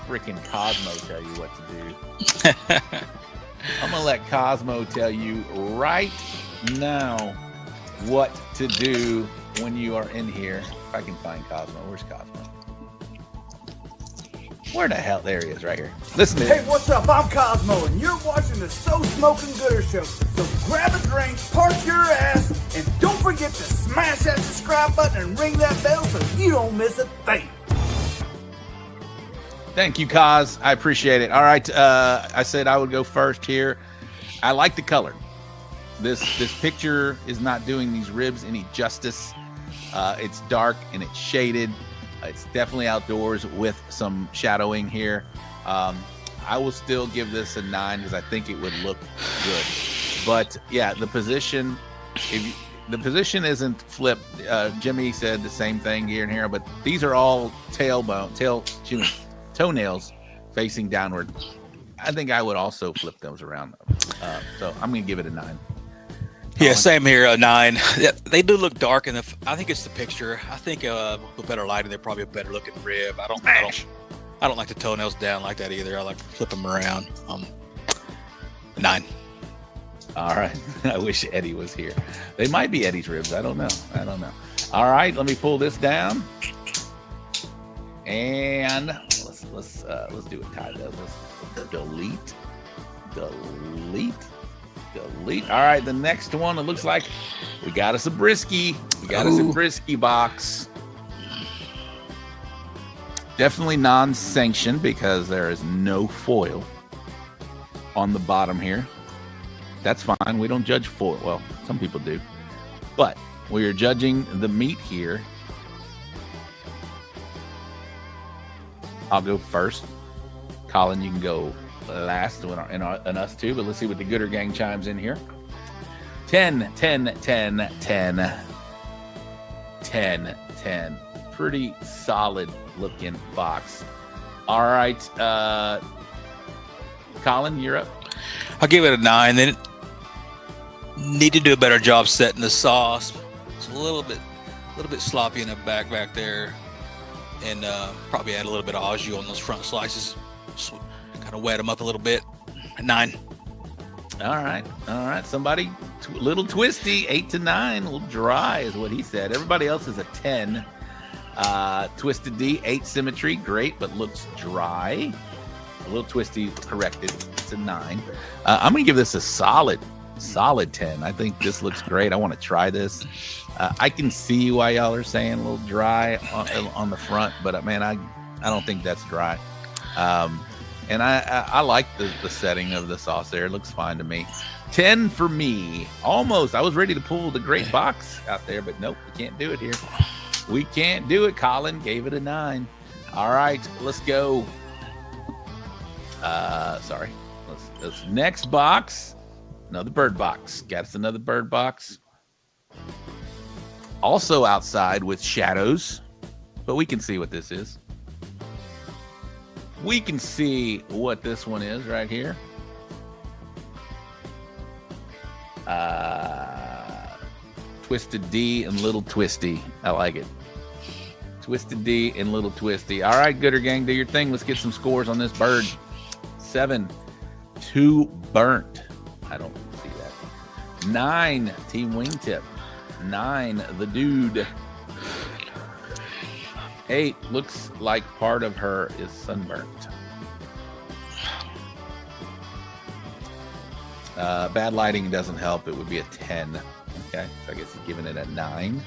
A: freaking Cosmo tell you what to do. I'm gonna let Cosmo tell you right now what to do when you are in here. If I can find Cosmo. Where's Cosmo? Where the hell? There he is, right here. Listen to
F: Hey, what's up? I'm Cosmo, and you're watching the So Smoking Gooder Show. So grab a drink, park your ass, and don't forget to smash that subscribe button and ring that bell so you don't miss a thing.
A: Thank you, Cos. I appreciate it. All right, I said I would go first here. I like the color. This picture is not doing these ribs any justice. It's dark and it's shaded. It's definitely outdoors with some shadowing here. I will still give this a 9 because I think it would look good. But yeah, the position, the position isn't flipped. Jimmy said the same thing here and here, but these are all toenails facing downward. I think I would also flip those around. So I'm going to give it a 9.
L: Yeah, same here, 9. Yeah, they do look dark, and I think it's the picture. I think with better lighting, they're probably a better looking rib. I don't like the toenails down like that either. I like to flip them around. 9.
A: All right. I wish Eddie was here. They might be Eddie's ribs. I don't know. All right, let me pull this down, and let's do it. Ty does. Let's delete. All right, the next one, it looks like we got us a brisky. Box. Definitely non-sanctioned because there is no foil on the bottom here. That's fine. We don't judge foil. Well, some people do. But we are judging the meat here. I'll go first. Collin, you can go last in us too, but let's see what the Gooder Gang chimes in here. 10. Pretty solid looking box. All right, Collin, you're up.
L: I'll give it a 9. They need to do a better job setting the sauce. It's a little bit sloppy in the back there, and probably add a little bit of au jus on those front slices. Kind of wet them up a little bit. 9.
A: All right. Somebody, little twisty, 8 to 9, a little dry is what he said. Everybody else is a 10. Twisted D, 8 symmetry, great, but looks dry. A little twisty, corrected. It's a 9. I'm gonna give this a solid 10. I think this looks great. I want to try this. I can see why y'all are saying a little dry on the front, but man, I don't think that's dry. And I like the setting of the sauce there. It looks fine to me. 10 for me. Almost. I was ready to pull the great box out there, but nope, we can't do it here. We can't do it. Collin gave it a 9. All right, let's go. Sorry. Let's next box. Another bird box. Got us another bird box. Also outside with shadows, but we can see what this is. We can see what this one is right here. Twisted D and Little Twisty. I like it. Twisted D and Little Twisty. All right, Gooder Gang, do your thing. Let's get some scores on this bird. 7, 2 burnt. I don't see that. 9, Team Wingtip. 9, the dude. 8, looks like part of her is sunburnt. Bad lighting doesn't help. It would be a 10. Okay, so I guess he's giving it a 9.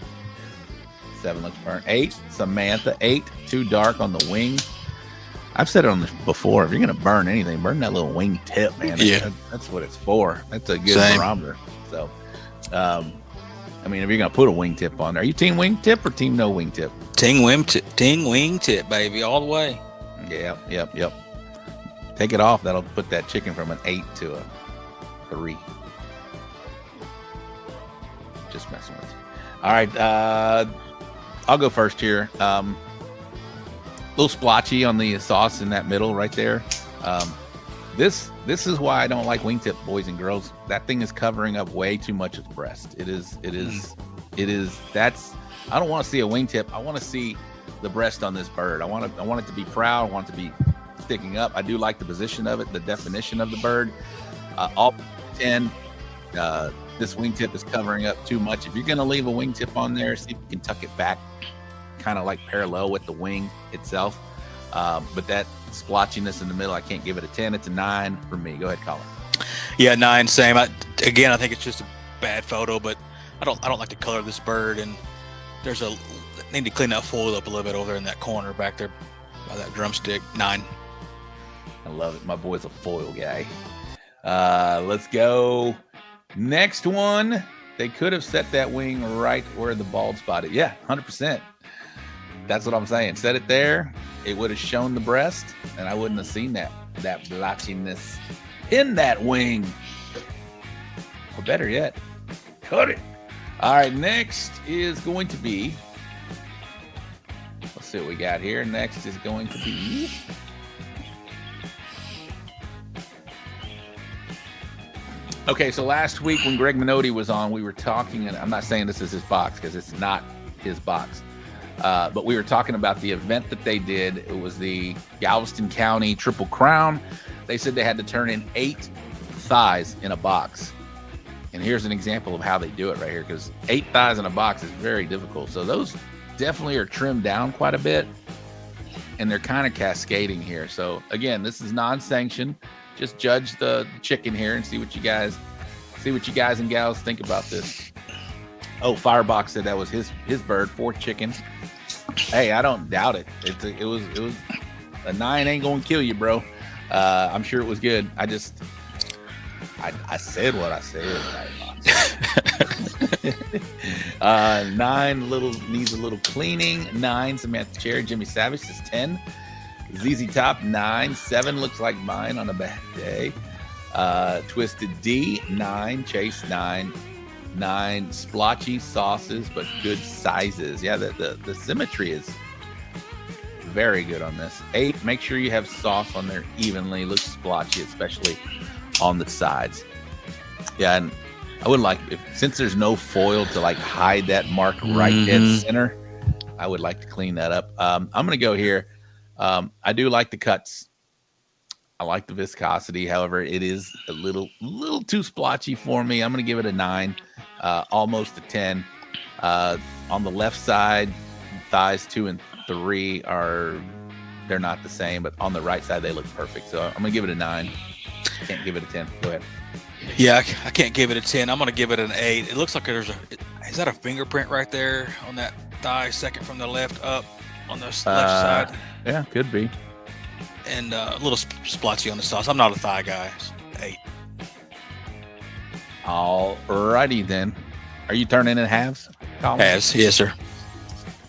A: 7 looks burnt. 8, Samantha. 8, too dark on the wing. I've said it on this before. If you're going to burn anything, burn that little wing tip, man. That's what it's for. That's a good barometer. So, I mean, if you're going to put a wing tip on there, are you team wing tip or team no wing tip?
L: Team wing tip, baby, all the way.
A: Yep. Take it off. That'll put that chicken from an 8 to a 3. Just messing with you. All right. I'll go first here. A little splotchy on the sauce in that middle right there. This is why I don't like wingtip, boys and girls. That thing is covering up way too much of the breast. It is. That's. I don't want to see a wingtip. I want to see the breast on this bird. I want it to be proud. I want it to be sticking up. I do like the position of it, the definition of the bird. All 10. This wingtip is covering up too much. If you're going to leave a wingtip on there, see if you can tuck it back, kind of like parallel with the wing itself. But that splotchiness in the middle, I can't give it a 10. It's a 9 for me. Go ahead, Collin.
L: Yeah, 9, same. I think it's just a bad photo, but I don't like the color of this bird. And need to clean that foil up a little bit over there in that corner back there by that drumstick. 9.
A: I love it. My boy's a foil guy. Let's go. Next one. They could have set that wing right where the bald spot is. Yeah, 100%. That's what I'm saying. Set it there. It would have shown the breast, and I wouldn't have seen that blotchiness in that wing. Or better yet, cut it. All right, next is going to be, let's see what we got here. Next is going to be, okay, so last week when Greg Minotti was on, we were talking, and I'm not saying this is his box because it's not his box, but we were talking about the event that they did. It was the Galveston County Triple Crown. They said they had to turn in 8 thighs in a box. And here's an example of how they do it right here, because 8 thighs in a box is very difficult. So those definitely are trimmed down quite a bit, and they're kind of cascading here. So again, this is non-sanctioned. Just judge the chicken here and see what you guys and gals think about this. Oh, Firebox said that was his bird, 4th chicken. Hey, I don't doubt it. It was a 9 ain't gonna kill you, bro. I'm sure it was good. I said what I said. 9 needs a little cleaning. 9 Samantha Cherry, Jimmy Savage is 10. ZZ Top 9. 7 looks like mine on a bad day. Twisted D 9. Chase 9. 9 splotchy sauces, but good sizes. Yeah, the symmetry is very good on this. 8. Make sure you have sauce on there evenly. Looks splotchy, especially on the sides. Yeah, and I would like, since there's no foil to like hide that mark right dead center, I would like to clean that up. I'm gonna go here. I do like the cuts. I like the viscosity. However, it is a little too splotchy for me. I'm gonna give it a 9, almost a 10. On the left side, thighs 2 and 3 they're not the same, but on the right side they look perfect. So I'm gonna give it a 9. Can't give it a 10. Go ahead.
L: Yeah, I can't give it a 10. I'm going to give it an 8. It looks like is that a fingerprint right there on that thigh, second from the left up on the left side?
A: Yeah, could be.
L: And a little splotchy on the sauce. I'm not a thigh guy. 8.
A: All righty then. Are you turning in halves, Collin?
L: Halves, yes, sir.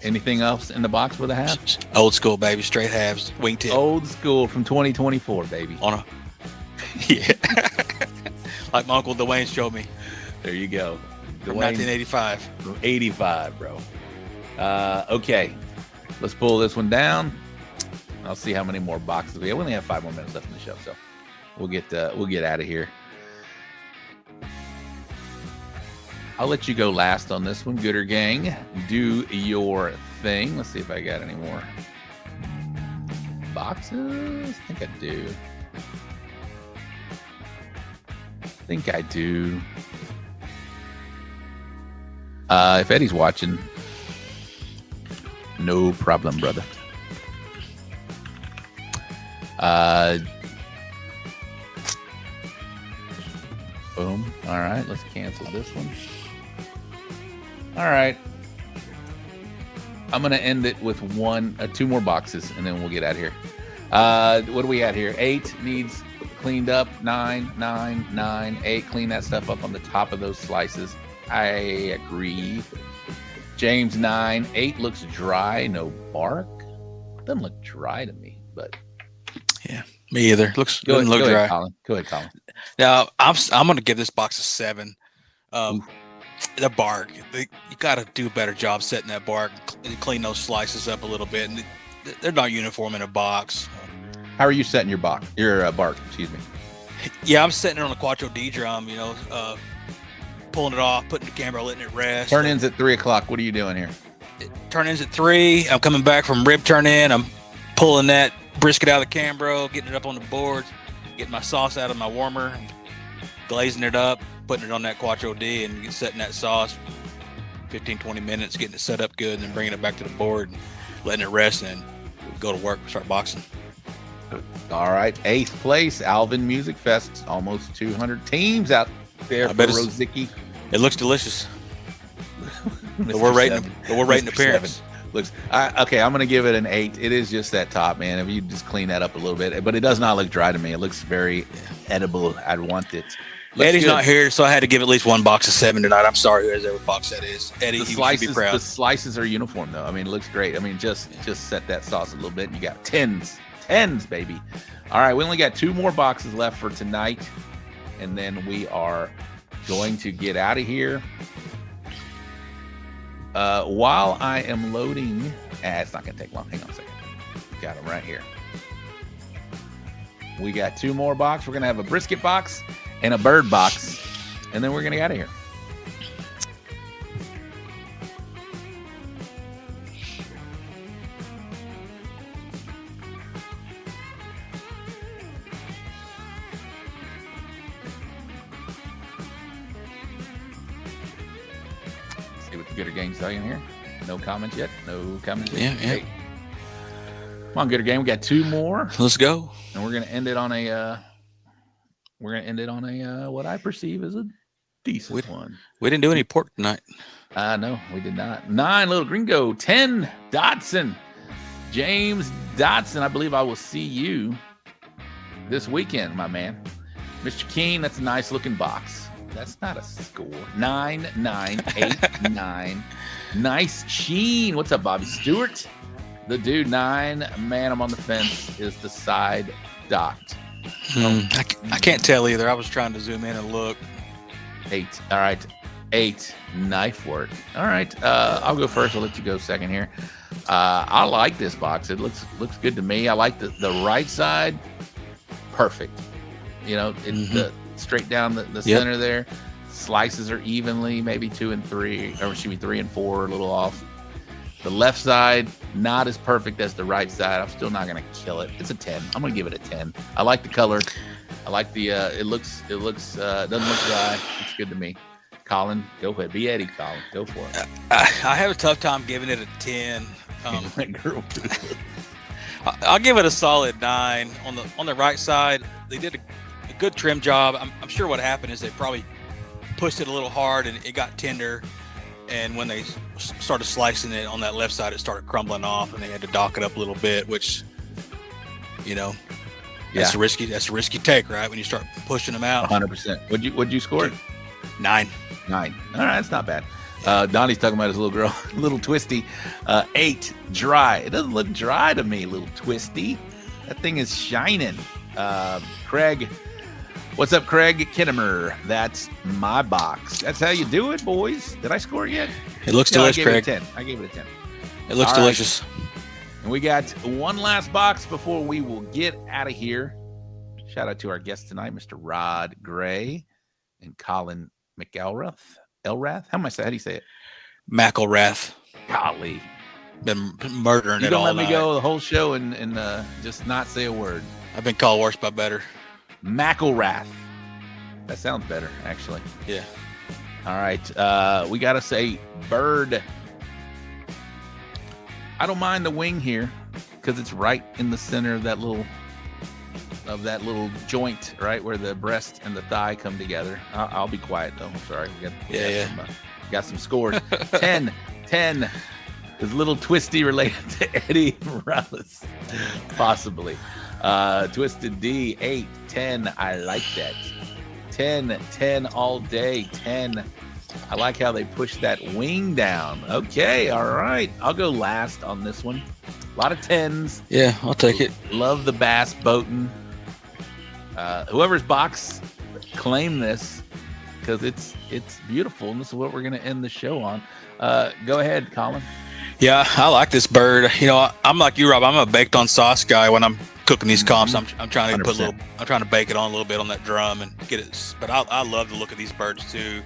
A: Anything else in the box with a half?
L: Old school, baby. Straight halves. Wingtip.
A: Old school from 2024, baby.
L: Yeah. Like my Uncle Dwayne showed me.
A: There you go.
L: From 1985.
A: From 85, bro. Okay. Let's pull this one down. I'll see how many more boxes we have. We only have 5 more minutes left in the show, so we'll get out of here. I'll let you go last on this one, Gooder Gang. Do your thing. Let's see if I got any more boxes. I think I do. If Eddie's watching, no problem, brother. Boom. All right, let's cancel this one. All right. I'm going to end it with two more boxes, and then we'll get out of here. What do we at here? 8 needs cleaned up. 9. 8. Clean that stuff up on the top of those slices. I agree. James, 9. 8 looks dry. No bark. Doesn't look dry to me, but
L: yeah, me either. Doesn't look dry.
A: Collin. Go ahead, Collin.
L: Now I'm going to give this box a 7. The bark, you got to do a better job setting that bark and clean those slices up a little bit. And they're not uniform in a box.
A: How are you setting your bark? Excuse me.
L: Yeah, I'm setting it on a Quattro D drum. Pulling it off, putting the camera, letting it rest.
A: Turn-ins at 3 o'clock. What are you doing here?
L: Turn-ins at 3. I'm coming back from rib turn-in. I'm pulling that brisket out of the Cambro, getting it up on the boards, getting my sauce out of my warmer, glazing it up, putting it on that Quattro D, and setting that sauce 15-20 minutes, getting it set up good, and then bringing it back to the board and letting it rest, and go to work, start boxing.
A: All right, 8th place, Alvin Music Fest. Almost 200 teams out there for Rozicki.
L: It looks delicious. We're rating appearance.
A: Looks okay. I'm gonna give it an 8. It is just that top, man. If you just clean that up a little bit, but it does not look dry to me. It looks very edible. I'd want it.
L: Eddie's not here, so I had to give at least one box of 7 tonight. I'm sorry, whoever box that is. Eddie, you should be proud.
A: The slices are uniform, though. I mean, it looks great. I mean, just set that sauce a little bit. You got 10s, baby. All right, we only got 2 more boxes left for tonight, and then we are going to get out of here. While I am loading, it's not going to take long. Hang on a second. Got them right here. We got 2 more boxes. We're going to have a brisket box and a bird box, and then we're going to get out of here. See what the Gooder Gang's saying here. No comments yet. No comments yet.
L: Yeah.
A: Hey. Come on, Gooder Gang. We got 2 more.
L: Let's go.
A: And we're going to end it on a what I perceive as a decent one.
L: We didn't do any pork tonight.
A: No, we did not. 9, Little Gringo. 10, Dotson. James Dotson, I believe I will see you this weekend, my man. Mr. Keene, that's a nice looking box. That's not a score. 9, 9, 8, 9. Nice Sheen. What's up, Bobby Stewart? The dude, 9. Man, I'm on the fence. Is the side docked?
L: I can't tell either. I was trying to zoom in and look.
A: 8. All right. 8. Knife work. All right. I'll go first. I'll let you go second here. I like this box. It looks good to me. I like the right side. Perfect. The straight down the center there. Slices are evenly, maybe 2 and 3, or should be 3 and 4, a little off. The left side, not as perfect as the right side. I'm still not going to kill it. It's a 10. I'm going to give it a 10. I like the color. I like the, it doesn't look dry. It's good to me. Collin, go ahead. Be Eddie, Collin. Go for it.
L: I have a tough time giving it a 10. I'll give it a solid 9. On the right side, they did a good trim job. I'm sure what happened is they probably pushed it a little hard and it got tender. And when they started slicing it on that left side, it started crumbling off, and they had to dock it up a little bit, which, that's a risky take, right? When you start pushing them out.
A: 100%. What'd you score?
L: 9.
A: 9. All right, that's not bad. Donnie's talking about his little girl, little twisty. 8, dry. It doesn't look dry to me, little twisty. That thing is shining. Craig. What's up, Craig Kittimer? That's my box. That's how you do it, boys. Did I score it yet?
L: It looks delicious, Craig.
A: I gave it a 10.
L: It looks delicious.
A: And we got one last box before we will get out of here. Shout out to our guests tonight, Mr. Rod Gray and Collin McElrath. Elrath? How do you say it?
L: McElrath.
A: Golly.
L: Been murdering it all night.
A: You don't let me go the whole show and just not say a word.
L: I've been called worse by better.
A: McElrath. That sounds better, actually.
L: Yeah.
A: All right. We got to say bird. I don't mind the wing here because it's right in the center of that little of that little joint, right, where the breast and the thigh come together. I'll be quiet, though. I'm sorry. Got some scores. 10 is a little twisty related to Eddie Morales, possibly. Twisted D, 8, 10. I like that. 10 all day. 10. I like how they push that wing down. Okay, all right. I'll go last on this one. A lot of 10s.
L: Yeah, I'll take it.
A: Love the bass boating. Whoever's box, claim this because it's beautiful, and this is what we're going to end the show on. Go ahead, Collin.
L: Yeah, I like this bird. You know, I'm like you, Rob. I'm a baked on sauce guy when I'm cooking these comps. I'm trying to
A: 100%.
L: I'm trying to bake it on a little bit on that drum and get it. But I love the look of these birds too.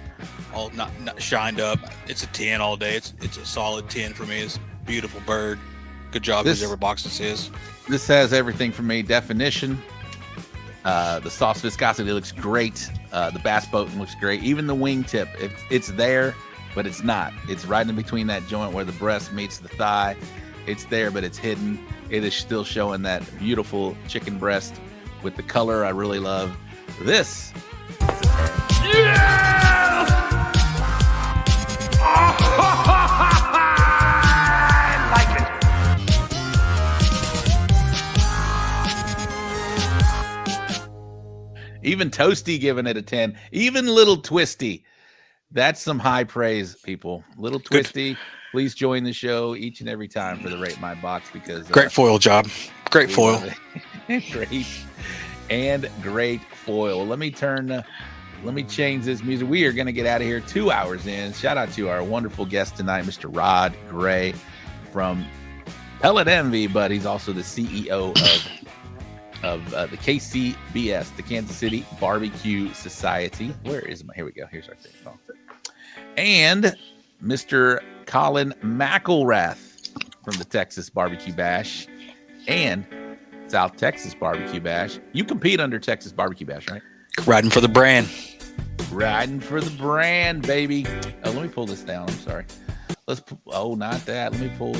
L: All not shined up. It's a 10 all day. It's a solid 10 for me. It's a beautiful bird. Good job, whoever box this is.
A: This has everything for me. Definition. The sauce viscosity looks great. The bass boating looks great. Even the wingtip, it's there, but it's not. It's right in between that joint where the breast meets the thigh. It's there, but it's hidden. It is still showing that beautiful chicken breast with the color I really love. This.
F: Yeah! I like
A: it. Even Toasty giving it a 10. Even Little Twisty. That's some high praise, people. Little Twisty, please join the show each and every time for the Rate My Box because
L: great foil job. Great foil.
A: Great foil. Let me change this music. We are going to get out of here 2 hours in. Shout out to our wonderful guest tonight, Mr. Rod Gray from Pellet Envy, but he's also the CEO of the KCBS, the Kansas City Barbeque Society. Where is my? Here we go. Here's our thing. Oh. And Mr. Collin McElrath from the Texas BBQ Bash and South Texas BBQ Bash. You compete under Texas BBQ Bash, right?
L: Riding for the brand.
A: Riding for the brand, baby. Oh, let me pull this down. I'm sorry. Not that. Let me pull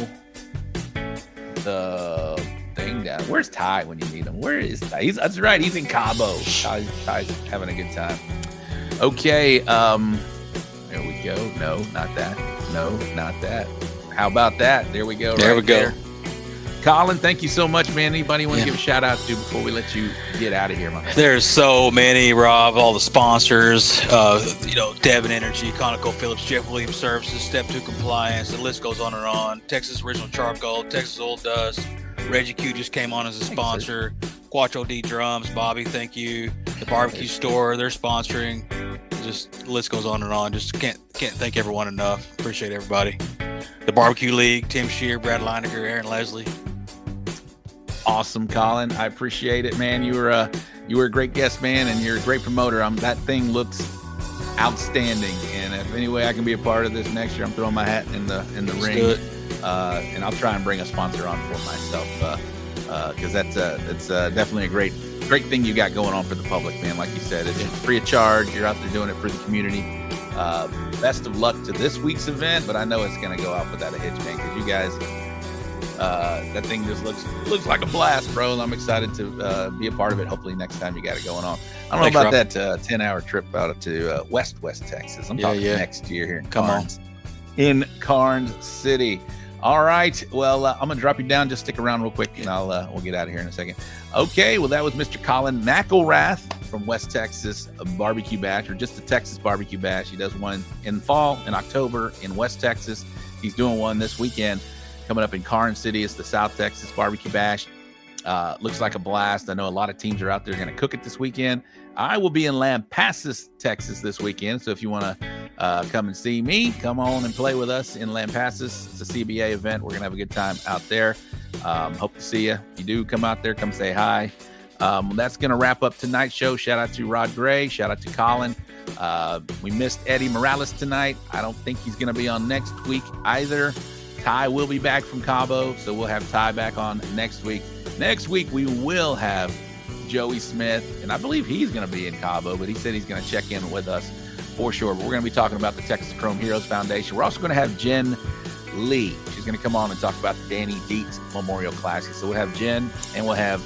A: the thing down. Where's Ty when you need him? Where is Ty? That's right. He's in Cabo. Ty's having a good time. Okay. There we go. No, not that. No, not that. How about that? There we go.
L: There we go.
A: Collin, thank you so much, man. Anybody you want to give a shout out to before we let you get out of here, my man?
L: There's so many, Rob. All the sponsors, Devon Energy, ConocoPhillips, Jeff Williams Services, Step 2 Compliance. The list goes on and on. Texas Original Charcoal, Texas Old Dust. Reggie Q just came on as a sponsor. Quattro D Drums, Bobby, thank you. The Barbecue Store, they're sponsoring. Just the list goes on and on. Just can't thank everyone enough. Appreciate everybody. The Barbecue League, Tim Shear, Brad Leineger, Aaron Leslie.
A: Awesome, Collin. I appreciate it, man. You were a great guest, man, and you're a great promoter. That thing looks outstanding, and if any way I can be a part of this next year, I'm throwing my hat in the ring.
L: Do it.
A: And I'll try and bring a sponsor on for myself because it's definitely a great thing you got going on for the public, man. Like you said, it's free of charge. You're out there doing it for the community. Best of luck to this week's event, but I know it's going to go off without a hitch, man, because you guys, that thing just looks like a blast, bro, and I'm excited to be a part of it. Hopefully next time you got it going on. I don't know about that 10-hour trip out to West Texas. I'm talking next year here in Carnes. In Carnes City. All right. Well, I'm going to drop you down. Just stick around real quick, and we'll get out of here in a second. Okay. Well, that was Mr. Collin McElrath from West Texas Barbecue Bash, or just the Texas Barbecue Bash. He does one in fall, in October, in West Texas. He's doing one this weekend coming up in Carnes City. It's the South Texas Barbecue Bash. Looks like a blast. I know a lot of teams are out there going to cook it this weekend. I will be in Lampasas, Texas this weekend. So if you want to come and see me, come on and play with us in Lampasas. It's a CBA event. We're going to have a good time out there. Hope to see you. If you do come out there, come say hi. That's going to wrap up tonight's show. Shout out to Rod Gray. Shout out to Collin. We missed Eddie Morales tonight. I don't think he's going to be on next week either. Ty will be back from Cabo, so we'll have Ty back on next week. Next week, we will have Joey Smith, and I believe he's going to be in Cabo, but he said he's going to check in with us for sure. But we're going to be talking about the Texas Chrome Heroes Foundation. We're also going to have Jen Lee. She's going to come on and talk about the Danny Dietz Memorial Classic. So we'll have Jen and we'll have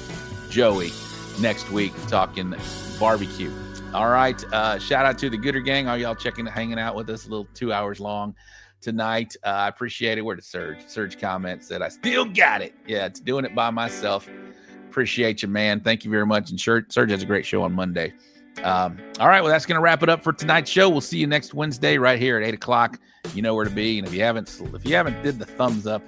A: Joey. next week talking barbecue. All right. Shout out to the Gooder Gang. All y'all hanging out with us a little 2 hours long tonight. I appreciate it. Where did Surge comment said, I still got it. Yeah, it's doing it by myself. Appreciate you, man. Thank you very much. And Surge has a great show on Monday. All right. Well, that's going to wrap it up for tonight's show. We'll see you next Wednesday right here at 8 o'clock. You know where to be. And if you haven't did the thumbs up,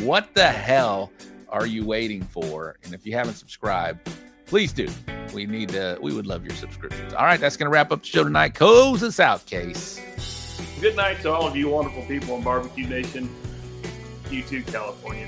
A: what the hell are you waiting for? And if you haven't subscribed, please do. We would love your subscriptions. All right. That's going to wrap up the show tonight. Close us out, Case.
O: Good night to all of you wonderful people in Barbecue Nation, Q2, California.